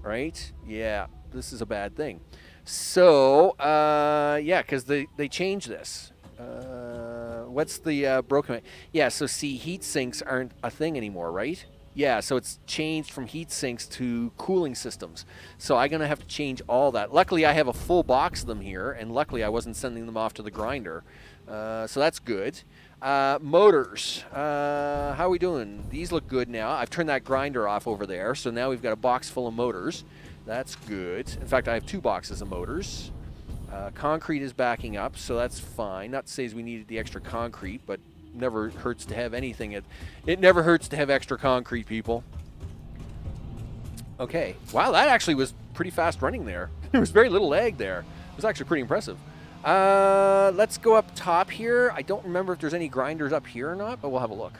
Speaker 1: right? Yeah, this is a bad thing. So, yeah, because they changed this. What's the broken... Yeah, so see, heat sinks aren't a thing anymore, right? Yeah, so it's changed from heat sinks to cooling systems. So I'm going to have to change all that. Luckily, I have a full box of them here, and luckily I wasn't sending them off to the grinder. So that's good. Motors. How are we doing? These look good now. I've turned that grinder off over there, so now we've got a box full of motors. That's good. In fact, I have 2 boxes of motors. Concrete is backing up, so that's fine. Not to say we needed the extra concrete, but never hurts to have anything. It never hurts to have extra concrete, people. Okay. Wow, that actually was pretty fast running there. There was very little lag there. It was actually pretty impressive. Let's go up top here. I don't remember if there's any grinders up here or not, but we'll have a look.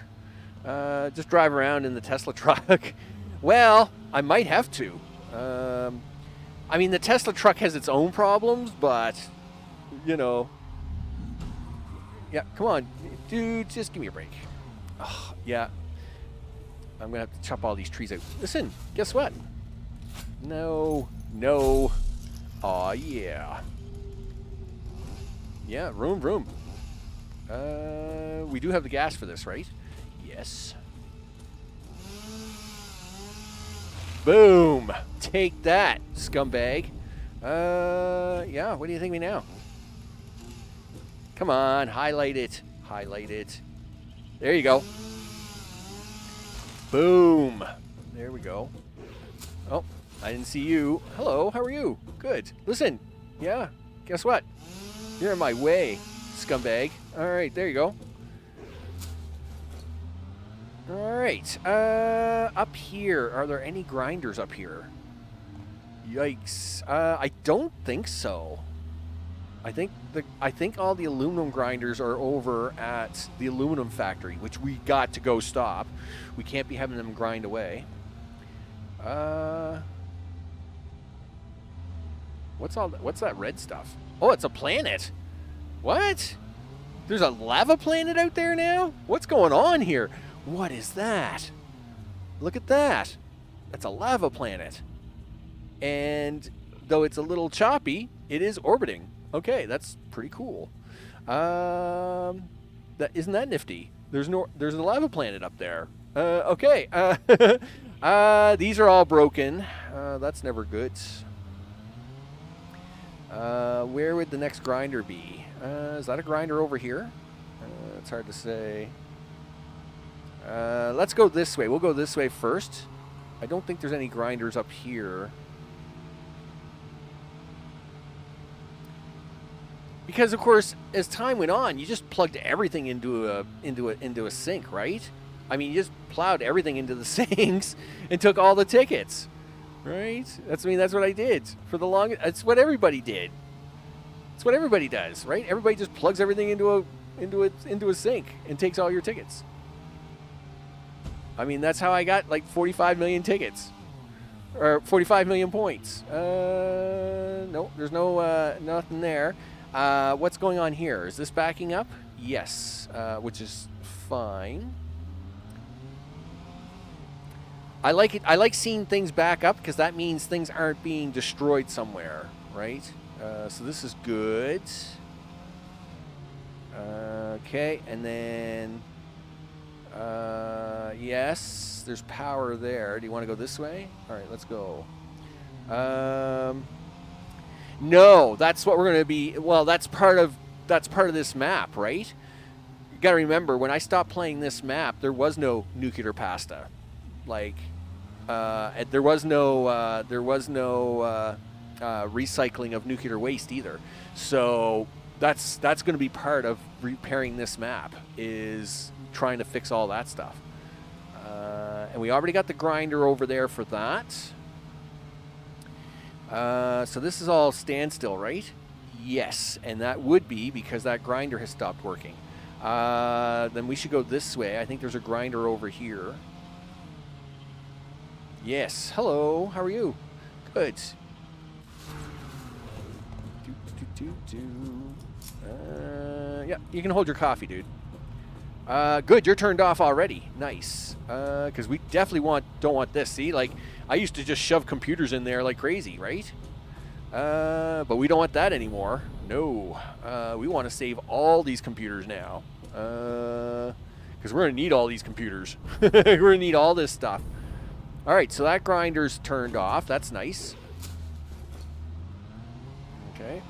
Speaker 1: Just drive around in the Tesla truck. Well, I might have to. I mean, the Tesla truck has its own problems, but, you know. Yeah, come on. Dude, just give me a break. Oh, yeah. I'm going to have to chop all these trees out. Listen, guess what? No. Aw, yeah. Yeah, vroom. We do have the gas for this, right? Yes. Boom! Take that, scumbag. Yeah, what do you think of me now? Come on, highlight it. Highlight it. There you go. Boom. There we go. Oh, I didn't see you. Hello, how are you? Good. Listen, yeah, guess what? You're in my way, scumbag. All right, there you go. All right, up here, are there any grinders up here? Yikes. I don't think so. I think all the aluminum grinders are over at the aluminum factory, which we got to go stop. We can't be having them grind away. What's that red stuff? Oh, it's a planet. What? There's a lava planet out there now? What's going on here? What is that? Look at that. That's a lava planet. And though it's a little choppy, it is orbiting. Okay, that's pretty cool. Isn't that nifty? There's a lava planet up there. Okay. These are all broken. That's never good. Where would the next grinder be? Is that a grinder over here? It's hard to say. Let's go this way. We'll go this way first. I don't think there's any grinders up here. Because of course, as time went on, you just plugged everything into a sink, right? I mean, you just plowed everything into the sinks and took all the tickets, right? That's what I did for the longest. It's what everybody did. It's what everybody does, right? Everybody just plugs everything into a sink and takes all your tickets. I mean, that's how I got like 45 million tickets. Or 45 million points. No, there's nothing there. What's going on here? Is this backing up? Yes, which is fine. I like it. I like seeing things back up because that means things aren't being destroyed somewhere, right? So this is good. Okay, and then yes, there's power there. Do you want to go this way? All right, let's go. No, that's what we're going to be. Well, that's part of this map, right? You got to remember, when I stopped playing this map, there was no nuclear pasta. Like, there was no recycling of nuclear waste either. So that's going to be part of repairing this map, is trying to fix all that stuff. And we already got the grinder over there for that. So this is all standstill, right? Yes, and that would be because that grinder has stopped working. Then we should go this way. I think there's a grinder over here. Yes. Hello. How are you? Good. Yeah, you can hold your coffee, dude. Good. You're turned off already. Nice. Because we definitely don't want this. See, like, I used to just shove computers in there like crazy, right? But we don't want that anymore. No. We want to save all these computers now. Because we're going to need all these computers. We're going to need all this stuff. All right, so that grinder's turned off. That's nice. Okay.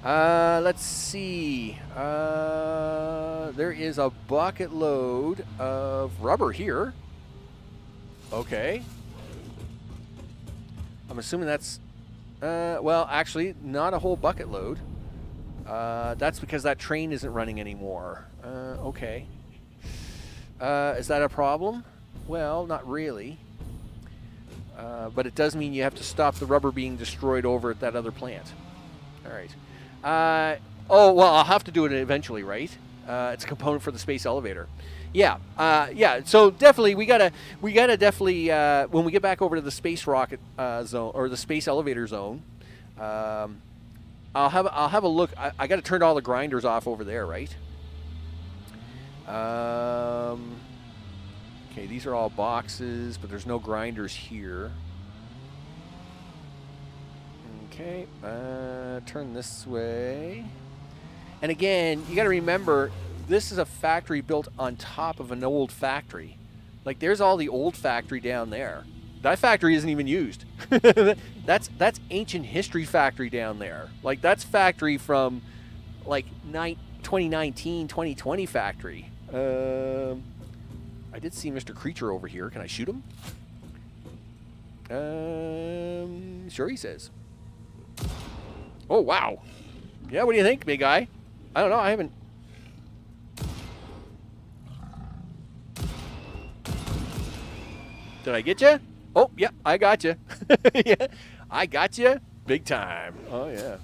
Speaker 1: Let's see. There is a bucket load of rubber here. Okay. I'm assuming that's, well, actually, not a whole bucket load. That's because that train isn't running anymore. Okay. Is that a problem? Well, not really. But it does mean you have to stop the rubber being destroyed over at that other plant. All right. Oh, well, I'll have to do it eventually, right? It's a component for the space elevator. Yeah, yeah. So definitely, we gotta definitely when we get back over to the space rocket zone or the space elevator zone, I'll have a look. I got to turn all the grinders off over there, right? Okay, these are all boxes, but there's no grinders here. Okay, turn this way. And again, you got to remember, this is a factory built on top of an old factory. Like, there's all the old factory down there. That factory isn't even used. That's ancient history factory down there. Like, that's factory from, like, 2019, 2020 factory. I did see Mr. Creature over here. Can I shoot him? Sure, he says. Oh, wow. Yeah, what do you think, big guy? I don't know. I haven't... Did I get you? Oh, yeah, I got you. Yeah, I got you big time. Oh, yeah.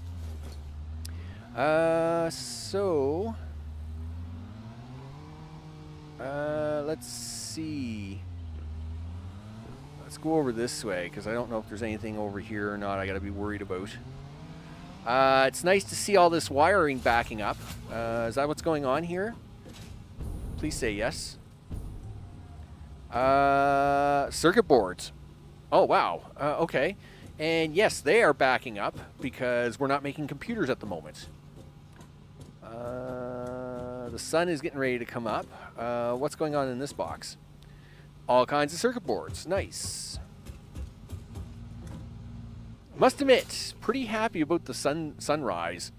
Speaker 1: Let's see. Let's go over this way, because I don't know if there's anything over here or not I got to be worried about. It's nice to see all this wiring backing up. Is that what's going on here? Please say yes. Circuit boards. Oh, wow. Okay. And yes, they are backing up because we're not making computers at the moment. The sun is getting ready to come up. What's going on in this box? All kinds of circuit boards. Nice. Must admit, pretty happy about the sunrise.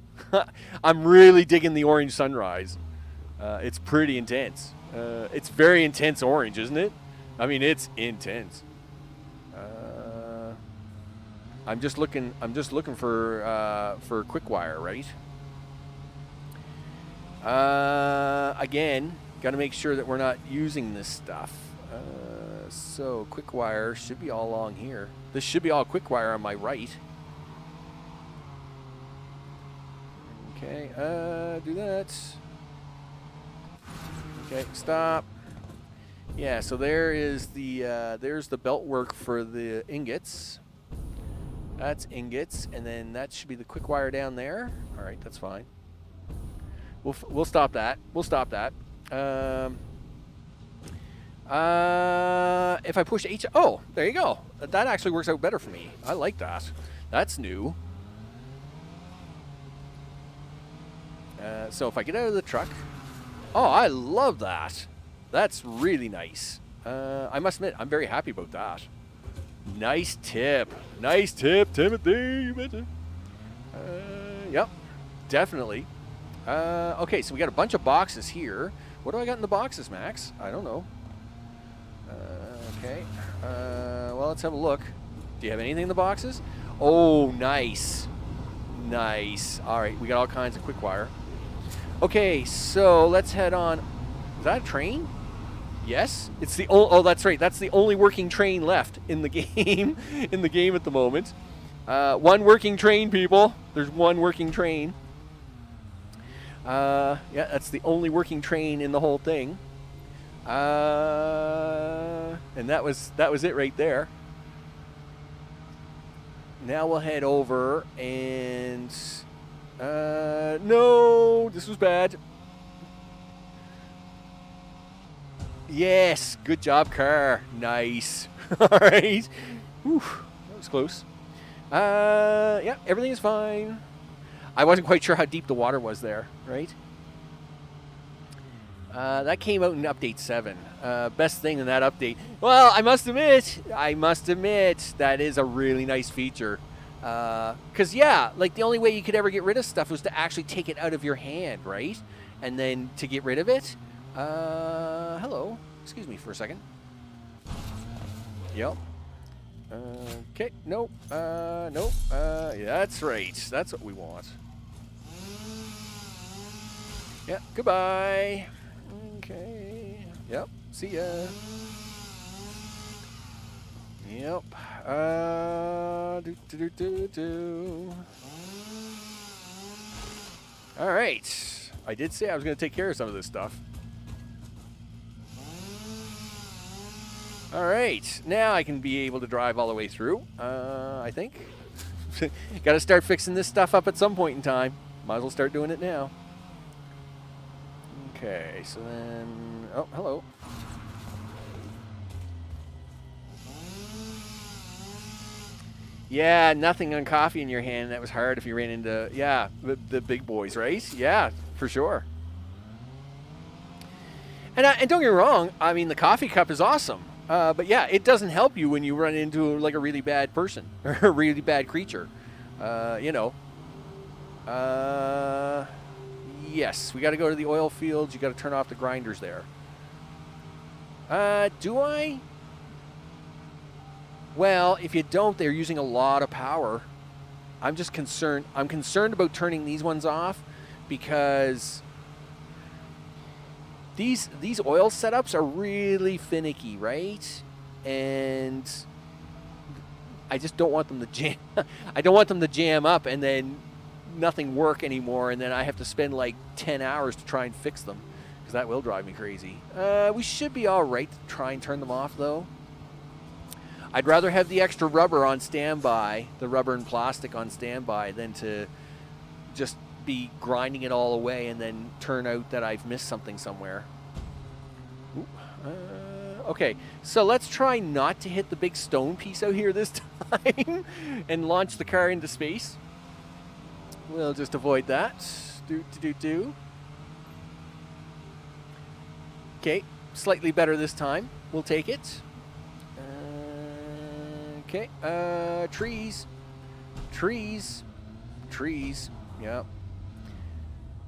Speaker 1: I'm really digging the orange sunrise. It's pretty intense. It's very intense orange, isn't it? I mean, it's intense. I'm just looking for quick wire, right? Again, got to make sure that we're not using this stuff. So quick wire should be all along here. This should be all quick wire on my right. Okay, do that. Okay, stop. Yeah, so there's the belt work for the ingots. That's ingots, and then that should be the quick wire down there. All right, that's fine. We'll stop that. We'll stop that. If I push H, oh, there you go. That actually works out better for me. I like that. That's new. So if I get out of the truck, oh, I love that. That's really nice. I must admit, I'm very happy about that. Nice tip. Nice tip, Timothy. You betcha. Yep, definitely. Okay, so we got a bunch of boxes here. What do I got in the boxes, Max? I don't know. Okay. Well, let's have a look. Do you have anything in the boxes? Oh, nice. Nice. All right, we got all kinds of quick wire. Okay, so let's head on. Is that a train? Yes. It's the oh, that's right. That's the only working train left in the game. In the game at the moment. One working train, people. There's one working train. Yeah, that's the only working train in the whole thing. And that was it right there. Now we'll head over and no, this was bad. Yes, good job, car. Nice. All right. Whew, that was close. Yeah, everything is fine. I wasn't quite sure how deep the water was there, right? That came out in update 7. Best thing in that update. Well, I must admit, that is a really nice feature. Because, yeah, like the only way you could ever get rid of stuff was to actually take it out of your hand, right? And then to get rid of it. Hello. Excuse me for a second. Yep. Okay. Nope. Nope. Yeah, that's right. That's what we want. Yeah. Goodbye. Okay. Yep. See ya. Yep. All right. I did say I was going to take care of some of this stuff. All right. Now I can be able to drive all the way through, I think. Got to start fixing this stuff up at some point in time. Might as well start doing it now. Okay, so then... Oh, hello. Yeah, nothing on coffee in your hand. That was hard if you ran into, yeah, the big boys, right? Yeah, for sure. And don't get me wrong. I mean, the coffee cup is awesome. But yeah, it doesn't help you when you run into like a really bad person or a really bad creature. You know. Yes, we got to go to the oil fields. You got to turn off the grinders there. Do I? Well, if you don't, they're using a lot of power. I'm just concerned. I'm concerned about turning these ones off because these oil setups are really finicky, right? And I just don't want them to jam. I don't want them to jam up and then nothing work anymore, and then I have to spend like 10 hours to try and fix them, because that will drive me crazy. We should be all right to try and turn them off, though. I'd rather have the extra rubber on standby, the rubber and plastic on standby, than to just be grinding it all away and then turn out that I've missed something somewhere. Ooh, okay, so let's try not to hit the big stone piece out here this time and launch the car into space. We'll just avoid that. Okay, slightly better this time. We'll take it. Okay, trees. Yep.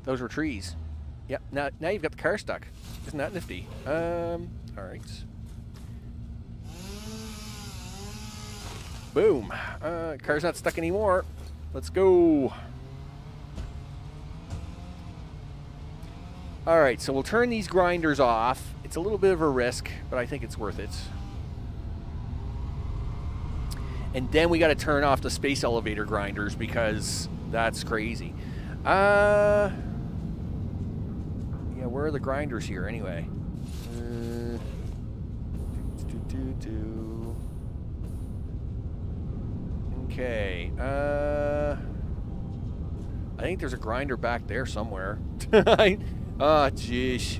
Speaker 1: Those were trees. Yep, now you've got the car stuck. Isn't that nifty? Alright. Boom. Car's not stuck anymore. Let's go. Alright, so we'll turn these grinders off. It's a little bit of a risk, but I think it's worth it. And then we got to turn off the space elevator grinders because that's crazy. Yeah, where are the grinders here anyway? Okay. I think there's a grinder back there somewhere. Oh, jeez.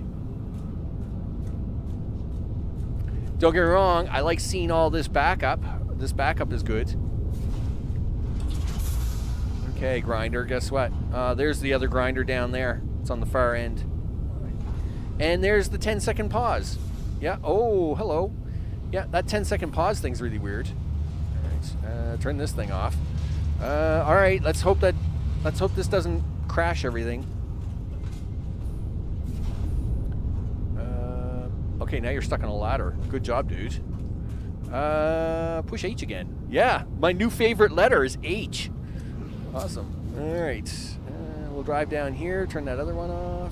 Speaker 1: Don't get me wrong, I like seeing all this backup. This backup is good. Okay, grinder, guess what? There's the other grinder down there. It's on the far end. And there's the 10-second pause. Yeah, oh, hello. Yeah, that 10-second pause thing's really weird. Alright, turn this thing off. Alright, let's hope this doesn't crash everything. Okay, now you're stuck on a ladder. Good job, dude. Push H again. Yeah, my new favorite letter is H. Awesome. Alright. We'll drive down here, turn that other one off.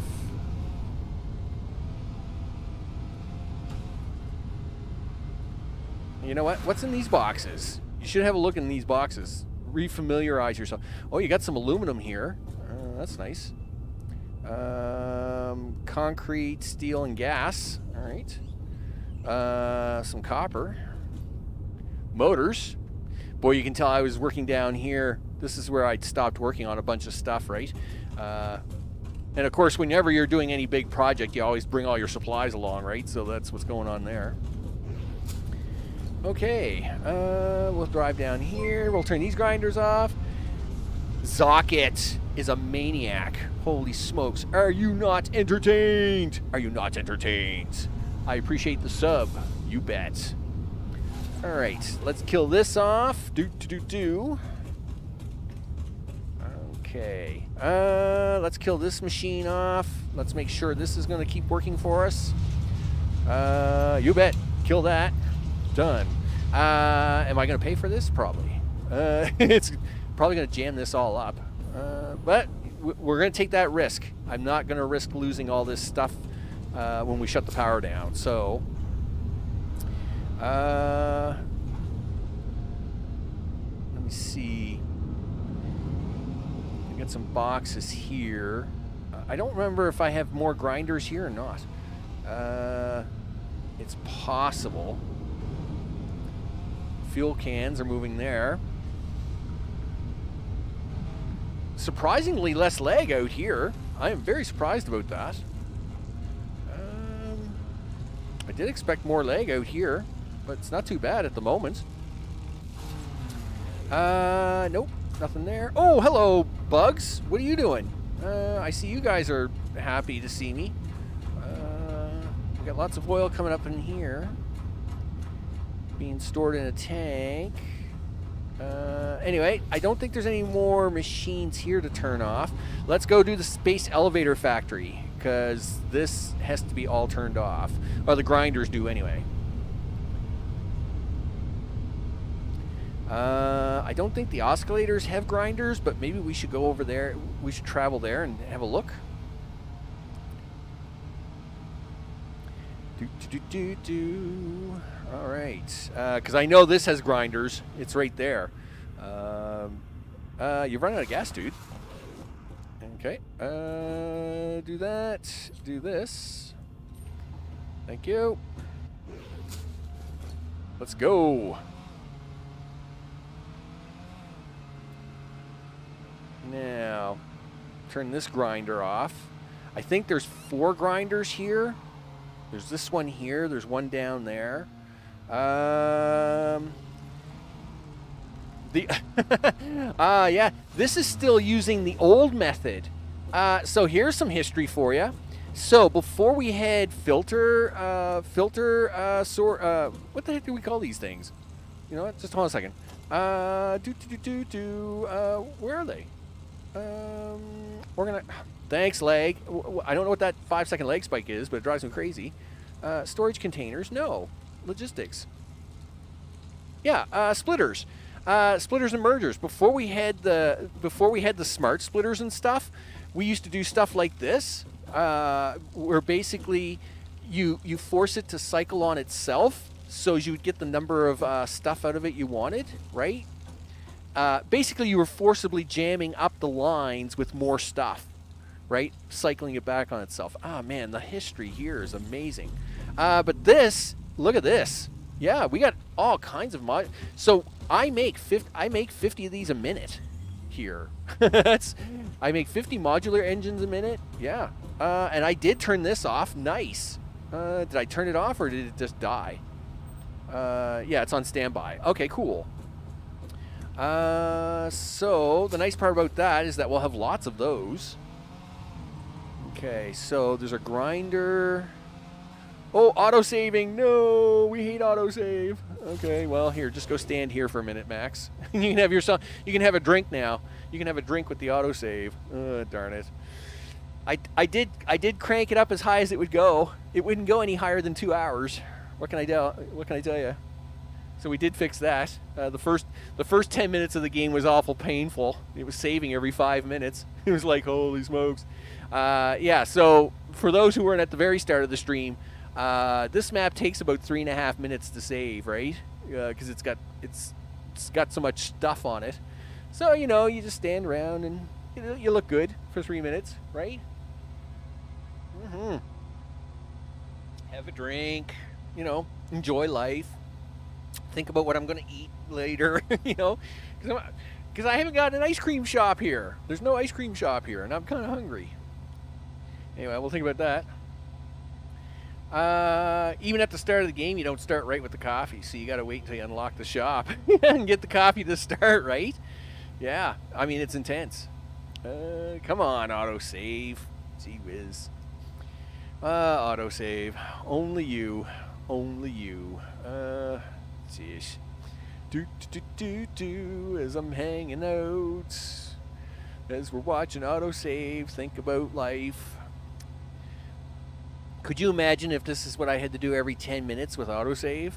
Speaker 1: You know what? What's in these boxes? You should have a look in these boxes. Refamiliarize yourself. Oh, you got some aluminum here. That's nice. Concrete, steel, and gas. Alright. Some copper. Motors. Boy, you can tell I was working down here. This is where I'd stopped working on a bunch of stuff, right? And of course, whenever you're doing any big project, you always bring all your supplies along, right? So that's what's going on there. Okay, we'll drive down here. We'll turn these grinders off. Zocket is a maniac. Holy smokes. Are you not entertained? Are you not entertained? I appreciate the sub. You bet. All right, let's kill this off. Okay. Let's kill this machine off. Let's make sure this is going to keep working for us. You bet. Kill that. Done. Am I going to pay for this? Probably. It's probably going to jam this all up. But we're going to take that risk. I'm not going to risk losing all this stuff when we shut the power down. So, let me see. I got some boxes here. I don't remember if I have more grinders here or not. It's possible. Fuel cans are moving there. Surprisingly less lag out here. I am very surprised about that. I did expect more lag out here, but it's not too bad at the moment. Nope, nothing there. Oh, hello, bugs. What are you doing? I see you guys are happy to see me. We got lots of oil coming up in here. being stored in a tank. Anyway, I don't think there's any more machines here to turn off. Let's go do the space elevator factory, because this has to be all turned off. Or the grinders do anyway. I don't think the oscillators have grinders, but maybe we should go over there. We should travel there and have a look. All right, because I know this has grinders. It's right there. You've run out of gas, dude. Okay. Do that. Do this. Thank you. Let's go. Now, turn this grinder off. I think there's 4 grinders here. There's this one here. There's one down there. Yeah, this is still using the old method. So here's some history for you. So before we had what the heck do we call these things? You know what? Just hold on a second. Where are they? We're gonna. Thanks, lag. I don't know what that 5-second lag spike is, but it drives me crazy. Storage containers, no. Logistics. Yeah, splitters. Splitters and mergers. Before we had the smart splitters and stuff, we used to do stuff like this, where basically you force it to cycle on itself, so you would get the number of stuff out of it you wanted, right? Basically, you were forcibly jamming up the lines with more stuff, right? Cycling it back on itself. Ah, man, the history here is amazing. But this, look at this. Yeah, we got all kinds of mod. So I make 50 of these a minute here. I make 50 modular engines a minute. Yeah, and I did turn this off. Nice. Did I turn it off or did it just die? Yeah, it's on standby. Okay, cool. So the nice part about that is that we'll have lots of those. Okay, so there's a grinder. Oh, autosaving. No, we hate autosave. Okay, well, here, just go stand here for a minute, Max. You can have yourself. You can have a drink now. You can have a drink with the autosave. Darn it. I did crank it up as high as it would go. It wouldn't go any higher than 2 hours. What can I tell you? So we did fix that. The first 10 minutes of the game was awful painful. It was saving every 5 minutes. It was like, holy smokes. Yeah, so for those who weren't at the very start of the stream, this map takes about 3.5 minutes to save, right? Because it's got so much stuff on it. So, you know, you just stand around and you look good for 3 minutes, right? Mm-hmm. Have a drink, you know, enjoy life. Think about what I'm going to eat later, you know, because I haven't got an ice cream shop here. There's no ice cream shop here, and I'm kind of hungry. Anyway, we'll think about that. Even at the start of the game, you don't start right with the coffee, so you got to wait until you unlock the shop and get the coffee to start, right? Yeah, I mean, it's intense. Come on, autosave. Gee whiz. Autosave. Only you. Only you. Jeez. As I'm hanging out. As we're watching autosave, think about life. Could you imagine if this is what I had to do every 10 minutes with autosave?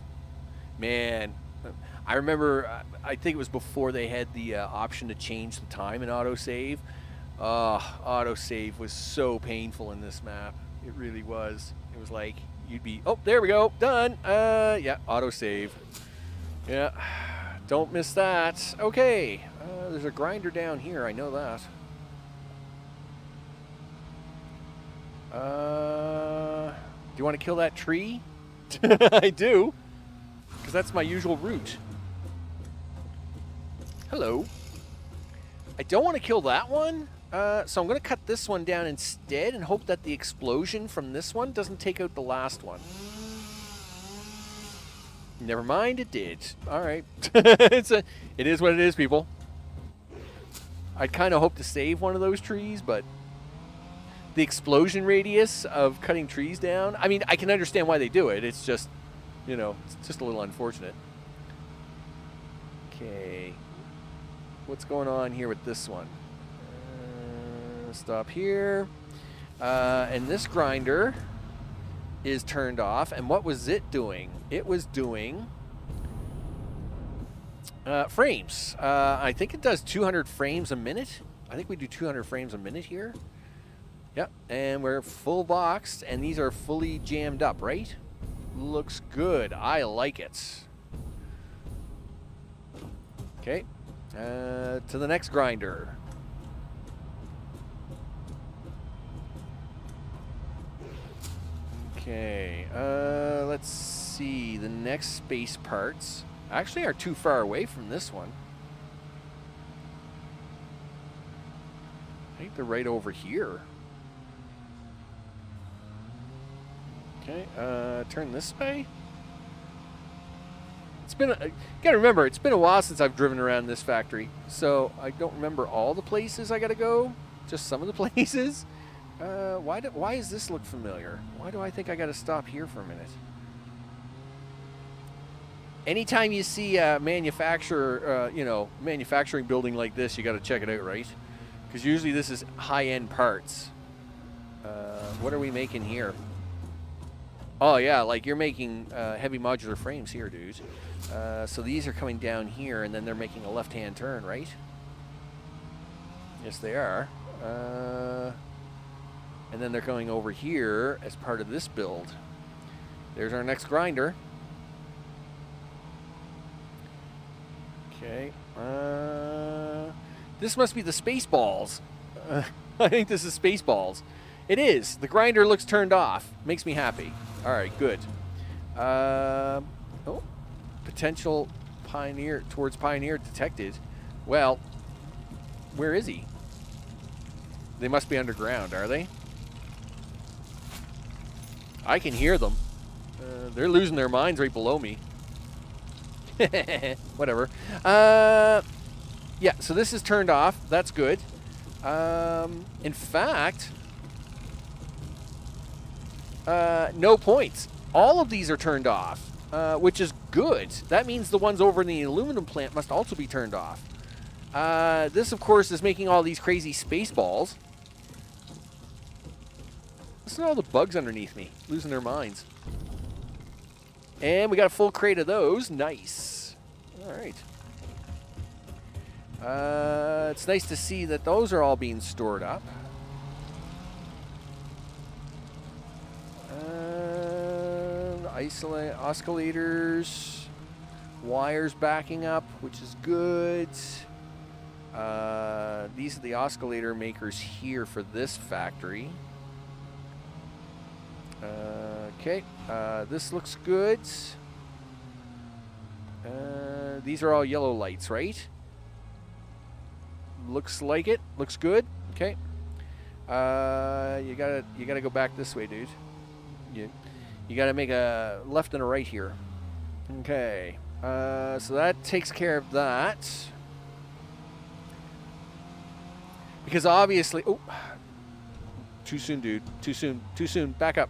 Speaker 1: Man, I remember, I think it was before they had the option to change the time in autosave. Autosave was so painful in this map. It really was. It was like, you'd be, oh, there we go, done. Yeah, autosave. Yeah, don't miss that. Okay, there's a grinder down here, I know that. Do you want to kill that tree? I do, because that's my usual route. Hello. I don't want to kill that one, so I'm going to cut this one down instead and hope that the explosion from this one doesn't take out the last one. Never mind, it did. All right. It is what it is, people. I kind of hope to save one of those trees, but the explosion radius of cutting trees down, I mean, I can understand why they do it. It's just, you know, it's just a little unfortunate. Okay. What's going on here with this one? Stop here. And this grinder is turned off. And what was it doing? It was doing frames. I think it does 200 frames a minute. I think we do 200 frames a minute here. Yep. And we're full boxed, and these are fully jammed up, right? Looks good. I like it. Okay. To the next grinder. Okay. Let's see. The next space parts actually are too far away from this one. I think they're right over here. Okay. Turn this way. It's been, you gotta remember, it's been a while since I've driven around this factory, so I don't remember all the places I gotta go, just some of the places. Why does this look familiar? Why do I think I gotta stop here for a minute? Anytime you see a manufacturer, manufacturing building like this, you gotta check it out, right? Because usually this is high-end parts. What are we making here? Oh yeah, like you're making heavy modular frames here, dude. So these are coming down here, and then they're making a left-hand turn, right? Yes, they are. And then they're going over here as part of this build. There's our next grinder. Okay. This must be the Spaceballs. I think this is Spaceballs. It is. The grinder looks turned off. Makes me happy. All right, good. Oh, potential Pioneer towards Pioneer detected. Well, where is he? They must be underground, are they? I can hear them. They're losing their minds right below me. Whatever. Yeah, so this is turned off. That's good. In fact, no points. All of these are turned off, which is good. That means the ones over in the aluminum plant must also be turned off. This, of course, is making all these crazy space balls. Listen to all the bugs underneath me, losing their minds. And we got a full crate of those. Nice. All right. It's nice to see that those are all being stored up. Oscillators, wires backing up, which is good. These are the oscillator makers here for this factory. Okay, this looks good. These are all yellow lights, right? Looks like it. Looks good. Okay. You gotta go back this way, dude. You gotta make a left and a right here. Okay. So that takes care of that. Because obviously, oh, too soon, dude. Too soon. Too soon. Back up.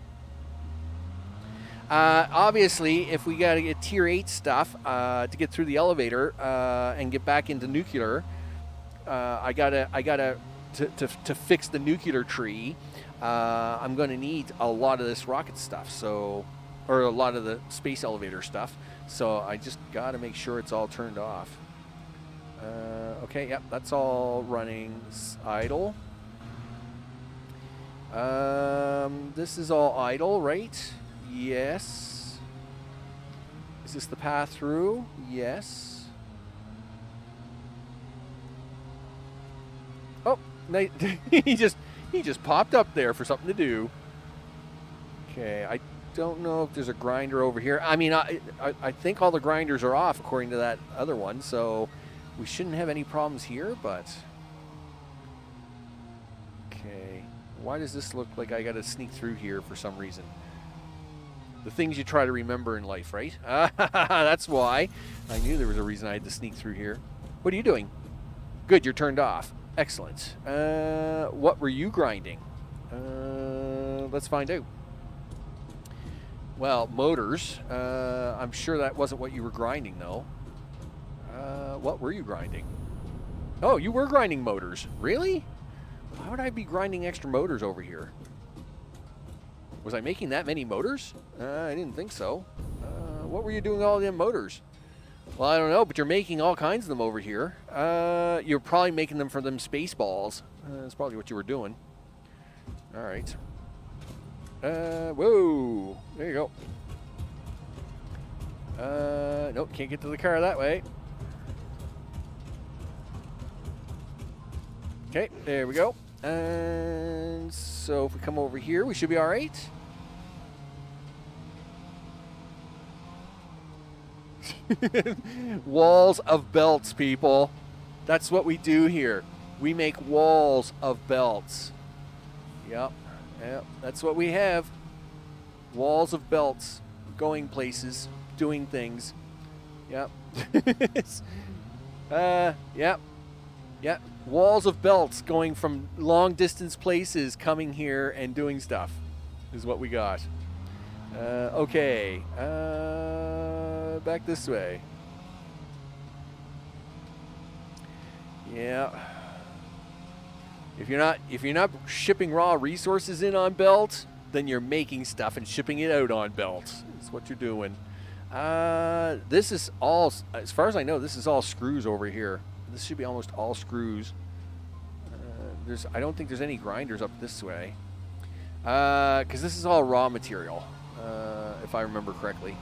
Speaker 1: Obviously, if we gotta get tier 8 stuff to get through the elevator and get back into nuclear, I gotta to fix the nuclear tree. I'm going to need a lot of this rocket stuff, or a lot of the space elevator stuff. So I just got to make sure it's all turned off. Okay, yep, that's all running idle. This is all idle, right? Yes. Is this the path through? Yes. Oh, he just popped up there for something to do. Okay, I don't know if there's a grinder over here. I mean, I think all the grinders are off according to that other one, so we shouldn't have any problems here, but... Okay, why does this look like I gotta sneak through here for some reason? The things you try to remember in life, right? That's why. I knew there was a reason I had to sneak through here. What are you doing? Good, you're turned off. Excellent. What were you grinding? Let's find out. Well, motors. I'm sure that wasn't what you were grinding, though. What were you grinding? Oh, you were grinding motors. Really? Why would I be grinding extra motors over here? Was I making that many motors? I didn't think so. What were you doing with all them motors? Well, I don't know, but you're making all kinds of them over here. You're probably making them for them space balls. That's probably what you were doing. All right. Whoa. There you go. Nope, can't get to the car that way. Okay, there we go. And so if we come over here, we should be all right. Walls of belts, people. That's what we do here. We make walls of belts. Yep, that's what we have. Walls of belts, going places, doing things. Yep. Yep. Walls of belts going from long distance places, coming here and doing stuff is what we got. Okay. Back this way. Yeah. If you're not shipping raw resources in on belt, then you're making stuff and shipping it out on belt. That's what you're doing. This is all, as far as I know, this is all screws over here. This should be almost all screws. I don't think there's any grinders up this way. Because this is all raw material, if I remember correctly.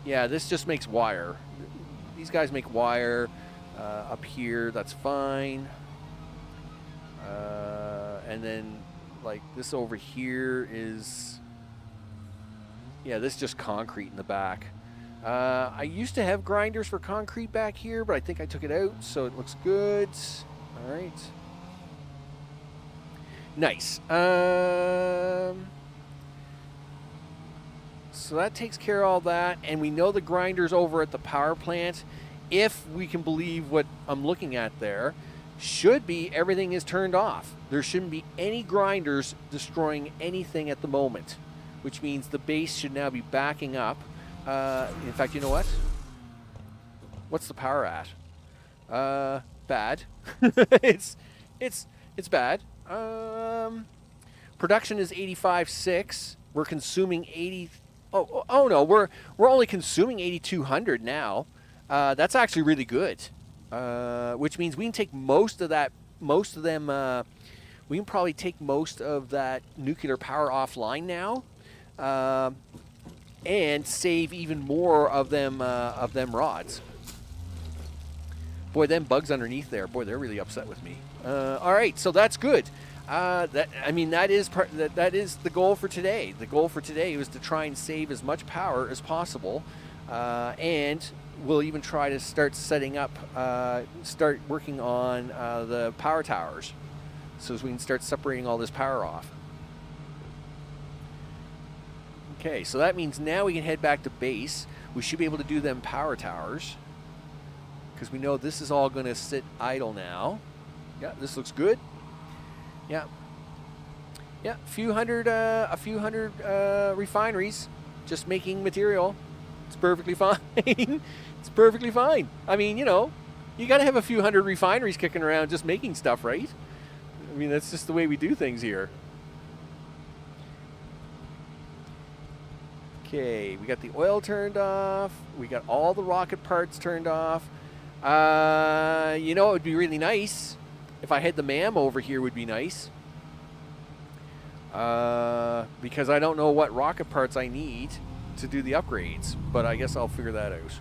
Speaker 1: Yeah, this just makes wire. These guys make wire up here. That's fine. And then, like, this over here is... Yeah, this is just concrete in the back. I used to have grinders for concrete back here, but I think I took it out, so it looks good. All right. Nice. So that takes care of all that, and we know the grinders over at the power plant, if we can believe what I'm looking at there, should be everything is turned off. There shouldn't be any grinders destroying anything at the moment, which means the base should now be backing up. In fact, you know what? What's the power at? Bad. it's bad. Production is 85.6. We're consuming 80. Oh no, we're only consuming 8,200 now. That's actually really good. Which means we can take most of that. Most of them. We can probably take most of that nuclear power offline now. And save even more of them rods. Boy, them bugs underneath there. Boy, they're really upset with me. All right, so that's good. That is the goal for today. The goal for today was to try and save as much power as possible, and we'll even try to start setting up, start working on the power towers, so as we can start separating all this power off. Okay, so that means now we can head back to base. We should be able to do them power towers, because we know this is all going to sit idle now. Yeah, this looks good. Yeah, a few hundred refineries just making material. It's perfectly fine. It's perfectly fine. I mean, you know, you got to have a few hundred refineries kicking around just making stuff, right? I mean, that's just the way we do things here. Okay, we got the oil turned off. We got all the rocket parts turned off. You know, it would be really nice if I had the MAM over here. Would be nice. Because I don't know what rocket parts I need to do the upgrades, but I guess I'll figure that out.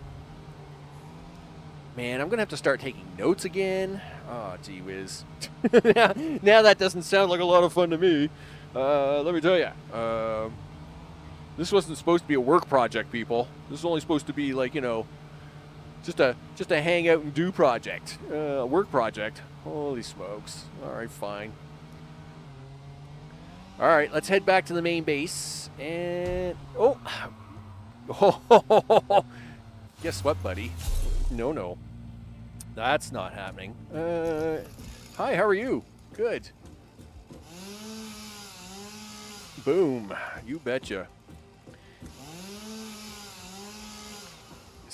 Speaker 1: Man, I'm going to have to start taking notes again. Oh, gee whiz. Now that doesn't sound like a lot of fun to me. Let me tell you. This wasn't supposed to be a work project, people. This is only supposed to be, like, you know, just a hang out and do project. A work project. Holy smokes. All right, fine. All right, let's head back to the main base. And, oh. Guess what, buddy? No. That's not happening. Hi, how are you? Good. Boom. You betcha.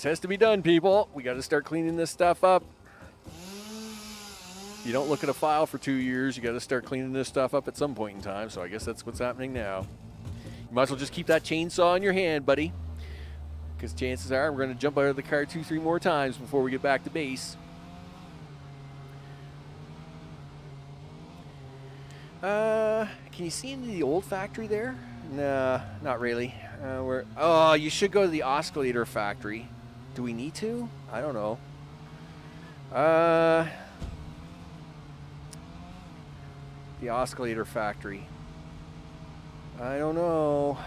Speaker 1: has to be done, people. We got to start cleaning this stuff up. You don't look at a file for 2 years. You got to start cleaning this stuff up at some point in time. So I guess that's what's happening now. You might as well just keep that chainsaw in your hand, buddy. Because chances are we're going to jump out of the car 2-3 more times before we get back to base. Can you see into the old factory there? Nah, not really. Oh, you should go to the oscillator factory. Do we need to? I don't know. The oscillator factory. I don't know.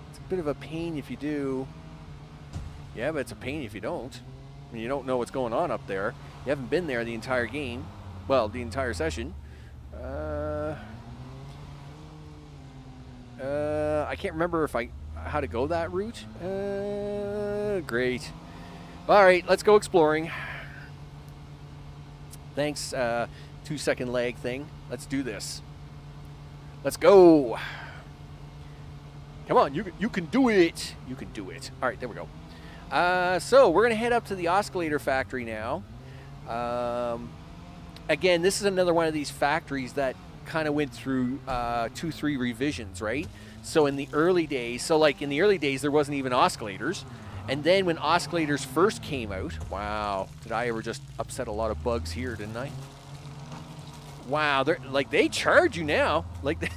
Speaker 1: It's a bit of a pain if you do. Yeah, but it's a pain if you don't. I mean, you don't know what's going on up there. You haven't been there the entire game. Well, the entire session. I can't remember how to go that route. Great. All right, let's go exploring. Thanks, 2-second lag thing. Let's do this. Let's go. Come on, you can do it. You can do it. All right, there we go. So we're going to head up to the oscillator factory now. Again, this is another one of these factories that kind of went through 2-3 revisions, right? So in the early days, there wasn't even oscillators. And then when oscillators first came out, wow, did I ever just upset a lot of bugs here, didn't I? Wow, they charge you now. Like,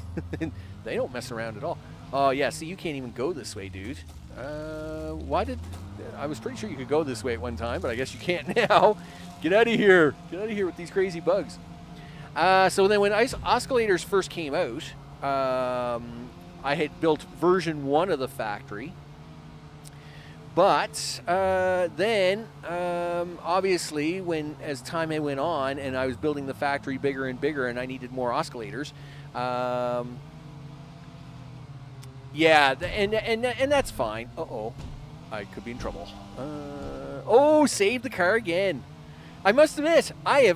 Speaker 1: they don't mess around at all. Oh, yeah, see, you can't even go this way, dude. I was pretty sure you could go this way at one time, but I guess you can't now. Get out of here. Get out of here with these crazy bugs. So then when oscillators first came out, I had built version 1 of the factory. But then, obviously, as time went on and I was building the factory bigger and bigger and I needed more oscillators, yeah, and that's fine. Uh-oh. I could be in trouble. Oh, save the car again. I must admit, I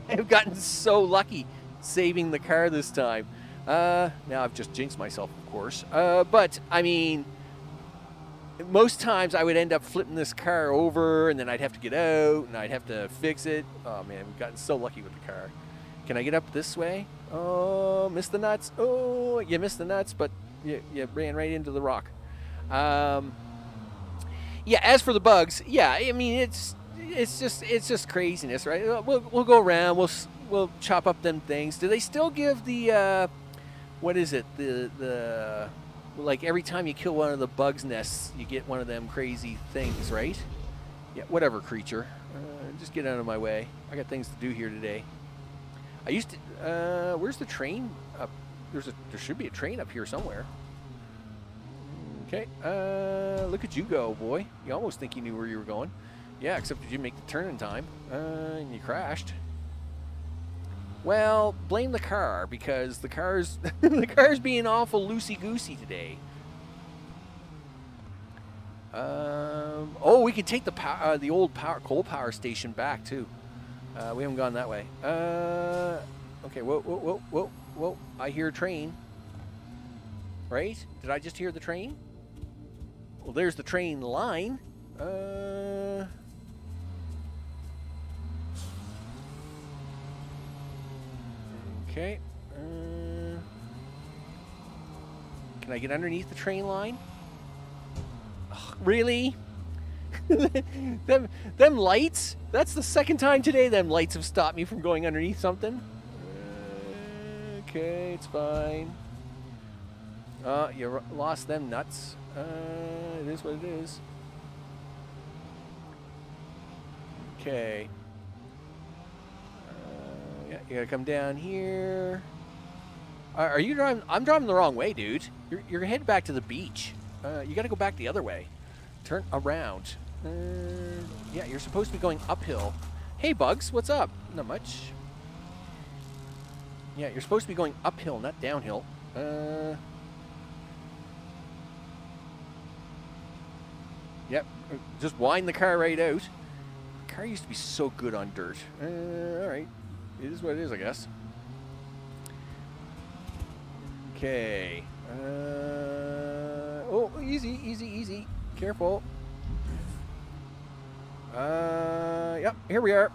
Speaker 1: have gotten so lucky saving the car this time. Now I've just jinxed myself, of course. But, I mean, most times I would end up flipping this car over, and then I'd have to get out, and I'd have to fix it. Oh, man, we've gotten so lucky with the car. Can I get up this way? Oh, missed the nuts. Oh, you missed the nuts, but you ran right into the rock. Yeah, as for the bugs, yeah, I mean, it's just craziness, right? We'll go around, we'll chop up them things. Do they still give the what is it? The like every time you kill one of the bugs nests, you get one of them crazy things, right? Yeah, whatever, creature. Just get out of my way. I got things to do here today. I used to. Where's the train? Up there should be a train up here somewhere. Okay. Look at you go, boy. You almost think you knew where you were going. Yeah, except you didn't make the turn in time, and you crashed. Well, blame the car, because the car's being awful loosey-goosey today. Oh, we could take the old coal power station back too. We haven't gone that way. Okay, whoa! I hear a train. Right? Did I just hear the train? Well, there's the train line. Okay. Can I get underneath the train line? Ugh, really? them lights? That's the second time today them lights have stopped me from going underneath something. Okay, it's fine. You lost them nuts. It is what it is. Okay. Yeah, you gotta come down here. Are you driving? I'm driving the wrong way, dude. You're headed back to the beach. You gotta go back the other way. Turn around. Yeah, you're supposed to be going uphill. Hey, Bugs, what's up? Not much. Yeah, you're supposed to be going uphill, not downhill. Yep, just wind the car right out. The car used to be so good on dirt. Alright, it is what it is, I guess. Okay. Oh, easy. Careful. Yep, here we are.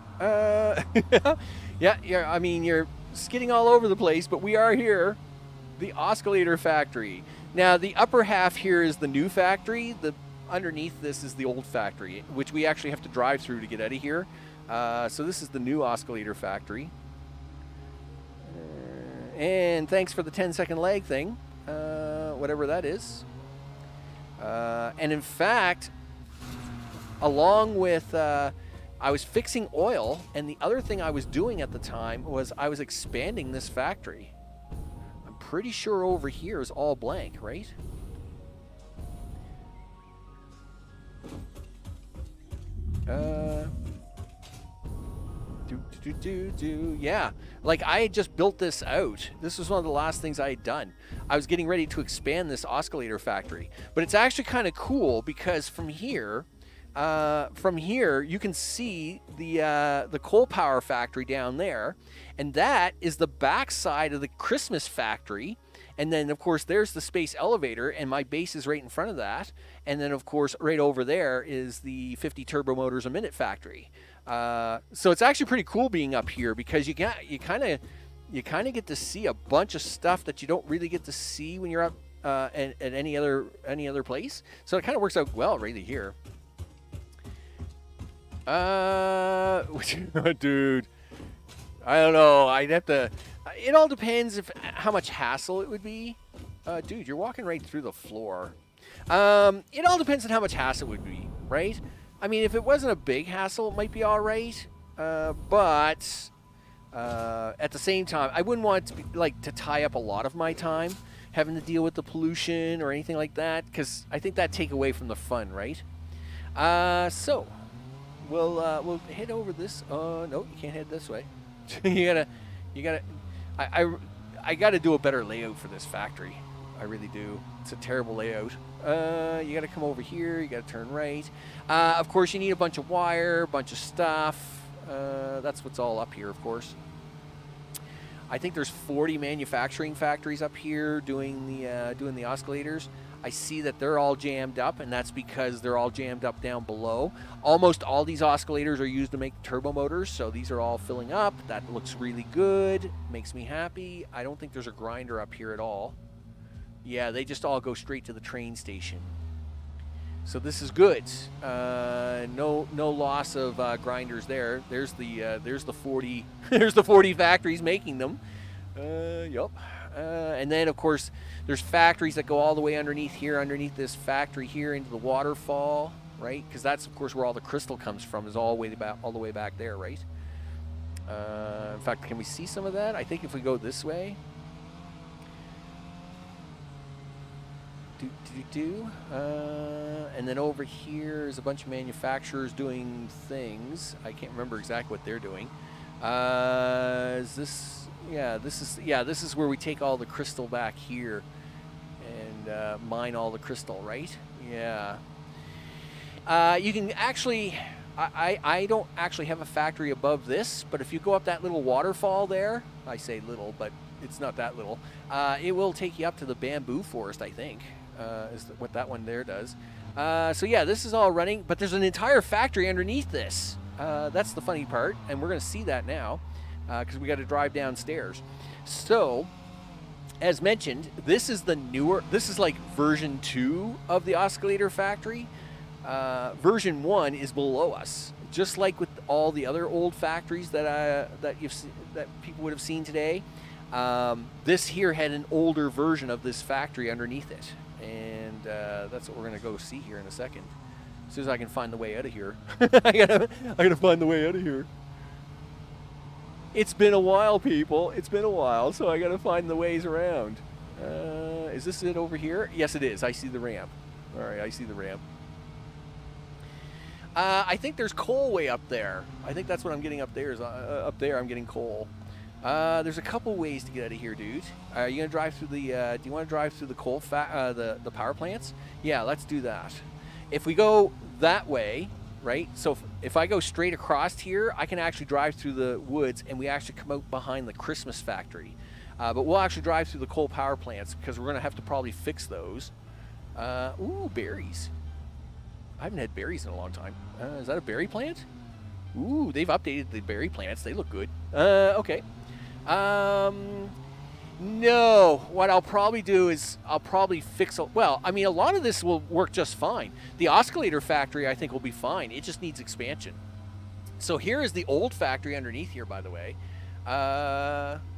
Speaker 1: Yeah, I mean, you're skidding all over the place, but we are here. The oscillator factory. Now, the upper half here is the new factory. The underneath this is the old factory, which we actually have to drive through to get out of here. So this is the new oscillator factory. And thanks for the 10-second lag thing, whatever that is. And in fact, along with, I was fixing oil, and the other thing I was doing at the time was I was expanding this factory. I'm pretty sure over here is all blank, right? Yeah, like I had just built this out. This was one of the last things I had done. I was getting ready to expand this oscillator factory, but it's actually kind of cool because from here you can see the coal power factory down there, and that is the backside of the Christmas factory. And then, of course, there's the space elevator, and my base is right in front of that. And then, of course, right over there is the 50 turbo motors a minute factory. So it's actually pretty cool being up here because you kind of get to see a bunch of stuff that you don't really get to see when you're up at any other place. So it kind of works out well right here. Dude, I don't know. I'd have to. It all depends how much hassle it would be. Dude, you're walking right through the floor. It all depends on how much hassle it would be, right? I mean, if it wasn't a big hassle, it might be all right. But at the same time, I wouldn't want it to be to tie up a lot of my time having to deal with the pollution or anything like that, because I think that'd take away from the fun, right? So we'll head over this. No, you can't head this way. you gotta. I got to do a better layout for this factory. I really do. It's a terrible layout. You got to come over here. You got to turn right. Of course, you need a bunch of wire, a bunch of stuff. That's what's all up here, of course. I think there's 40 manufacturing factories up here doing the oscillators. I see that they're all jammed up, and that's because they're all jammed up down below. Almost all these oscillators are used to make turbo motors, so these are all filling up. That looks really good. Makes me happy. I don't think there's a grinder up here at all. Yeah, they just all go straight to the train station. So this is good. No loss of grinders there. There's the 40 there's the 40 factories making them. Yup. And then, of course, there's factories that go all the way underneath here, underneath this factory here into the waterfall, right? Because that's, of course, where all the crystal comes from, is all the way back there, right? In fact, can we see some of that? I think if we go this way. And then over here is a bunch of manufacturers doing things. I can't remember exactly what they're doing. Is this... Yeah, this is where we take all the crystal back here and mine all the crystal, right? Yeah. You can actually, I don't actually have a factory above this, but if you go up that little waterfall there, I say little, but it's not that little, it will take you up to the bamboo forest, I think, is what that one there does. So yeah, this is all running, but there's an entire factory underneath this. That's the funny part, and we're going to see that now. Because we got to drive downstairs. So, as mentioned, this is the newer. This is like version 2 of the oscillator factory. Version 1 is below us, just like with all the other old factories that people would have seen today. This here had an older version of this factory underneath it, and that's what we're gonna go see here in a second. As soon as I can find the way out of here, I gotta find the way out of here. It's been a while, people. It's been a while, so I gotta find the ways around. Is this it over here? Yes, it is. I see the ramp. All right, I see the ramp. I think there's coal way up there. I think that's what I'm getting up there. Is up there, I'm getting coal. There's a couple ways to get out of here, dude. Are you gonna drive through the? Do you want to drive through the coal the power plants? Yeah, let's do that. If we go that way. Right, so if I go straight across here, I can actually drive through the woods, and we actually come out behind the Christmas factory. But we'll actually drive through the coal power plants because we're going to have to probably fix those. Ooh, berries. I haven't had berries in a long time. Is that a berry plant? Ooh, they've updated the berry plants. They look good. Okay. No. What I'll probably do is I'll probably fix a... Well, I mean, a lot of this will work just fine. The oscillator factory, I think, will be fine. It just needs expansion. So here is the old factory underneath here, by the way.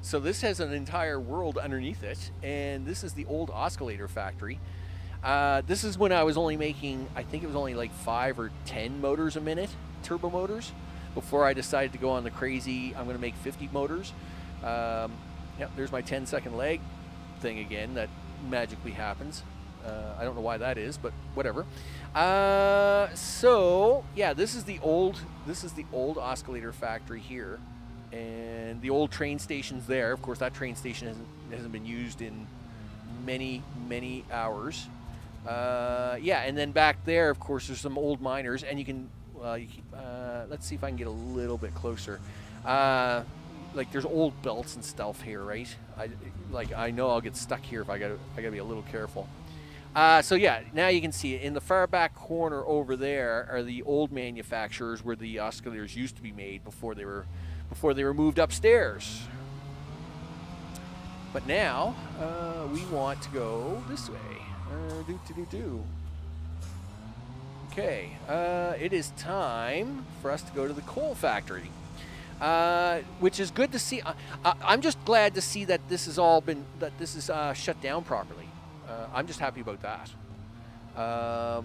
Speaker 1: So this has an entire world underneath it. And this is the old oscillator factory. This is when I was only making, I think it was only like 5 or 10 motors a minute, turbo motors, before I decided to go on the crazy, I'm going to make 50 motors. Yep, there's my 10-second lag thing again that magically happens. I don't know why that is, but whatever. So yeah, this is the old oscillator factory here, and the old train station's there. Of course, that train station hasn't been used in many hours. Yeah, and then back there, of course, there's some old miners, and you can, let's see if I can get a little bit closer. Like there's old belts and stuff here, right? I know I'll get stuck here if I gotta be a little careful. So yeah, now you can see it in the far back corner over there are the old manufacturers where the oscillators used to be made before they were moved upstairs. But now we want to go this way. Okay, it is time for us to go to the coal factory, which is good to see. I'm just glad to see that this has all been shut down properly. I'm just happy about that. Oh,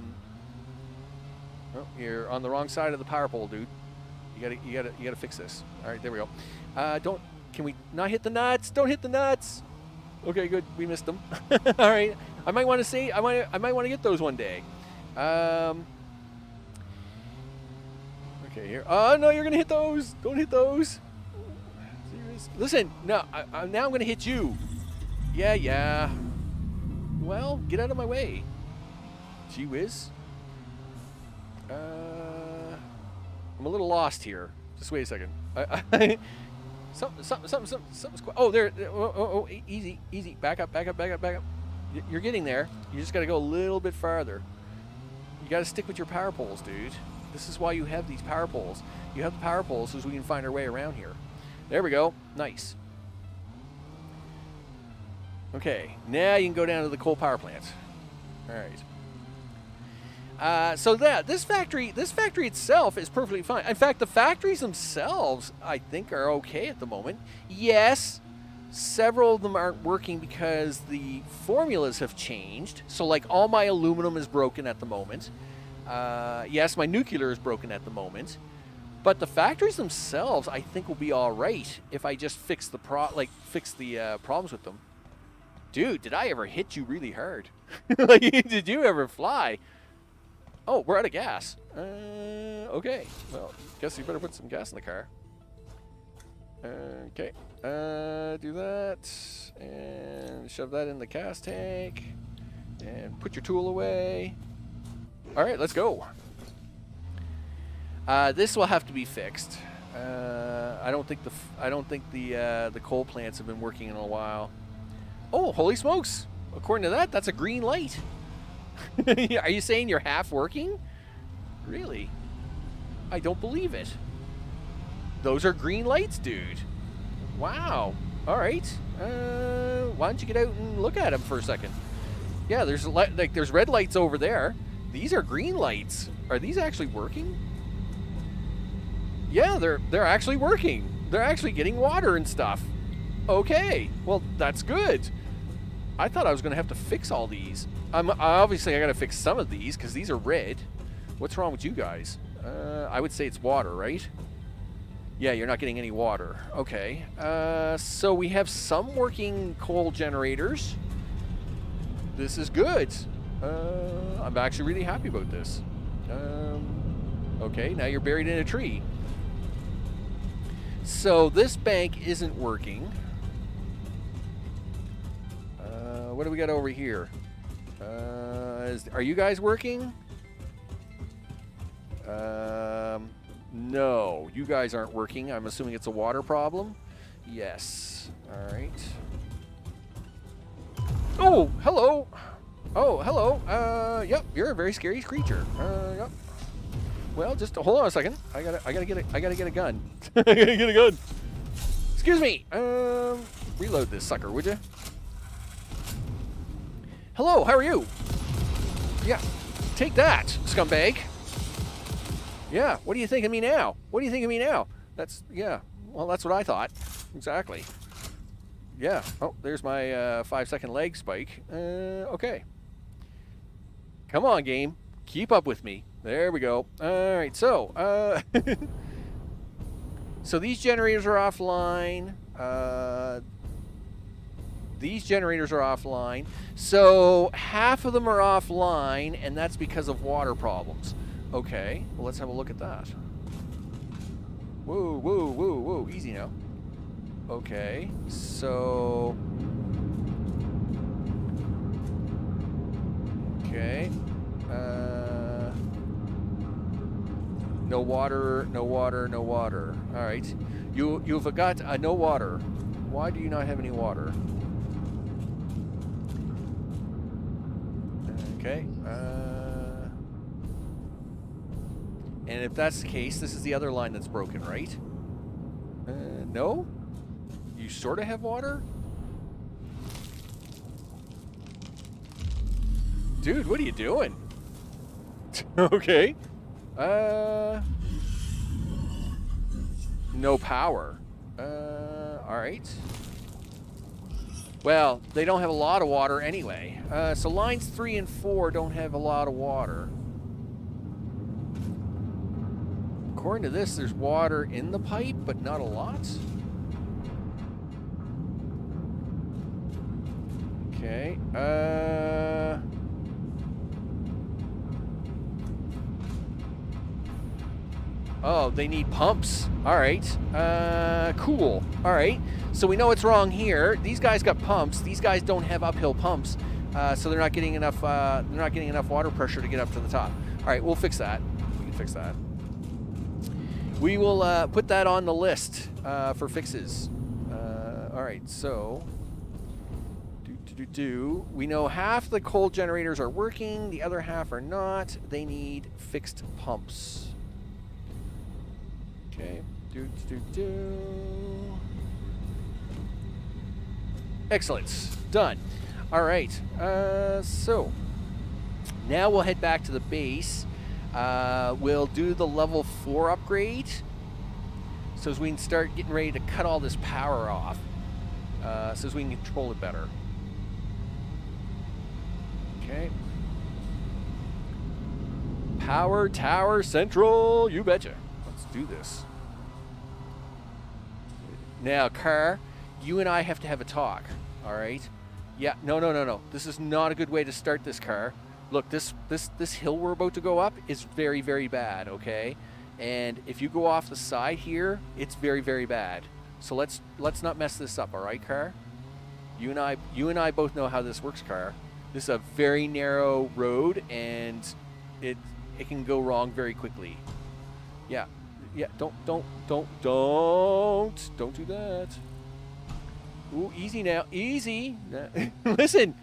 Speaker 1: you're on the wrong side of the power pole, dude. You gotta fix this. All right, there we go. Can we not hit the nuts? Don't hit the nuts. Okay, good. We missed them. All right. I might want to see. I might want to get those one day. Okay, here. Oh no, you're gonna hit those. Don't hit those. Serious? Listen, no. Now I'm gonna hit you. Yeah. Well, get out of my way. Gee whiz. I'm a little lost here. Just wait a second. Something's quite... Oh, there. Oh, easy. Back up. You're getting there. You just got to go a little bit farther. You got to stick with your power poles, dude. This is why you have these power poles. You have the power poles so we can find our way around here. There we go. Nice. Okay, now you can go down to the coal power plant. All right. So this factory itself is perfectly fine. In fact, the factories themselves, I think, are okay at the moment. Yes, several of them aren't working because the formulas have changed. So, like, all my aluminum is broken at the moment. Yes, my nuclear is broken at the moment. But the factories themselves, I think, will be all right if I just fix the problems with them. Dude, did I ever hit you really hard? Like, did you ever fly? Oh, we're out of gas. Okay. Well, guess you better put some gas in the car. Okay. Do that. And shove that in the gas tank. And put your tool away. All right, let's go. This will have to be fixed. I don't think the coal plants have been working in a while. Oh, holy smokes! According to that, that's a green light. Are you saying you're half working? Really? I don't believe it. Those are green lights, dude. Wow. All right. Why don't you get out and look at them for a second? Yeah, there's red lights over there. These are green lights. Are these actually working? Yeah, they're actually working. They're actually getting water and stuff. Okay. Well, that's good. I thought I was going to have to fix all these. Obviously, I got to fix some of these because these are red. What's wrong with you guys? I would say it's water, right? Yeah, you're not getting any water. Okay. So we have some working coal generators. This is good. I'm actually really happy about this. Okay, now you're buried in a tree. So this bank isn't working. What do we got over here? Are you guys working? No, you guys aren't working. I'm assuming it's a water problem. Yes. All right. Oh, hello. Oh, hello. Yep, you're a very scary creature. Yep. Well, just hold on a second. I gotta get a gun. I gotta get a gun. Excuse me. Reload this sucker, would you? Hello, how are you? Yeah, take that, scumbag. Yeah, what do you think of me now? What do you think of me now? That's, yeah, well, that's what I thought. Exactly. Yeah, oh, there's my 5-second leg spike. Okay. Come on, game. Keep up with me. There we go. All right, so, so these generators are offline. These generators are offline. So half of them are offline, and that's because of water problems. Okay, well, let's have a look at that. Whoa, whoa, whoa, whoa. Easy now. Okay, so... Okay. No water, no water, no water. All right. You've got no water. Why do you not have any water? Okay. And if that's the case, this is the other line that's broken, right? No? You sort of have water? Dude, what are you doing? Okay. No power. Alright. Well, they don't have a lot of water anyway. So lines 3 and 4 don't have a lot of water. According to this, there's water in the pipe, but not a lot. Okay. Oh, they need pumps. All right. Cool. All right. So we know what's wrong here. These guys got pumps. These guys don't have uphill pumps, so they're not getting enough. They're not getting enough water pressure to get up to the top. All right, we'll fix that. We can fix that. We will put that on the list for fixes. All right. So. We know half the coal generators are working. The other half are not. They need fixed pumps. Okay. Excellent. Done. All right. So now we'll head back to the base. We'll do the level 4 upgrade, so as we can start getting ready to cut all this power off, so as we can control it better. Okay. Power Tower Central. You betcha. Let's do this. Now, Car, you and I have to have a talk. All right? Yeah. No. This is not a good way to start this, Car. Look, this hill we're about to go up is very, very bad. Okay. And if you go off the side here, it's very, very bad. So let's not mess this up. All right, Car. You and I both know how this works, Car. This is a very narrow road, and it can go wrong very quickly. Yeah. Don't do that. Ooh, easy now, easy. Listen.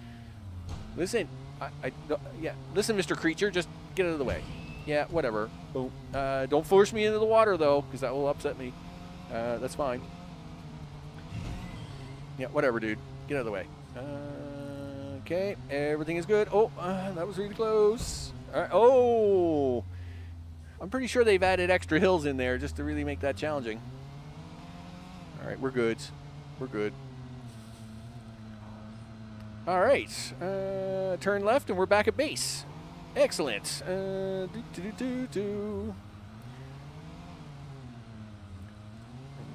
Speaker 1: Yeah. Listen, Mr. Creature, just get out of the way. Yeah, whatever. Oh, don't force me into the water though, because that will upset me. That's fine. Yeah, whatever, dude. Get out of the way. Okay, everything is good. Oh, that was really close. All right. Oh, I'm pretty sure they've added extra hills in there just to really make that challenging. All right, we're good. We're good. All right, turn left and we're back at base. Excellent.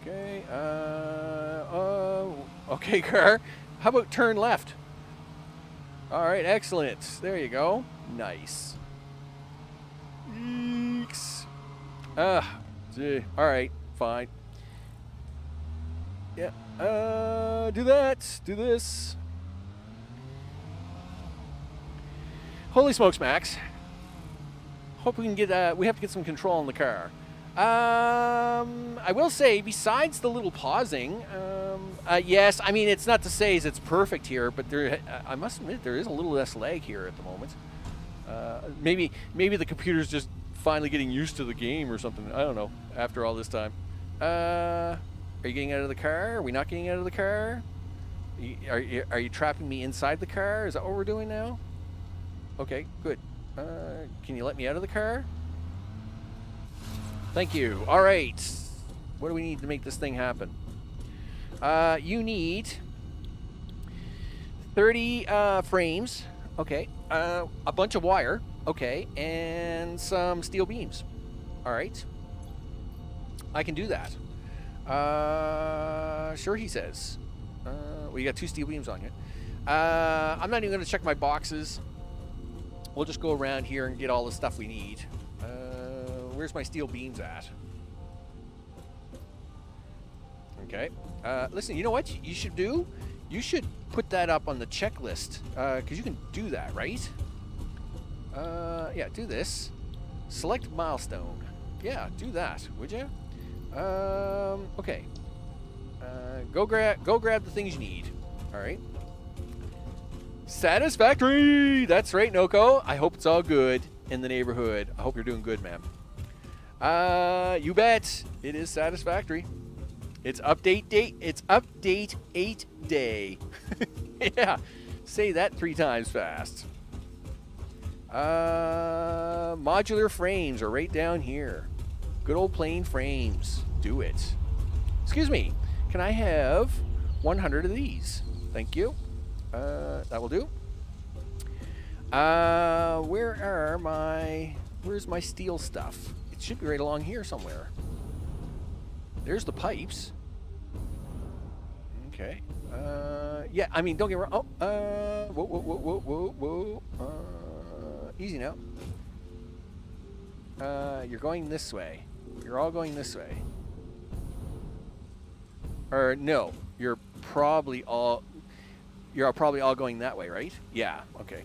Speaker 1: Okay. Okay, Car. How about turn left? All right, excellent. There you go. Nice. Eeks. Gee. All right, fine. Yeah. Do that. Do this. Holy smokes, Max. Hope we can get. We have to get some control on the car. I will say, besides the little pausing, yes, I mean, it's not to say it's perfect here, but there, I must admit, there is a little less lag here at the moment. Maybe the computer's just finally getting used to the game or something. I don't know. After all this time, are you getting out of the car? Are we not getting out of the car? Are you trapping me inside the car? Is that what we're doing now? Okay, good. Can you let me out of the car? Thank you. All right. What do we need to make this thing happen? You need 30 frames. Okay. A bunch of wire. Okay. And some steel beams. All right. I can do that. Sure, he says. Well, you got 2 steel beams on you. I'm not even going to check my boxes. We'll just go around here and get all the stuff we need. Where's my steel beams at? Okay. Listen, you know what you should do? You should put that up on the checklist, because you can do that, right? Yeah, do this. Select milestone. Yeah, do that, would you? Okay. Go grab the things you need. All right. Satisfactory. That's right, Noko. I hope it's all good in the neighborhood. I hope you're doing good, ma'am. You bet. It is satisfactory. It's update date. It's update 8 day. Yeah. Say that 3 times fast. Modular frames are right down here. Good old plain frames. Do it. Excuse me. Can I have 100 of these? Thank you. That will do. Where's my steel stuff? It should be right along here somewhere. There's the pipes. Okay. Yeah, I mean, don't get me wrong. Oh, whoa. Easy now. You're going this way. You're all going this way. Or no, you're probably all going that way, right? Yeah, okay.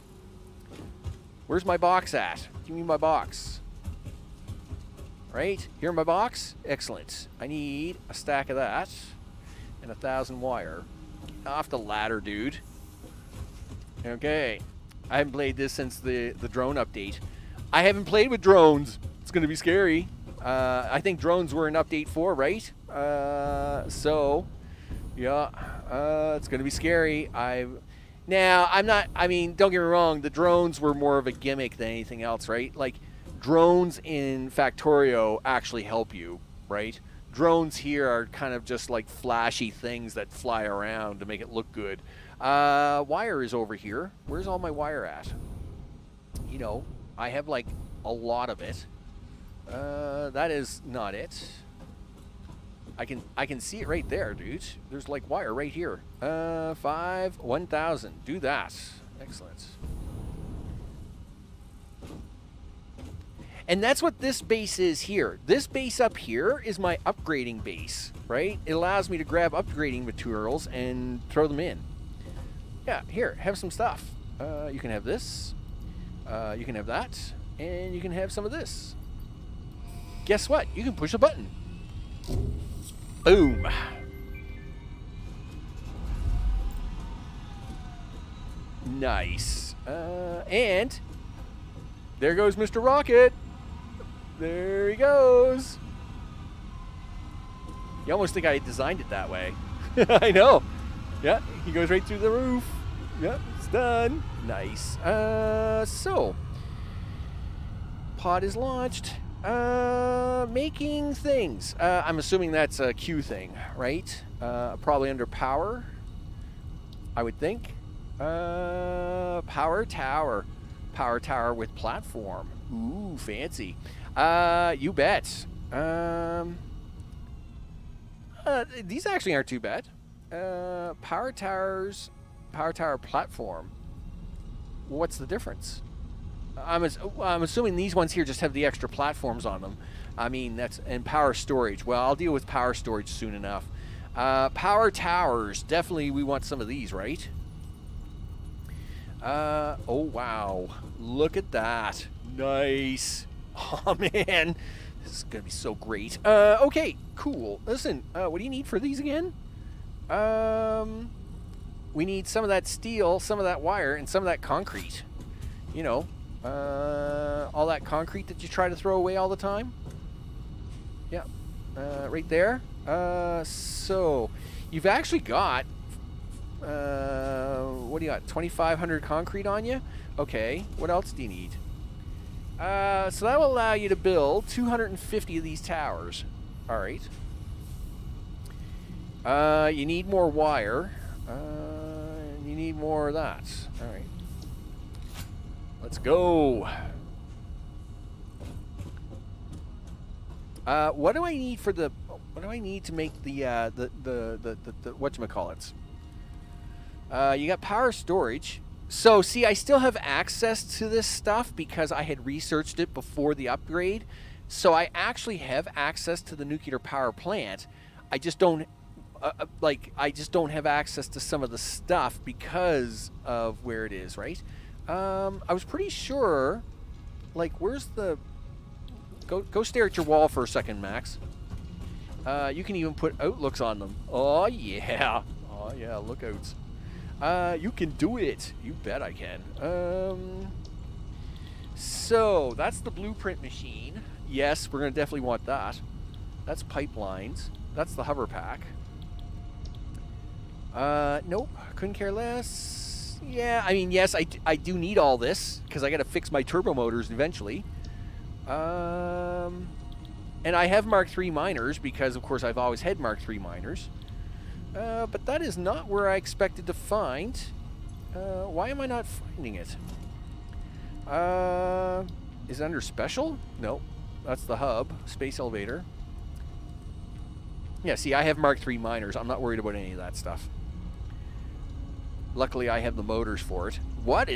Speaker 1: Where's my box at? Give me my box. Right? Here in my box? Excellent. I need a stack of that and 1,000 wire. Off the ladder, dude. Okay. I haven't played this since the drone update. I haven't played with drones. It's going to be scary. I think drones were in update 4, right? So, yeah, it's going to be scary. Now, I'm not, I mean, don't get me wrong, the drones were more of a gimmick than anything else, right? Like, drones in Factorio actually help you, right? Drones here are kind of just like flashy things that fly around to make it look good. Wire is over here. Where's all my wire at? You know, I have like a lot of it. That is not it. I can see it right there, dude. There's like wire right here. 1,000. Do that. Excellent. And that's what this base is here. This base up here is my upgrading base, right? It allows me to grab upgrading materials and throw them in. Yeah, here, have some stuff. You can have this. You can have that. And you can have some of this. Guess what? You can push a button. Boom. Nice. And there goes Mr. Rocket. There he goes. You almost think I designed it that way. I know. Yeah, he goes right through the roof. Yep, it's done. Nice. So, pod is launched. Making things. I'm assuming that's a Q thing, right? Probably under power, I would think. Power tower. Power tower with platform. Ooh, fancy. You bet. These actually aren't too bad. Power towers. Power tower platform. What's the difference? I'm assuming these ones here just have the extra platforms on them. I mean, and power storage. Well, I'll deal with power storage soon enough. Power towers. Definitely we want some of these, right? Oh, wow. Look at that. Nice. Oh, man. This is going to be so great. Okay, cool. Listen, what do you need for these again? We need some of that steel, some of that wire, and some of that concrete. You know, All that concrete that you try to throw away all the time. Yeah, right there. So you've actually got, what do you got? 2,500 concrete on you? Okay, what else do you need? So that will allow you to build 250 of these towers. All right. You need more wire. You need more of that. All right. Let's go. What do I need for the? What do I need to make the whatchamacallits? You got power storage. So see, I still have access to this stuff because I had researched it before the upgrade. So I actually have access to the nuclear power plant. I just don't. I just don't have access to some of the stuff because of where it is, right? I was pretty sure, like, where's the... Go stare at your wall for a second, Max. You can even put outlooks on them. Oh, yeah. Oh, yeah, lookouts. You can do it. You bet I can. So, that's the blueprint machine. Yes, we're going to definitely want that. That's pipelines. That's the hover pack. Nope, couldn't care less. Yeah, I mean, yes, I do need all this because I got to fix my turbo motors eventually. And I have Mark III miners because, of course, I've always had Mark III miners. But that is not where I expected to find. Why am I not finding it? Is it under special? Nope, that's the hub, space elevator. Yeah, see, I have Mark III miners. I'm not worried about any of that stuff. Luckily, I have the motors for it. What?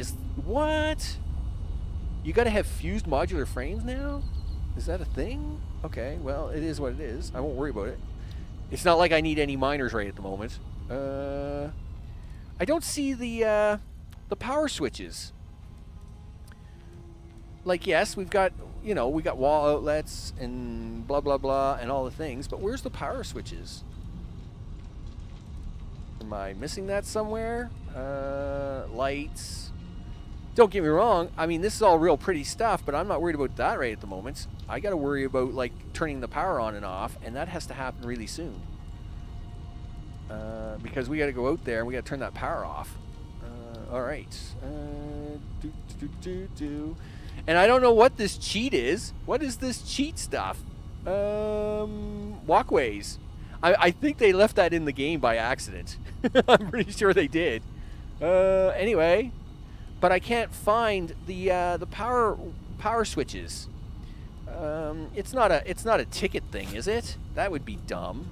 Speaker 1: You got to have fused modular frames now? Is that a thing? Okay, well, it is what it is. I won't worry about it. It's not like I need any miners right at the moment. I don't see the power switches. Like, yes, we've got, you know, we got wall outlets and blah, blah, blah, and all the things, but where's the power switches? Am I missing that somewhere? Lights. Don't get me wrong. I mean, this is all real pretty stuff, but I'm not worried about that right at the moment. I got to worry about, like, turning the power on and off, and that has to happen really soon. Because we got to go out there and we got to turn that power off. All right. And I don't know what this cheat is. What is this cheat stuff? Walkways. I think they left that in the game by accident. I'm pretty sure they did. Anyway, but I can't find the power switches. It's not a ticket thing, is it? That would be dumb.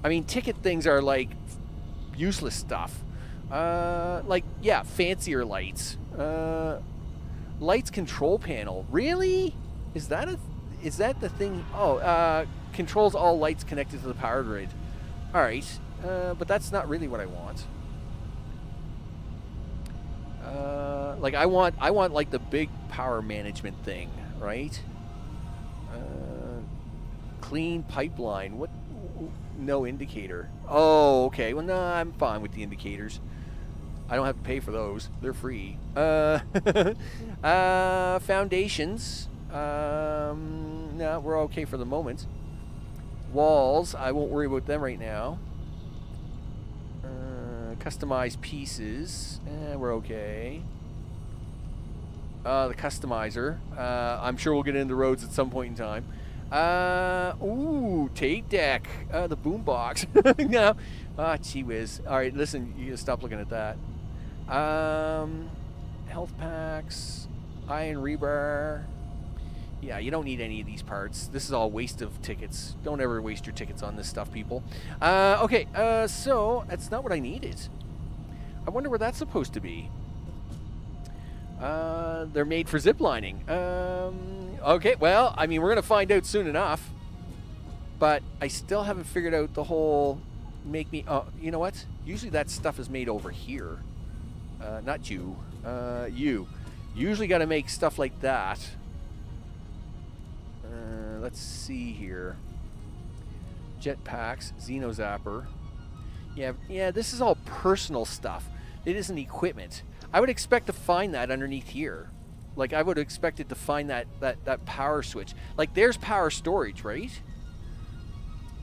Speaker 1: I mean, ticket things are like useless stuff. Like, yeah, fancier lights. Lights control panel. Really? Is that the thing? Oh, controls all lights connected to the power grid. All right, but that's not really what I want. Like I want like the big power management thing, right? Clean pipeline. What? No indicator. Oh, okay. Well, no, I'm fine with the indicators. I don't have to pay for those. They're free. Foundations. No, we're okay for the moment. Walls. I won't worry about them right now. Customized pieces. We're okay. The customizer. I'm sure we'll get into roads at some point in time. Ooh, tape deck. The boombox. No. Ah, gee whiz. All right, listen, you gotta stop looking at that. Health packs. Iron rebar. Yeah, you don't need any of these parts. This is all waste of tickets. Don't ever waste your tickets on this stuff, people. Okay, so that's not what I needed. I wonder where that's supposed to be. They're made for ziplining. Okay, well, I mean, we're going to find out soon enough. But I still haven't figured out the whole make me... Oh, you know what? Usually that stuff is made over here. Not you. You. Usually got to make stuff like that. Let's see here. Jetpacks, Xenozapper. Yeah, this is all personal stuff. It isn't equipment. I would expect to find that underneath here. Like, I would expect it to find that power switch. Like, there's power storage, right?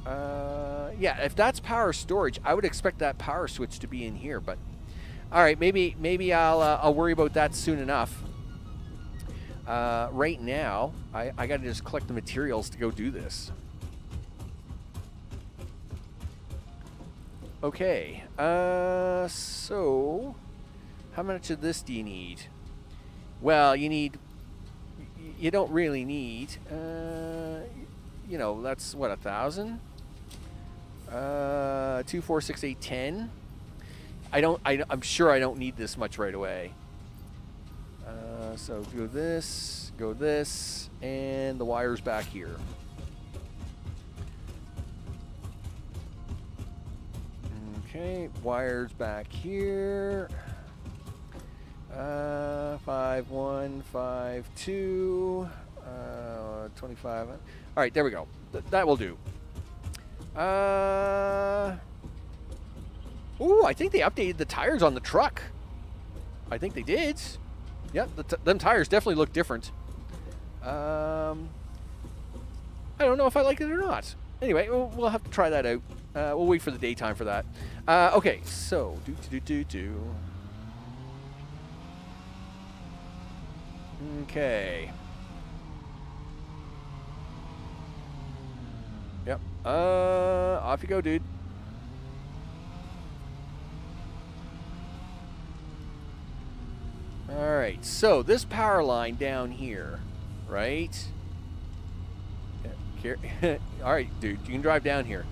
Speaker 1: Yeah, if that's power storage, I would expect that power switch to be in here, but... Alright, maybe I'll worry about that soon enough. Right now, I gotta just collect the materials to go do this. Okay, so... How much of this do you need? Well, you don't really need, you know, that's what, 1,000? 2, 4, 6, 8, 10. I'm sure I don't need this much right away. So go this, and the wire's back here. Okay, wire's back here. 5, 1, 5, 2, 25. All right, there we go. That will do. Ooh, I think they updated the tires on the truck. I think they did. Yep, them tires definitely look different. I don't know if I like it or not. Anyway, we'll have to try that out. We'll wait for the daytime for that. Okay, so Okay. Yep. Off you go, dude. All right. So this power line down here, right? Yeah, all right, dude. You can drive down here.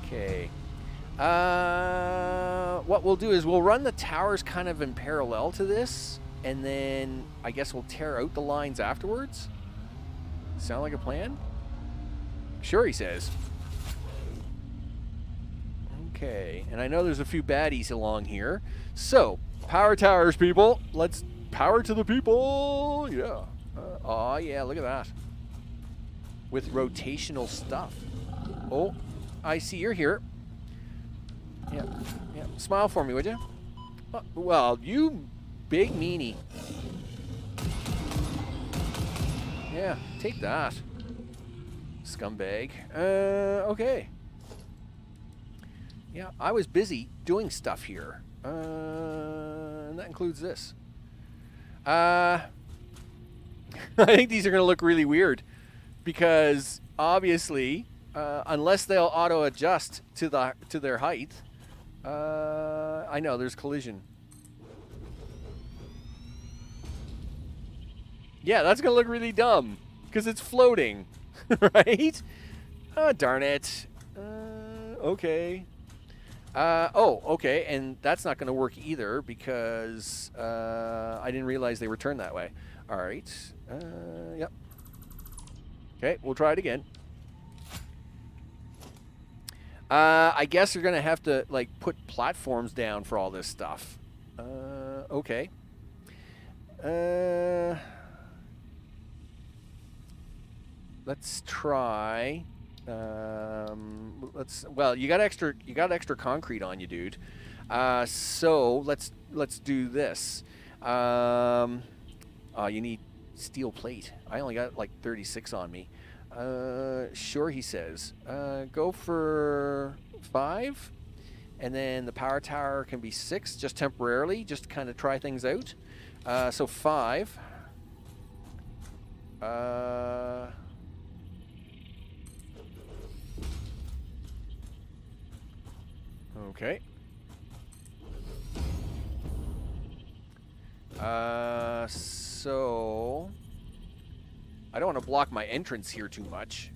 Speaker 1: Okay. What we'll do is we'll run the towers kind of in parallel to this, and then I guess we'll tear out the lines afterwards. Sound like a plan? Sure, he says. Okay, and I know there's a few baddies along here. So, power towers, people. Let's power to the people. Yeah. Oh, yeah, look at that. With rotational stuff. Oh, I see you're here. Yeah, yeah. Smile for me, would you? Well, you big meanie. Yeah, take that. Scumbag. Okay. Yeah, I was busy doing stuff here. And that includes this. I think these are going to look really weird. Because, obviously, unless they'll auto-adjust to their height, I know, there's collision. Yeah, that's going to look really dumb. Because it's floating. Right? Oh, darn it. Okay. Oh, okay, and that's not going to work either because I didn't realize they were turned that way. All right. Yep. Okay, we'll try it again. I guess you're going to have to, like, put platforms down for all this stuff. Okay. Let's try. Well, you got extra concrete on you, dude. So let's do this. Oh, you need steel plate. I only got like 36 on me. Sure, he says. Go for 5, and then the power tower can be 6, just temporarily, just to kind of try things out. So 5. Okay. So I don't want to block my entrance here too much.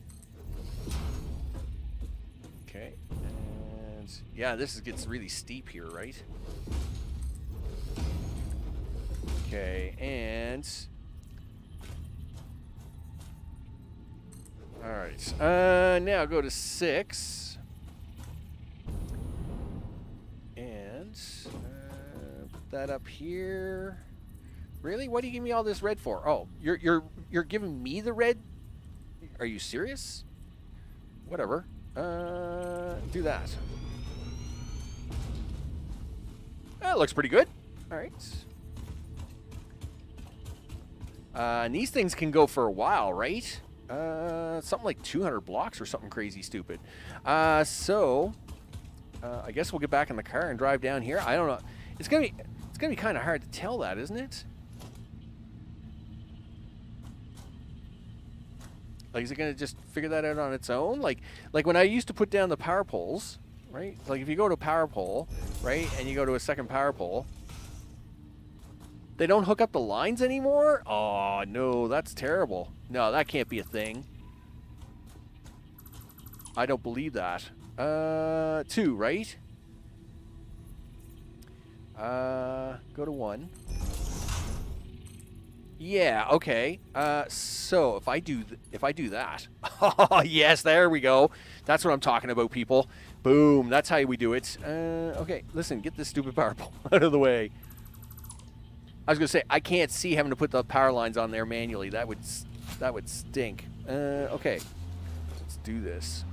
Speaker 1: Okay. And yeah, this gets really steep here, right? Okay, and all right. Now go to 6. And put that up here. Really? What do you give me all this red for? Oh, you're giving me the red? Are you serious? Whatever. Do that. That looks pretty good. All right. And these things can go for a while, right? Something like 200 blocks or something crazy stupid. So I guess we'll get back in the car and drive down here. I don't know. It's gonna be kind of hard to tell that, isn't it? Like, is it gonna just figure that out on its own? Like when I used to put down the power poles, right? Like if you go to a power pole, right, and you go to a second power pole, they don't hook up the lines anymore? Oh, no, that's terrible. No, that can't be a thing. I don't believe that. 2, right? Go to 1. Yeah, okay. So if I do that. Oh, yes, there we go. That's what I'm talking about, people. Boom, that's how we do it. Okay, listen, get this stupid power pole out of the way. I was gonna say I can't see having to put the power lines on there manually. That would stink. Okay, let's do this.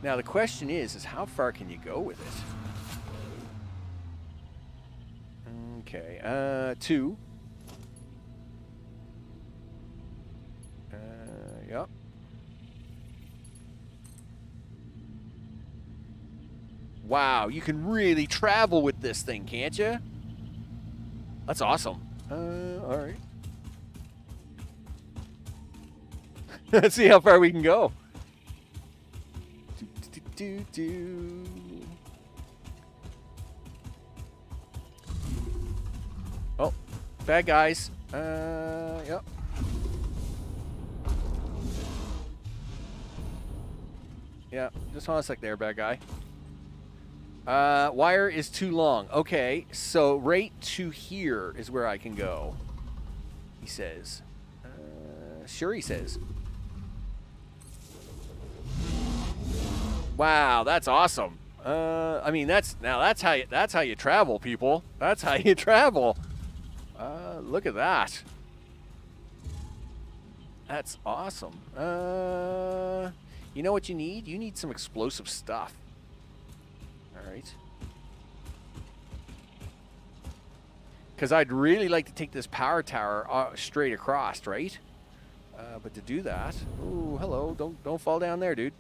Speaker 1: Now the question is how far can you go with it? Okay, 2. Yep. Wow, you can really travel with this thing, can't you? That's awesome. All right. Let's see how far we can go. Oh, bad guys. Yep. Yeah, just hold on a sec there, bad guy. Wire is too long. Okay, so right to here is where I can go, he says. Sure, he says. Wow, that's awesome. I mean, that's how you travel, people. That's how you travel. Look at that. That's awesome. You know what you need? You need some explosive stuff. All right. Because I'd really like to take this power tower straight across, right? But to do that, ooh, hello, don't fall down there, dude.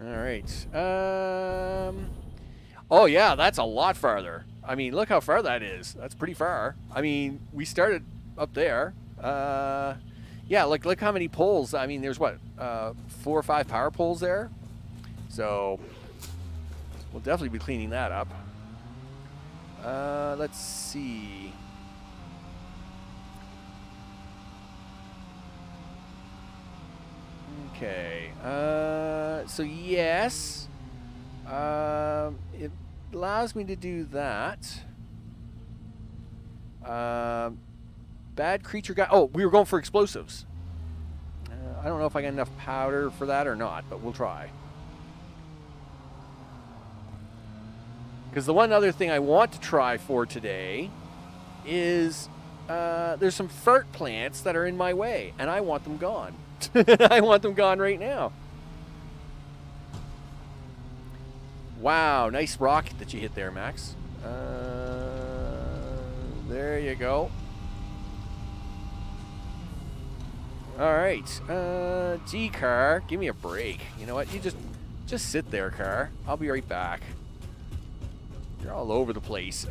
Speaker 1: All right. Oh yeah, that's a lot farther. I mean, look how far that is. That's pretty far. I mean, we started up there. Yeah, look how many poles. I mean, there's what, 4 or 5 power poles there. So we'll definitely be cleaning that up. Let's see. Okay. So yes, it allows me to do that. Bad creature guy. Oh, we were going for explosives. I don't know if I got enough powder for that or not, but we'll try. Because the one other thing I want to try for today is there's some fart plants that are in my way, and I want them gone. I want them gone right now. Wow, nice rocket that you hit there, Max. There you go. All right, G car, give me a break. You know what? You just sit there, car. I'll be right back. You're all over the place.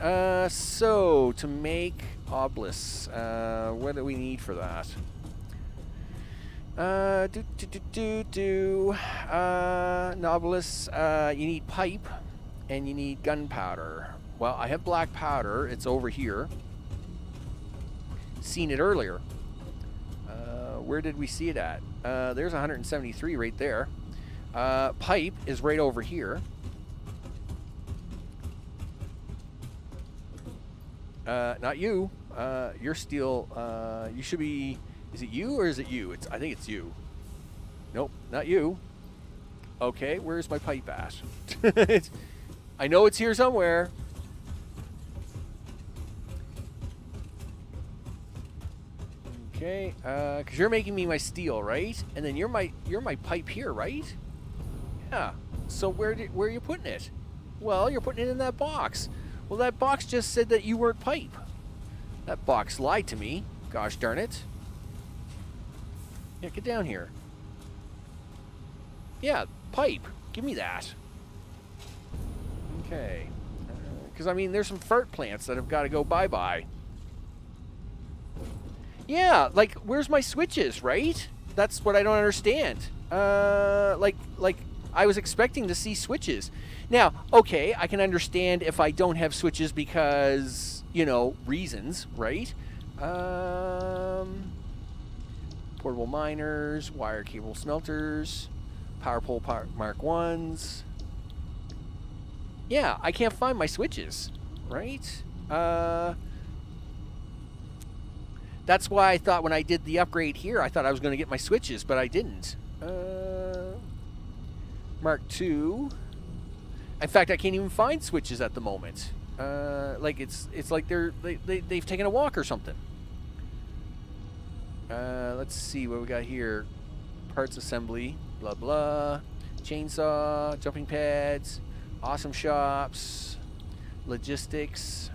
Speaker 1: So to make obelisks, what do we need for that? Novelis, you need pipe and you need gunpowder. Well, I have black powder. It's over here. Seen it earlier. Where did we see it at? There's 173 right there. Pipe is right over here. Not you. You're still. You should be. Is it you or is it you? I think it's you. Nope, not you. Okay, where's my pipe at? I know it's here somewhere. Okay, because you're making me my steel, right? And then you're my pipe here, right? Yeah. So where are you putting it? Well, you're putting it in that box. Well, that box just said that you weren't pipe. That box lied to me. Gosh darn it. Yeah, get down here. Yeah, pipe. Give me that. Okay. Because, I mean, there's some fart plants that have got to go bye-bye. Yeah, like, where's my switches, right? That's what I don't understand. Like, I was expecting to see switches. Now, okay, I can understand if I don't have switches because, you know, reasons, right? Portable miners, wire cable smelters, power pole Mark 1s. Yeah, I can't find my switches, right? That's why I thought when I did the upgrade here, I thought I was going to get my switches, but I didn't. Mark 2. In fact, I can't even find switches at the moment. Like it's like they've taken a walk or something. Let's see what we got here. Parts assembly, blah blah. Chainsaw, jumping pads, awesome shops, logistics,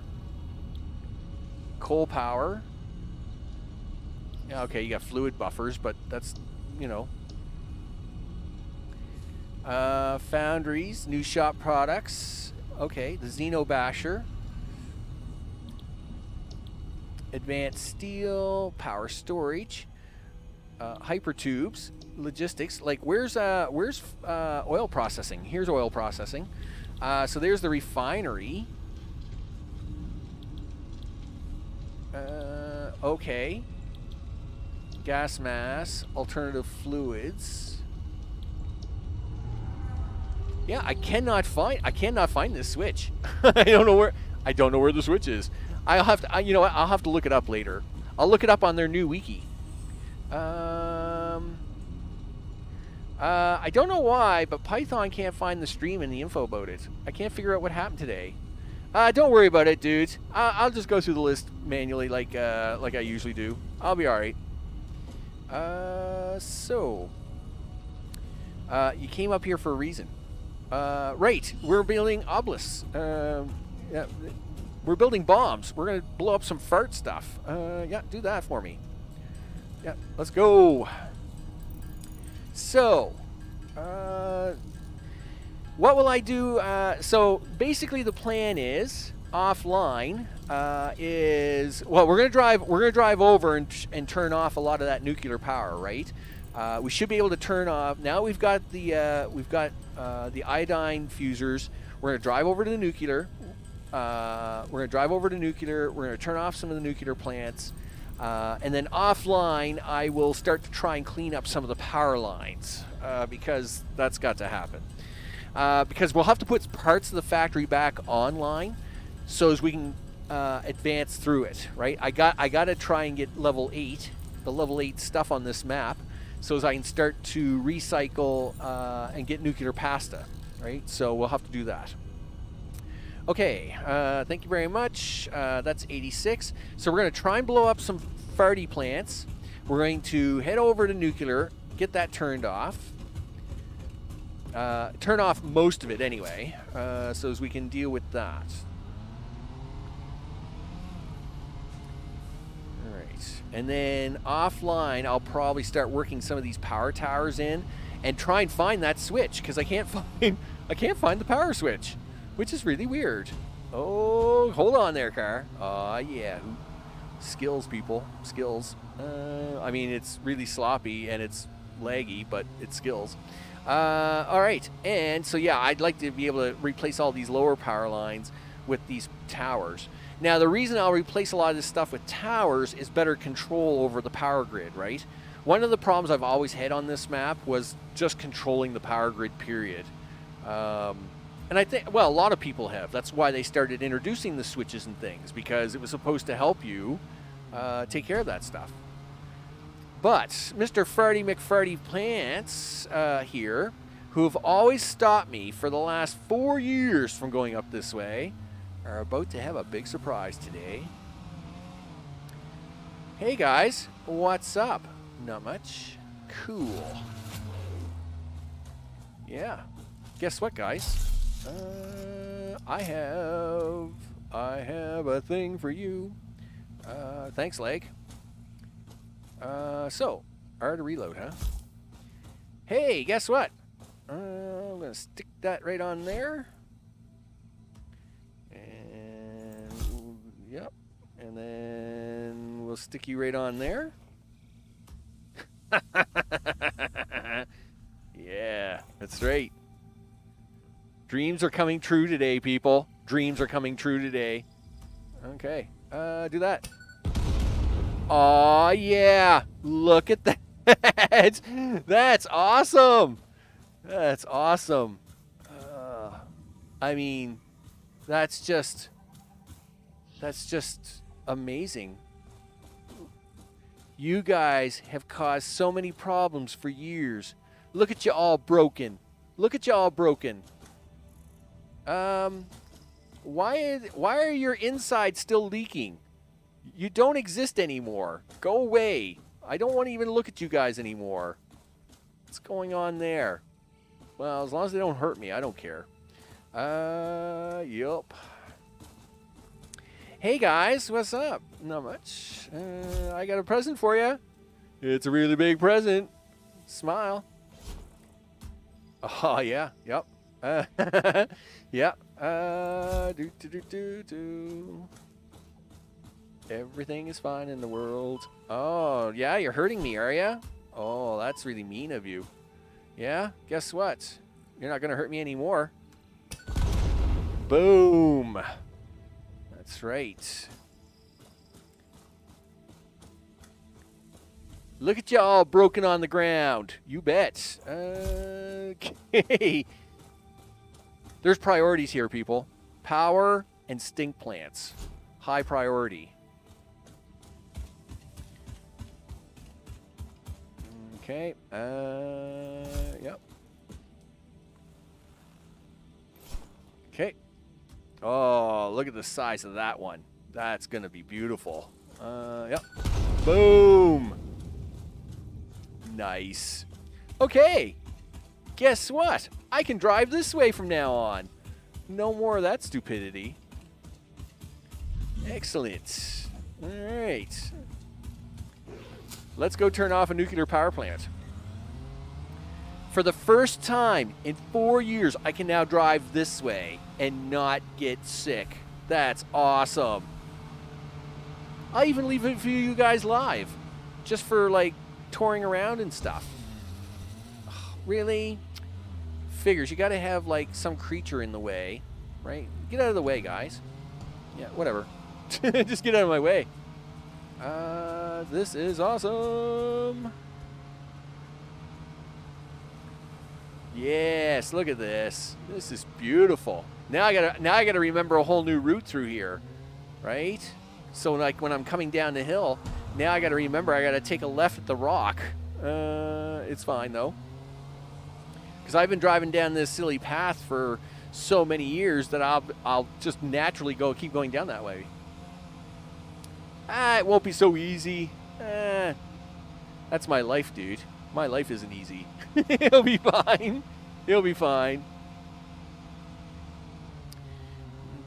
Speaker 1: coal power. Okay, you got fluid buffers, but that's, you know. Foundries, new shop products. Okay, the Xeno Basher. Advanced steel, power storage, hypertubes, logistics. Like, where's oil processing? Here's oil processing. So there's the refinery. Okay. Gas mass, alternative fluids. Yeah, I cannot find this switch. I don't know where the switch is. I'll have to, you know what? I'll have to look it up later. I'll look it up on their new wiki. I don't know why, but Python can't find the stream and the info about it. I can't figure out what happened today. Don't worry about it, dudes. I'll just go through the list manually like I usually do. I'll be all right. You came up here for a reason. Right, we're building obelisks. Yeah, we're building bombs. We're going to blow up some fart stuff. Yeah, do that for me. Yeah, let's go. So, what will I do? So, basically the plan is, offline, we're going to drive over and turn off a lot of that nuclear power, right? We should be able to turn off. Now we've got the iodine fusers. We're going to drive over to the nuclear. We're going to turn off some of the nuclear plants. And then offline, I will start to try and clean up some of the power lines because that's got to happen. Because we'll have to put parts of the factory back online so as we can advance through it, right? I got to try and get level 8, the level 8 stuff on this map, so as I can start to recycle and get nuclear pasta, right? So we'll have to do that. Okay, thank you very much. That's 86. So we're going to try and blow up some farty plants. We're going to head over to nuclear, get that turned off. Turn off most of it anyway, so as we can deal with that. Alright, and then offline, I'll probably start working some of these power towers in and try and find that switch, because I can't find the power switch, which is really weird. Oh, hold on there, car. Oh, yeah. Skills, people. Skills. I mean, it's really sloppy and it's laggy, but it's skills. All right. And so, yeah, I'd like to be able to replace all these lower power lines with these towers. Now, the reason I'll replace a lot of this stuff with towers is better control over the power grid, right? One of the problems I've always had on this map was just controlling the power grid, period. And I think, well, a lot of people have. That's why they started introducing the switches and things, because it was supposed to help you take care of that stuff. But Mr. Farty McFarty Plants here, who have always stopped me for the last 4 years from going up this way, are about to have a big surprise today. Hey guys, what's up? Not much. Cool. Yeah. Guess what, guys? I have a thing for you. Thanks, Leg. So, R to reload, huh? Hey, guess what? I'm gonna stick that right on there. And yep. And then we'll stick you right on there. Yeah, that's right. Dreams are coming true today, people. Dreams are coming true today. Okay, do that. Aw, yeah. Look at that. That's awesome. That's awesome. I mean, that's just amazing. You guys have caused so many problems for years. Look at you all broken. Look at you all broken. Why are your insides still leaking? You don't exist anymore. Go away. I don't want to even look at you guys anymore. What's going on there? Well, as long as they don't hurt me, I don't care. Yup. Hey guys, what's up? Not much. I got a present for you. It's a really big present. Smile. Oh yeah, yep. Yeah. Everything is fine in the world. Oh yeah, you're hurting me, are ya? Oh, that's really mean of you. Yeah. Guess what? You're not gonna hurt me anymore. Boom. That's right. Look at you all broken on the ground. You bet. Okay. There's priorities here, people. Power and stink plants. High priority. Okay. Yep. Okay. Oh, look at the size of that one. That's going to be beautiful. Yep. Boom. Nice. Okay. Guess what? I can drive this way from now on. No more of that stupidity. Excellent. All right. Let's go turn off a nuclear power plant. For the first time in 4 years, I can now drive this way and not get sick. That's awesome. I'll even leave it for you guys live, just for like touring around and stuff. Really? Figures, you gotta have like some creature in the way, right? Get out of the way, guys. Yeah, whatever. Just get out of my way. This is awesome. Yes, look at this. This is beautiful. Now I gotta remember a whole new route through here, right? So like when I'm coming down the hill, now I gotta remember I gotta take a left at the rock. It's fine though, because I've been driving down this silly path for so many years that I'll just naturally keep going down that way. It won't be so easy. That's my life, dude. My life isn't easy. It'll be fine. It'll be fine.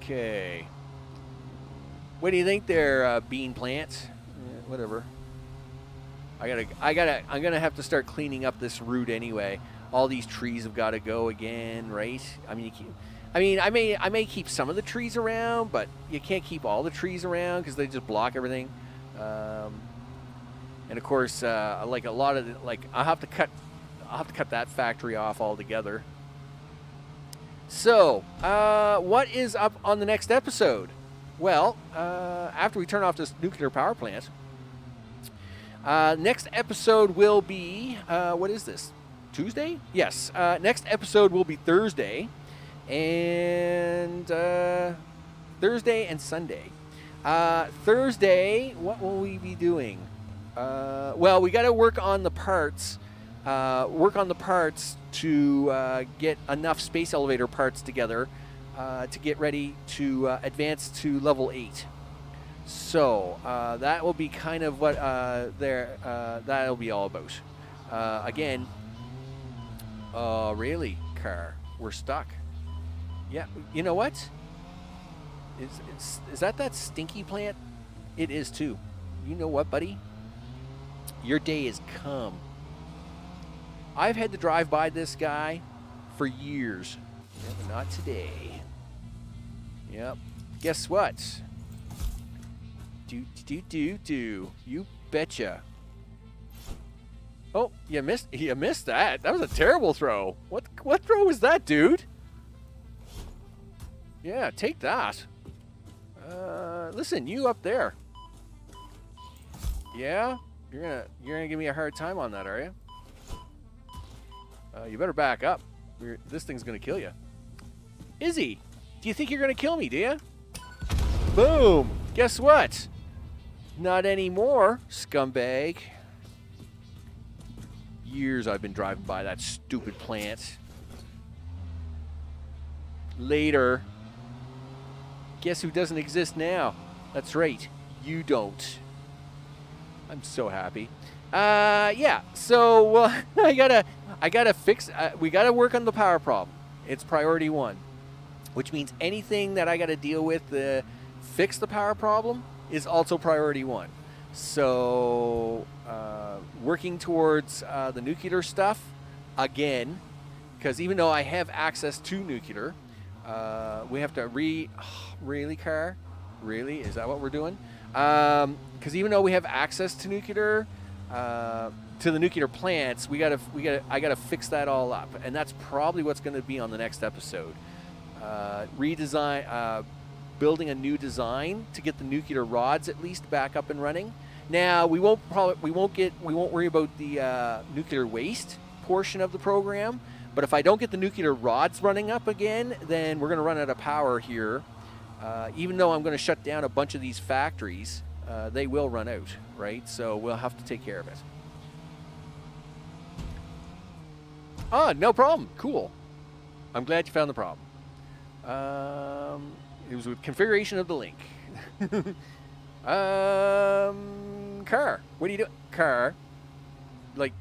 Speaker 1: Okay. What do you think there, bean plants? Whatever. I'm gonna have to start cleaning up this route anyway. All these trees have got to go again, right? I mean, I may keep some of the trees around, but you can't keep all the trees around because they just block everything. And of course, like a lot of I'll have to cut that factory off altogether. So, what is up on the next episode? Well, after we turn off this nuclear power plant, next episode will be what is this? Tuesday? Yes. Next episode will be Thursday, and Thursday and Sunday. Thursday, what will we be doing? Well, we got to work on the parts. To get enough space elevator parts together to get ready to advance to level 8. So that will be kind of what that'll be all about. Again, really, car, we're stuck. Yeah, you know what? Is that stinky plant? It is too. You know what, buddy? Your day has come. I've had to drive by this guy for years. Yeah, but not today. Yep. Guess what? Do. You betcha. Oh, you missed that. That was a terrible throw. What throw was that, dude? Yeah, take that. Listen, you up there. Yeah? You're gonna give me a hard time on that, are you? You better back up. This thing's gonna kill you. Izzy, do you think you're gonna kill me, do you? Boom! Guess what? Not anymore, scumbag. Years I've been driving by that stupid plant. Later. Guess who doesn't exist now? That's right, you don't. I'm so happy. Yeah. So I gotta fix. We gotta work on the power problem. It's priority 1, which means anything that I gotta deal with to fix the power problem is also priority 1. So working towards the nuclear stuff again, because even though I have access to nuclear, we have to really, car? Really? Is that what we're doing? Because even though we have access to nuclear, to the nuclear plants, I gotta fix that all up, and that's probably what's going to be on the next episode. Redesign, building a new design to get the nuclear rods at least back up and running. Now we won't worry about the nuclear waste portion of the program, but if I don't get the nuclear rods running up again, then we're going to run out of power here. Even though I'm going to shut down a bunch of these factories, they will run out, right? So we'll have to take care of it. Oh, no problem. Cool. I'm glad you found the problem. It was with configuration of the link. Car, what are you doing? Car, like,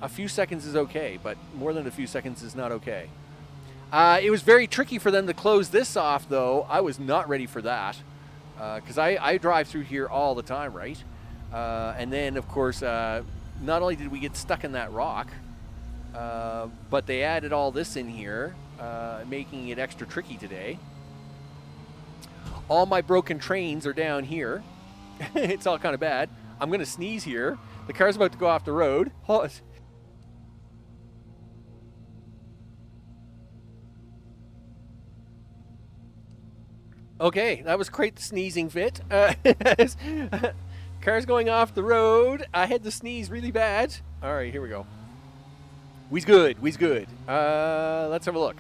Speaker 1: a few seconds is okay, but more than a few seconds is not okay. It was very tricky for them to close this off, though. I was not ready for that, because I drive through here all the time, right? And then, of course, not only did we get stuck in that rock, but they added all this in here, making it extra tricky today. All my broken trains are down here. It's all kind of bad. I'm going to sneeze here. The car's about to go off the road. Okay, that was quite the sneezing fit. Car's going off the road. I had to sneeze really bad. All right, here we go. We's good. Let's have a look.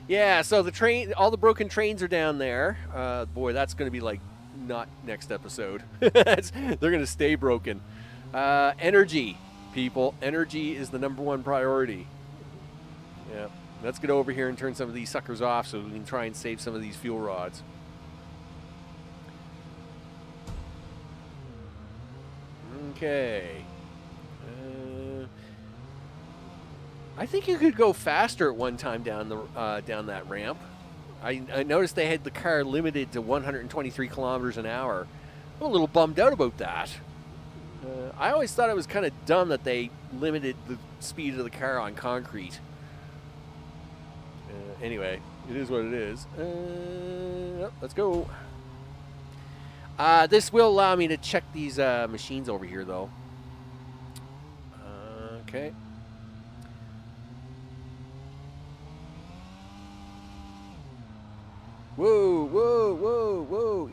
Speaker 1: Yeah, so the train, all the broken trains are down there. Boy, that's going to be like not next episode. They're going to stay broken. Energy, people. Energy is the #1 priority. Yeah, let's get over here and turn some of these suckers off so we can try and save some of these fuel rods. Okay. I think you could go faster at one time down that ramp. I noticed they had the car limited to 123 kilometers an hour. I'm a little bummed out about that. I always thought it was kind of dumb that they limited the speed of the car on concrete. Anyway, it is what it is. Let's go. This will allow me to check these machines over here, though. Okay. Whoa.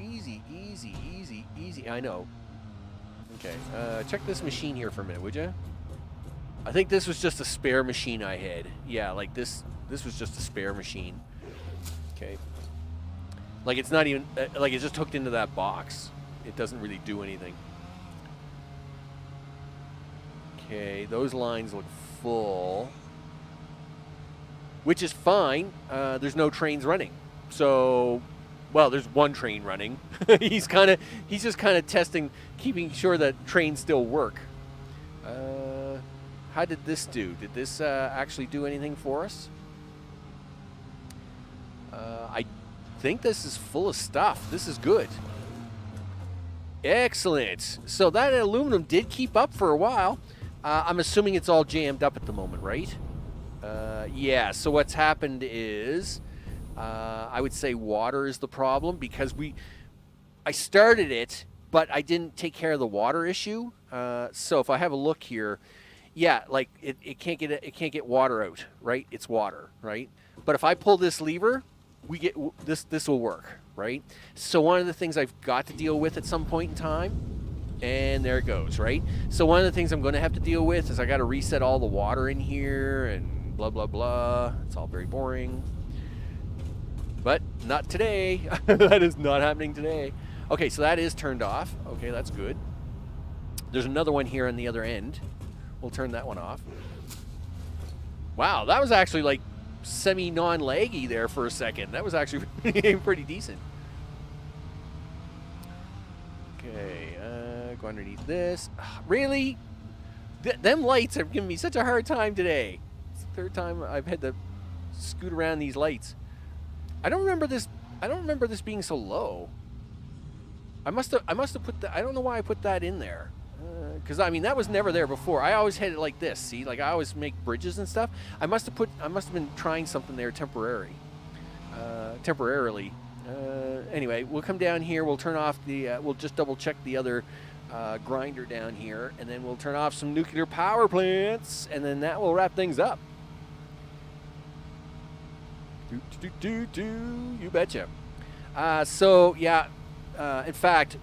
Speaker 1: Easy. I know. Okay. Check this machine here for a minute, would you? I think this was just a spare machine I had. Yeah, like this was just a spare machine. Okay. Like it's not even, like it's just hooked into that box. It doesn't really do anything. Okay, those lines look full. Which is fine. There's no trains running. So well, there's one train running. He's just kind of testing, keeping sure that trains still work. How did this do? Did this actually do anything for us? I think this is full of stuff. This is good. Excellent. So that aluminum did keep up for a while. I'm assuming it's all jammed up at the moment, right? Yeah, so what's happened is I would say water is the problem because I started it, but I didn't take care of the water issue. So if I have a look here, yeah, like it can't get water out, right? It's water, right? But if I pull this lever, we get this will work, right? So one of the things I've got to deal with at some point in time, and there it goes, right? So one of the things I'm going to have to deal with is I got to reset all the water in here and blah blah blah. It's all very boring, but not today. That is not happening today. Okay, so that is turned off. Okay, that's good. There's another one here on the other end. We'll turn that one off. Wow, that was actually like semi-non-laggy there for a second. That was actually pretty decent. Okay, go underneath this. Really? Them lights have given me such a hard time today. It's the third time I've had to scoot around these lights. I don't remember this being so low. I must have put that. I don't know why I put that in there. Because I mean that was never there before. I always had it like this. See, like I always make bridges and stuff. I must have been trying something there temporarily. Anyway, we'll come down here. We'll turn off the. We'll just double check the other grinder down here, and then we'll turn off some nuclear power plants, and then that will wrap things up. You betcha. So yeah, in fact.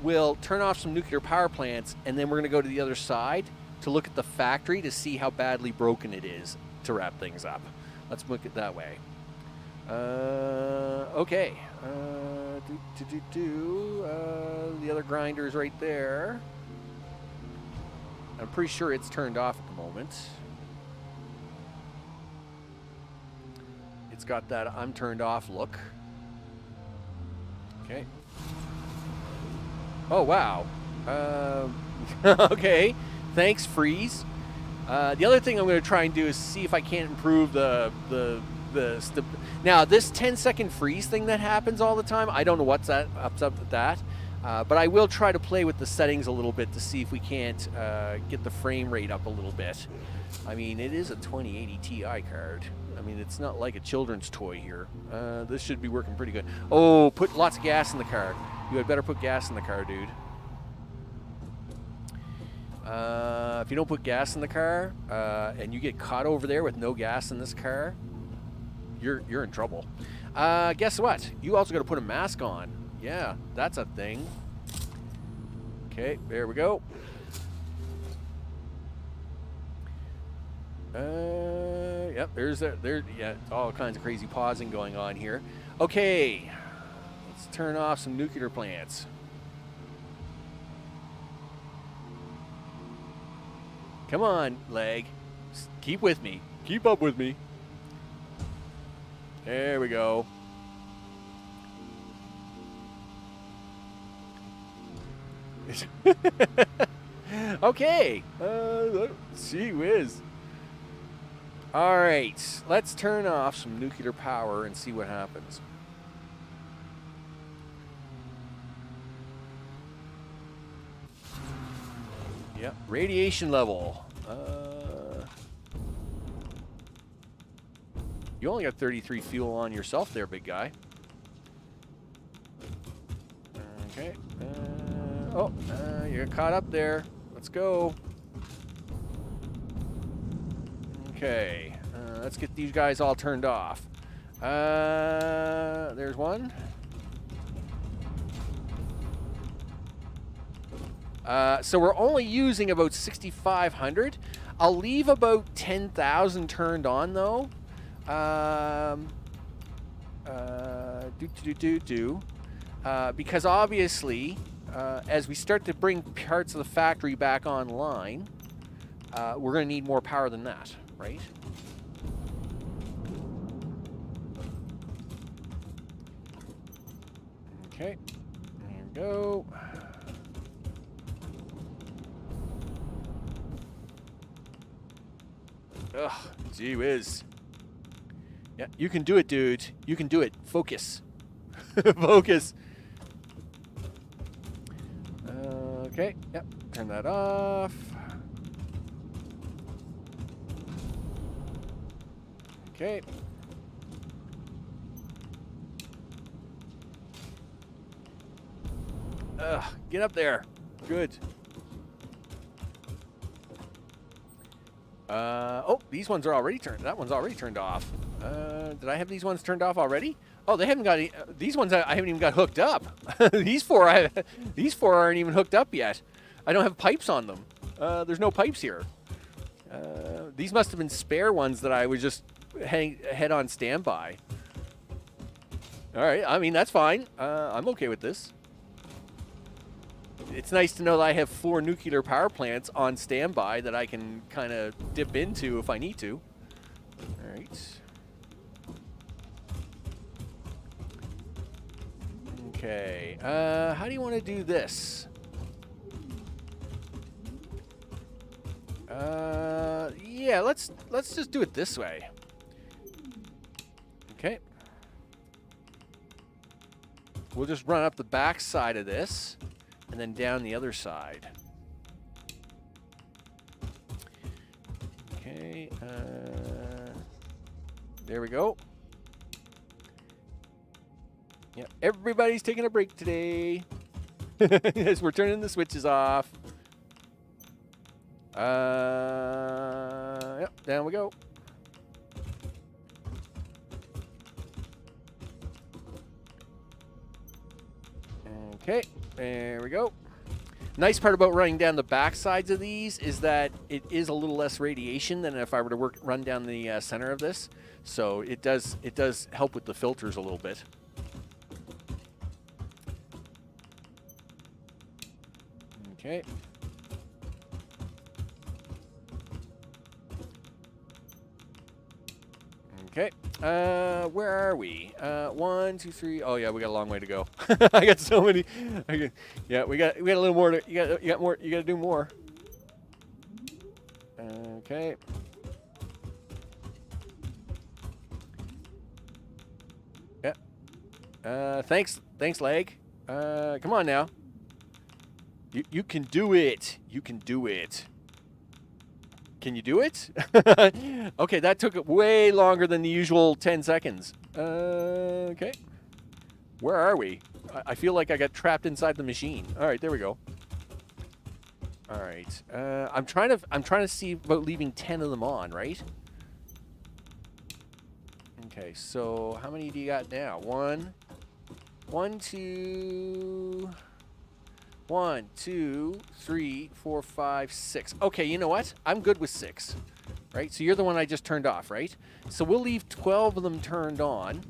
Speaker 1: We'll turn off some nuclear power plants, and then we're going to go to the other side to look at the factory to see how badly broken it is to wrap things up. Let's look at it that way. Okay. The other grinder is right there. I'm pretty sure it's turned off at the moment. It's got that I'm turned off look. Okay. Oh, wow. Okay. Thanks, freeze. The other thing I'm going to try and do is see if I can't improve now, this 10-second freeze thing that happens all the time, I don't know what's up with that. But I will try to play with the settings a little bit to see if we can't get the frame rate up a little bit. I mean, it is a 2080 Ti card. I mean, it's not like a children's toy here. This should be working pretty good. Oh, put lots of gas in the car. You had better put gas in the car, dude. If you don't put gas in the car and you get caught over there with no gas in this car, you're in trouble. Guess what? You also got to put a mask on. Yeah, that's a thing. Okay, there we go. Yep, yeah, all kinds of crazy pausing going on here. Okay, let's turn off some nuclear plants. Come on, leg. Just keep with me. Keep up with me. There we go. Okay. Gee whiz. All right. Let's turn off some nuclear power and see what happens. Yep. Radiation level. You only got 33 fuel on yourself there, big guy. Okay. You're caught up there. Let's go. Okay. Let's get these guys all turned off. There's one. So we're only using about 6,500. I'll leave about 10,000 turned on though. Because obviously, as we start to bring parts of the factory back online, we're going to need more power than that, right? Okay. There we go. Ugh, gee whiz. Yeah, you can do it, dude. You can do it. Focus. Focus. Okay, yep. Turn that off. Okay. Ugh, get up there. Good. Oh, these ones are already turned. That one's already turned off. Did I have these ones turned off already? Oh, they haven't got any. These ones I haven't even got hooked up. These four aren't even hooked up yet. I don't have pipes on them. There's no pipes here. These must have been spare ones that I was just head on standby. All right, I mean that's fine. I'm okay with this. It's nice to know that I have 4 nuclear power plants on standby that I can kind of dip into if I need to. All right. Okay. How do you want to do this? Yeah, let's just do it this way. Okay. We'll just run up the back side of this. And then down the other side. Okay, there we go. Yeah, everybody's taking a break today. Yes, we're turning the switches off. Yep, down we go. Okay. There we go. Nice part about running down the back sides of these is that it is a little less radiation than if I were to run down the center of this. So it does help with the filters a little bit. Okay. Okay. Where are we? 1, 2, 3. Oh yeah, we got a long way to go. I got so many. Yeah, we got a little more. You got more. You got to do more. Okay. Yeah. Thanks, leg. Come on now. You can do it. You can do it. Can you do it? Okay, that took way longer than the usual 10 seconds. Okay. Where are we? I feel like I got trapped inside the machine. All right, there we go. All right. I'm trying to see about leaving 10 of them on, right? Okay, so how many do you got now? 1, 2... 1, 2, 3, 4, 5, 6. Okay, you know what? I'm good with 6. Right? So you're the one I just turned off, right? So we'll leave 12 of them turned on.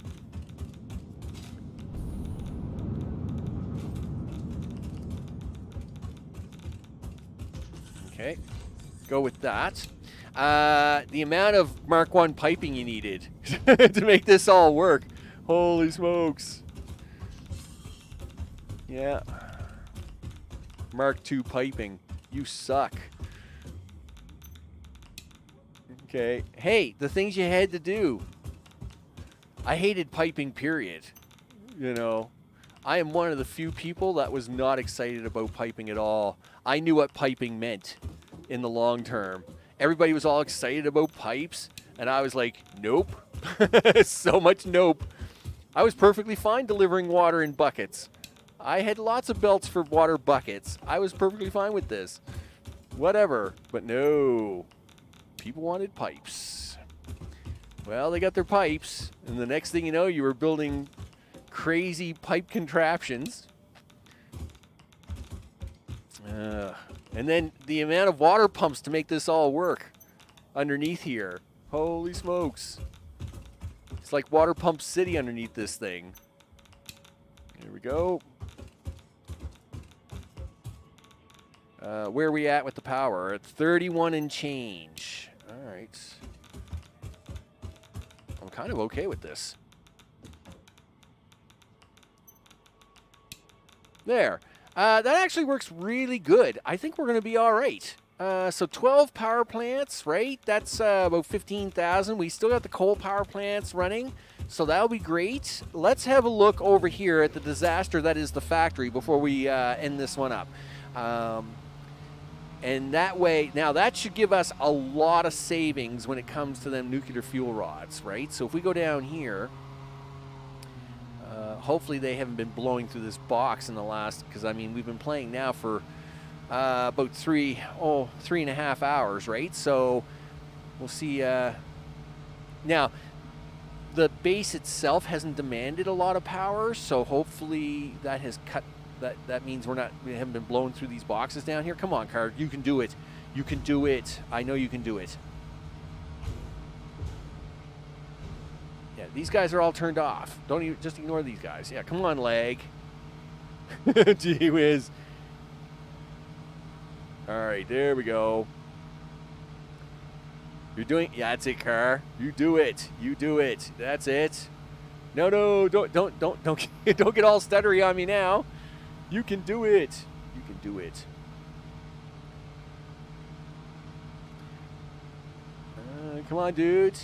Speaker 1: Okay. Go with that. The amount of Mark 1 piping you needed to make this all work. Holy smokes. Yeah. Mark II piping. You suck. Okay. Hey, the things you had to do. I hated piping, period. You know, I am one of the few people that was not excited about piping at all. I knew what piping meant in the long term. Everybody was all excited about pipes, and I was like, nope. So much nope. I was perfectly fine delivering water in buckets. I had lots of belts for water buckets. I was perfectly fine with this. Whatever. But no. People wanted pipes. Well, they got their pipes. And the next thing you know, you were building crazy pipe contraptions. And then the amount of water pumps to make this all work underneath here. Holy smokes. It's like Water Pump City underneath this thing. Here we go. Where are we at with the power? At 31 and change. All right. I'm kind of okay with this. There. That actually works really good. I think we're going to be all right. So 12 power plants, right? That's about 15,000. We still got the coal power plants running, so that'll be great. Let's have a look over here at the disaster that is the factory before we end this one up. And that way, now that should give us a lot of savings when it comes to them nuclear fuel rods, right? So if we go down here, hopefully they haven't been blowing through this box in the last, because I mean, we've been playing now for about 3.5 hours, right? So we'll see. Now, the base itself hasn't demanded a lot of power, so hopefully that has cut. That means we haven't been blowing through these boxes down here. Come on, Card, you can do it. You can do it. I know you can do it. Yeah, these guys are all turned off. Don't even just ignore these guys. Yeah, come on, leg. Gee whiz. All right, there we go. You're doing. Yeah, that's it, Car. You do it. You do it. That's it. No, don't get all stuttery on me now. You can do it. You can do it. Come on, dude.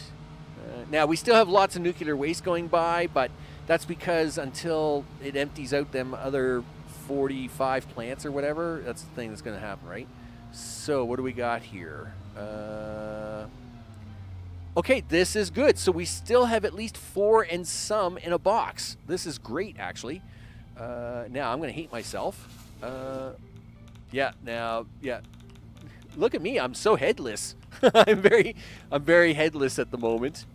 Speaker 1: Now, we still have lots of nuclear waste going by, but that's because until it empties out them other 45 plants or whatever, that's the thing that's going to happen, right? So, what do we got here? Okay, this is good. So, we still have at least 4 and some in a box. This is great, actually. Now, I'm going to hate myself. Yeah, now, yeah. Look at me. I'm so headless. I'm very headless at the moment.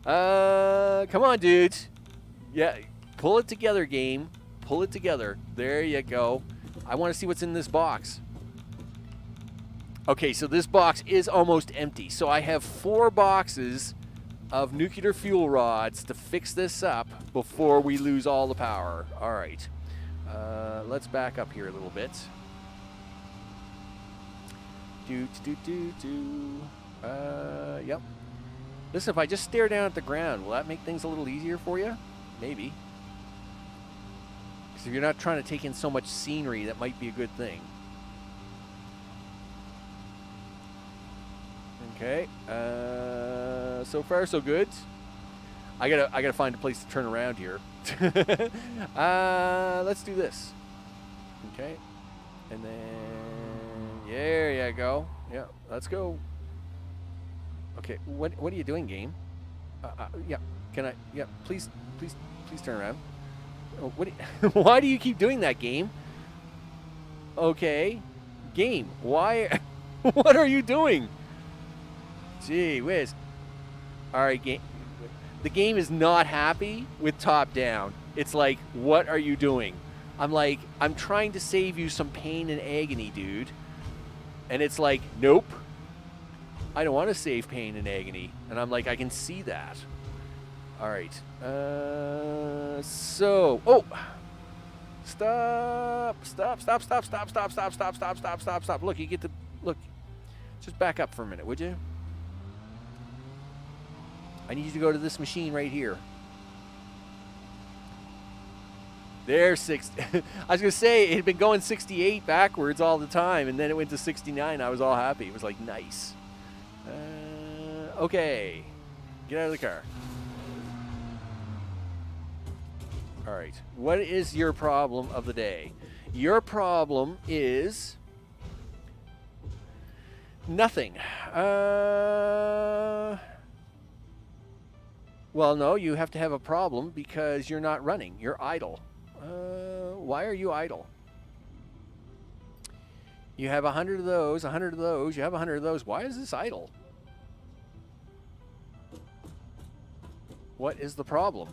Speaker 1: Come on, dude. Yeah, pull it together, game. Pull it together. There you go. I want to see what's in this box. Okay, so this box is almost empty. So I have 4 boxes of nuclear fuel rods to fix this up before we lose all the power. All right. Let's back up here a little bit. Yep. Listen, if I just stare down at the ground, will that make things a little easier for you? Maybe. Because if you're not trying to take in so much scenery, that might be a good thing. Okay. So far, so good. I gotta find a place to turn around here. Let's do this. Okay. And then there you go. Yeah, let's go. Okay, what are you doing, game? Yeah, can I? Yeah, please turn around. Oh, why do you keep doing that, game? Okay, game. Why? What are you doing? Gee whiz. All right, game. The game is not happy with top down. It's like, what are you doing? I'm like, I'm trying to save you some pain and agony, dude. And it's like, nope. I don't want to save pain and agony. And I'm like, I can see that. All right. So, oh. Stop. Look, you get to, look. Just back up for a minute, would you? I need you to go to this machine right here. There's 60. I was going to say, it had been going 68 backwards all the time, and then it went to 69. I was all happy. It was like, nice. Okay. Get out of the car. All right. What is your problem of the day? Your problem is nothing. Well, no, you have to have a problem because you're not running. You're idle. Why are you idle? You have 100 of those, 100 of those, you have 100 of those. Why is this idle? What is the problem?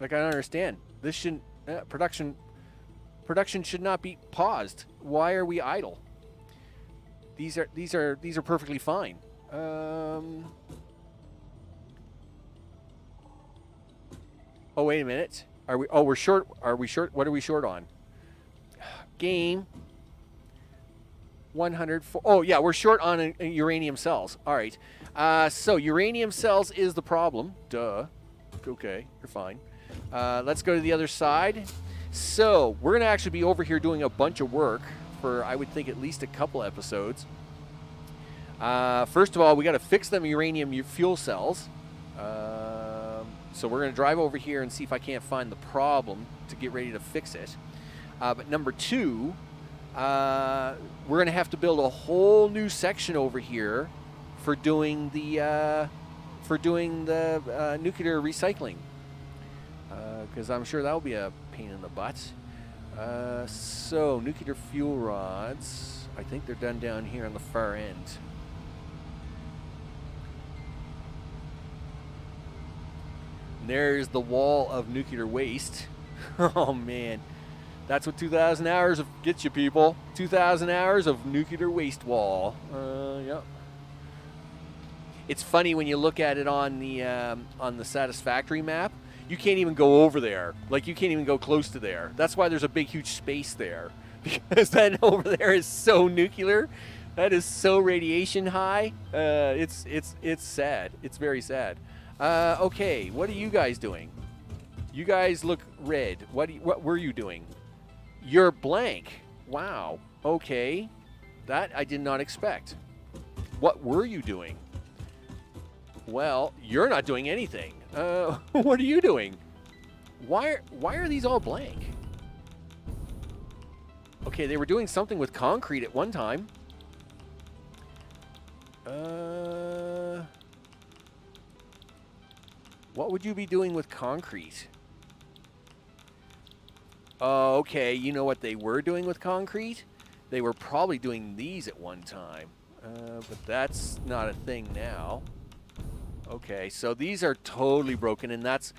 Speaker 1: Like, I don't understand. This shouldn't, production should not be paused. Why are we idle? These are perfectly fine. Oh, wait a minute. Are we? Oh, we're short. Are we short? What are we short on? Game. 100. Oh, yeah, we're short on uranium cells. All right. So uranium cells is the problem. Duh. Okay, you're fine. Let's go to the other side. So, we're going to actually be over here doing a bunch of work for, I would think, at least a couple episodes. First of all, we got to fix them uranium fuel cells. So we're going to drive over here and see if I can't find the problem to get ready to fix it. But number two, we're going to have to build a whole new section over here for doing the nuclear recycling. Because I'm sure that'll be a pain in the butt. So nuclear fuel rods, I think they're done down here on the far end. And there's the wall of nuclear waste. Oh man, that's what 2,000 hours gets you, people. 2,000 hours of nuclear waste wall. Yep. It's funny when you look at it on the Satisfactory map. You can't even go over there. Like, you can't even go close to there. That's why there's a big, huge space there. Because that over there is so nuclear. That is so radiation high. It's sad. It's very sad. Okay, what are you guys doing? You guys look red. What were you doing? You're blank. Wow. Okay. That I did not expect. What were you doing? Well, you're not doing anything. What are you doing? Why are these all blank? Okay, they were doing something with concrete at one time. What would you be doing with concrete? Okay, you know what they were doing with concrete? They were probably doing these at one time. But that's not a thing now. Okay, so these are totally broken, and that's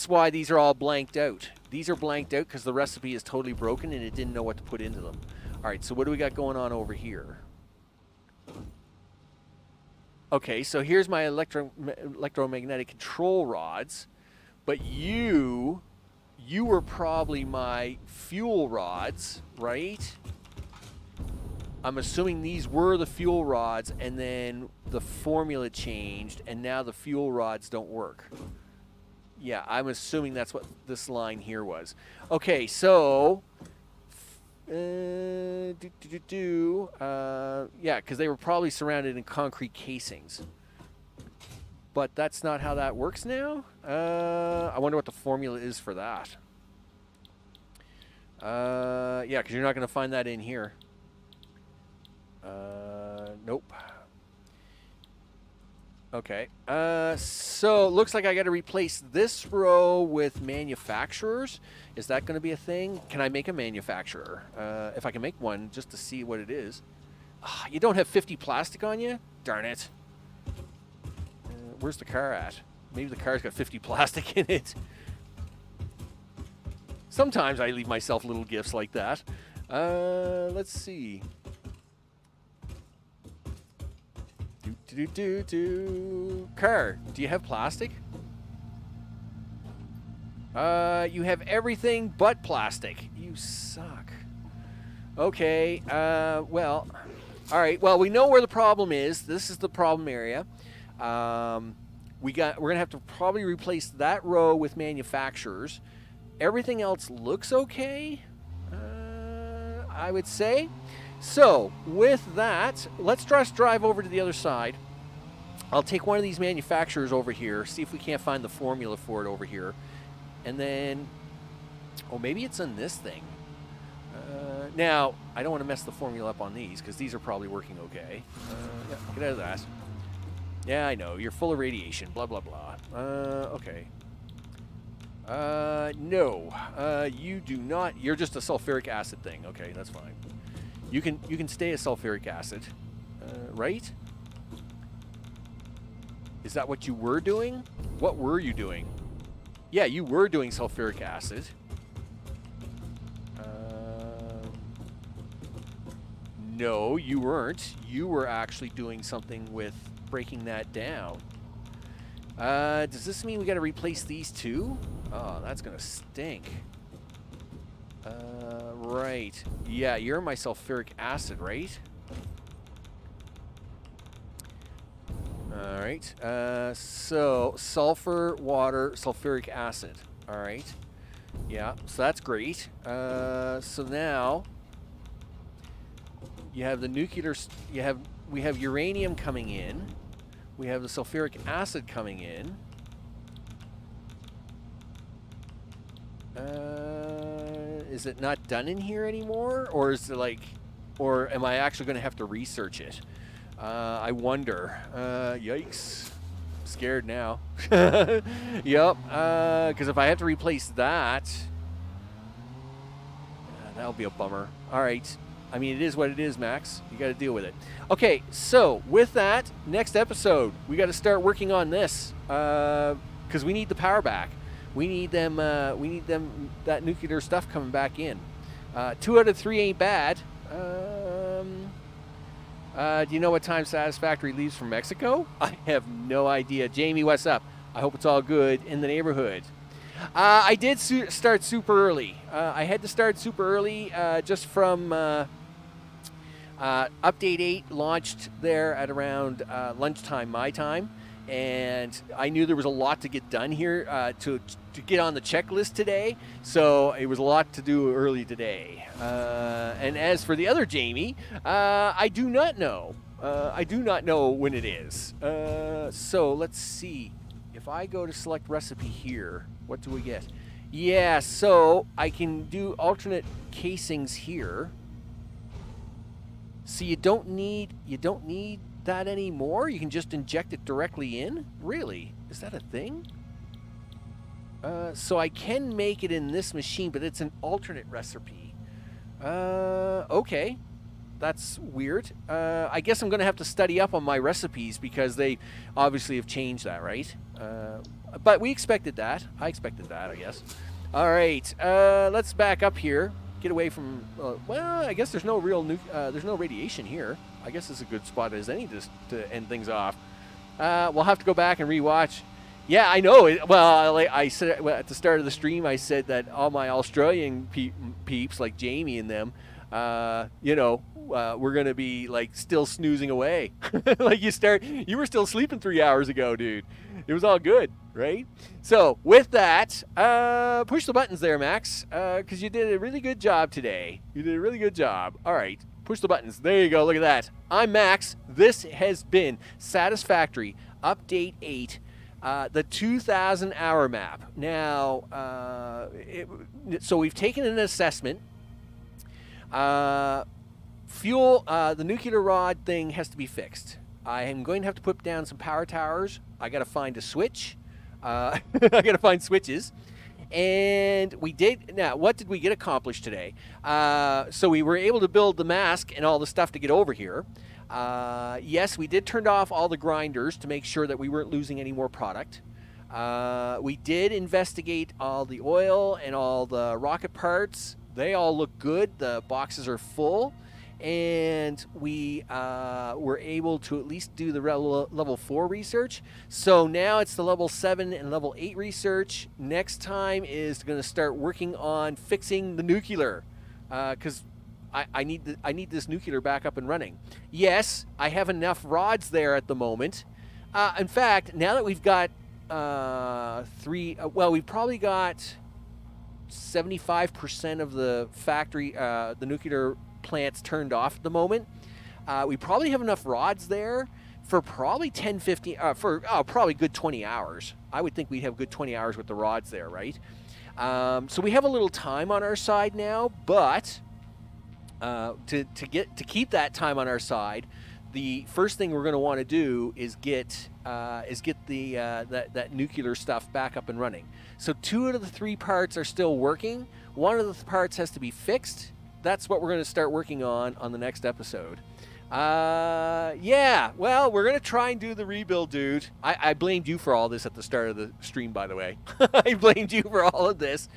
Speaker 1: why these are all blanked out. These are blanked out because the recipe is totally broken and it didn't know what to put into them. All right, so what do we got going on over here? Okay, so here's my electromagnetic control rods, but you were probably my fuel rods, right? I'm assuming these were the fuel rods, and then the formula changed, and now the fuel rods don't work. Yeah, I'm assuming that's what this line here was. Okay, so... yeah, because they were probably surrounded in concrete casings. But that's not how that works now? I wonder what the formula is for that. Yeah, because you're not going to find that in here. Nope. Okay. So it looks like I got to replace this row with manufacturers. Is that going to be a thing? Can I make a manufacturer? If I can make one, just to see what it is. You don't have 50 plastic on you? Darn it. Where's the car at? Maybe the car's got 50 plastic in it. Sometimes I leave myself little gifts like that. Let's see. Car, do you have plastic? You have everything but plastic. You suck. Okay, well, all right. Well, we know where the problem is. This is the problem area. We're gonna have to probably replace that row with manufacturers. Everything else looks okay, I would say. So, with that, let's just drive over to the other side. I'll take one of these manufacturers over here, see if we can't find the formula for it over here. And then, oh, maybe it's on this thing. Now, I don't want to mess the formula up on these, because these are probably working okay. Yeah, get out of that. Yeah, I know, you're full of radiation, blah, blah, blah. Okay. No, you do not. You're just a sulfuric acid thing. Okay, that's fine. You can stay a sulfuric acid, right? Is that what you were doing? What were you doing? Yeah, you were doing sulfuric acid. No, you weren't. You were actually doing something with breaking that down. Does this mean we got to replace these two? Oh, that's gonna stink. Right. Yeah, you're my sulfuric acid, right? All right. So sulfur, water, sulfuric acid. All right. Yeah. So that's great. So now you have the nuclear. We have uranium coming in. We have the sulfuric acid coming in. Is it not done in here anymore, or is it like, or am I actually going to have to research it? I wonder. Yikes. I'm scared now. Yep. Because if I have to replace that, that'll be a bummer. All right. I mean, it is what it is, Max. You got to deal with it. Okay. So with that, next episode, we got to start working on this because we need the power back. We need them. That nuclear stuff coming back in. 2 out of 3 ain't bad. Do you know what time Satisfactory leaves from Mexico? I have no idea. Jamie, what's up? I hope it's all good in the neighborhood. I did start super early. I had to start super early just from Update 8 launched there at around lunchtime my time. And I knew there was a lot to get done here to get on the checklist today. So it was a lot to do early today. And as for the other Jamie, I do not know. I do not know when it is. So let's see. If I go to select recipe here, what do we get? Yeah, so I can do alternate casings here. So you don't need that anymore. You can just inject it directly in. Really? Is that a thing? So I can make it in this machine, but it's an alternate recipe. Okay. That's weird. I guess I'm going to have to study up on my recipes because they obviously have changed that, right? But we expected that. I expected that, I guess. All right. Let's back up here. Get away from... well, I guess there's no real... there's no radiation here. I guess it's a good spot as any to end things off. We'll have to go back and rewatch. Yeah, I know. Well, like I said at the start of the stream, I said that all my Australian peeps, like Jamie and them, we're going to be like still snoozing away. Like you were still sleeping 3 hours ago, dude. It was all good, right? So with that, push the buttons there, Max, because you did a really good job today. You did a really good job. All right, push the buttons. There you go. Look at that. I'm Max. This has been Satisfactory Update 8. The 2,000 hour map. Now, so we've taken an assessment. Fuel, the nuclear rod thing has to be fixed. I am going to have to put down some power towers. I got to find a switch. I got to find switches. And we did. Now, what did we get accomplished today? So we were able to build the mask and all the stuff to get over here. Yes, we did turn off all the grinders to make sure that we weren't losing any more product. We did investigate all the oil and all the rocket parts. They all look good. The boxes are full. And we were able to at least do the level 4 research. So now it's the level 7 and level 8 research. Next time is going to start working on fixing the nuclear. Because I need this nuclear back up and running. Yes, I have enough rods there at the moment. In fact, now that we've got we've probably got 75% of the factory, the nuclear plants turned off at the moment. We probably have enough rods there for probably 10, 15, probably good 20 hours. I would think we'd have good 20 hours with the rods there, right? So we have a little time on our side now, but to keep that time on our side, the first thing we're going to want to do is get the that nuclear stuff back up and running. So 2 out of the 3 parts are still working. 1 of the parts has to be fixed. That's what we're going to start working on the next episode. Yeah, well, we're going to try and do the rebuild, dude. I blamed you for all this at the start of the stream, by the way. I blamed you for all of this.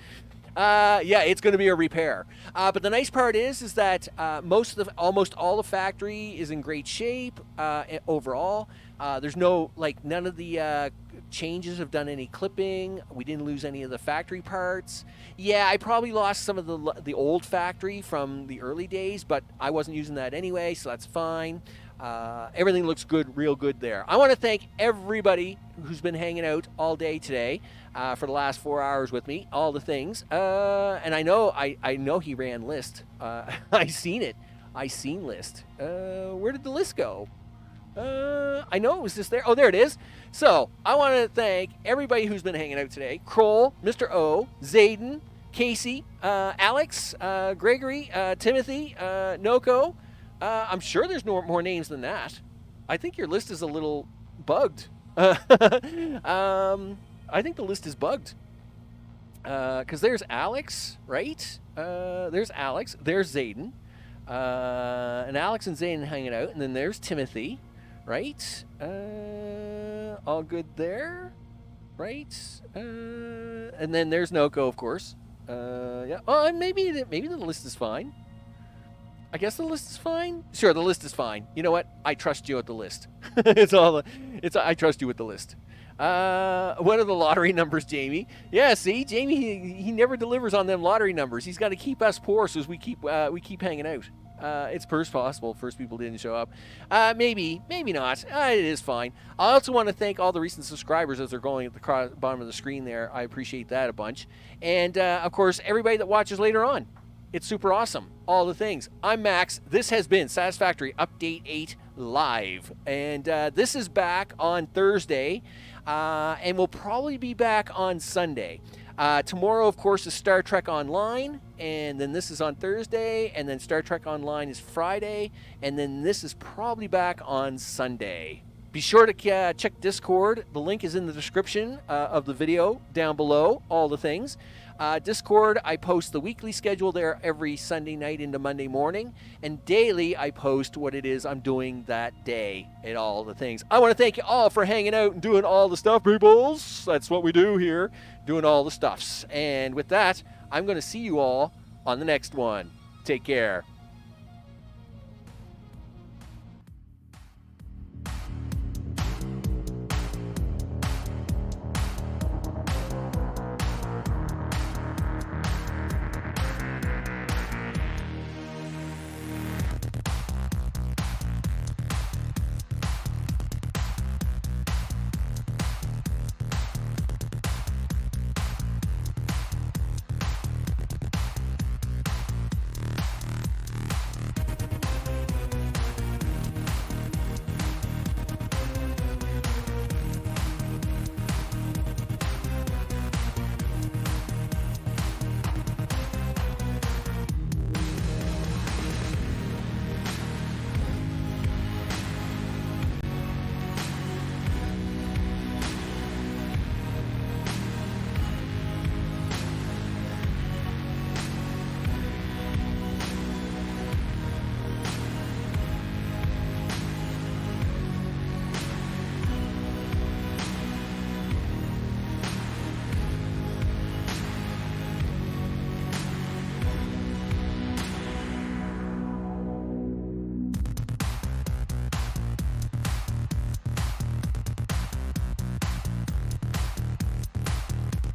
Speaker 1: Yeah, it's going to be a repair. But the nice part is that almost all the factory is in great shape overall. There's none of the changes have done any clipping. We didn't lose any of the factory parts. Yeah, I probably lost some of the old factory from the early days, but I wasn't using that anyway, so that's fine. Everything looks good, real good there. I want to thank everybody who's been hanging out all day today for the last 4 hours with me, all the things. And I know he ran list. I seen it. I seen list. Where did the list go? I know it was just there. Oh, there it is. So I want to thank everybody who's been hanging out today. Kroll, Mr. O, Zayden, Casey, Alex, Gregory, Timothy, Noko. I'm sure there's more names than that. I think your list is a little bugged. I think the list is bugged. Because there's Alex, right? There's Alex. There's Zayden. And Alex and Zayden hanging out. And then there's Timothy, right? All good there, right? And then there's Noko, of course. Yeah. Oh, and maybe the list is fine. I guess the list is fine. Sure, the list is fine. You know what? I trust you with the list. I trust you with the list. What are the lottery numbers, Jamie? Yeah, see, Jamie, he never delivers on them lottery numbers. He's got to keep us poor, so as we keep hanging out. It's possible first people didn't show up. Maybe not. It is fine. I also want to thank all the recent subscribers as they're going at the bottom of the screen there. I appreciate that a bunch. And, of course, everybody that watches later on. It's super awesome. All the things. I'm Max. This has been Satisfactory Update 8 Live. And this is back on Thursday. And we'll probably be back on Sunday. Tomorrow, of course, is Star Trek Online. And then this is on Thursday. And then Star Trek Online is Friday. And then this is probably back on Sunday. Be sure to check Discord. The link is in the description of the video down below. All the things. Discord, I post the weekly schedule there every Sunday night into Monday morning. And daily, I post what it is I'm doing that day and all the things. I want to thank you all for hanging out and doing all the stuff, peoples. That's what we do here, doing all the stuffs. And with that, I'm going to see you all on the next one. Take care.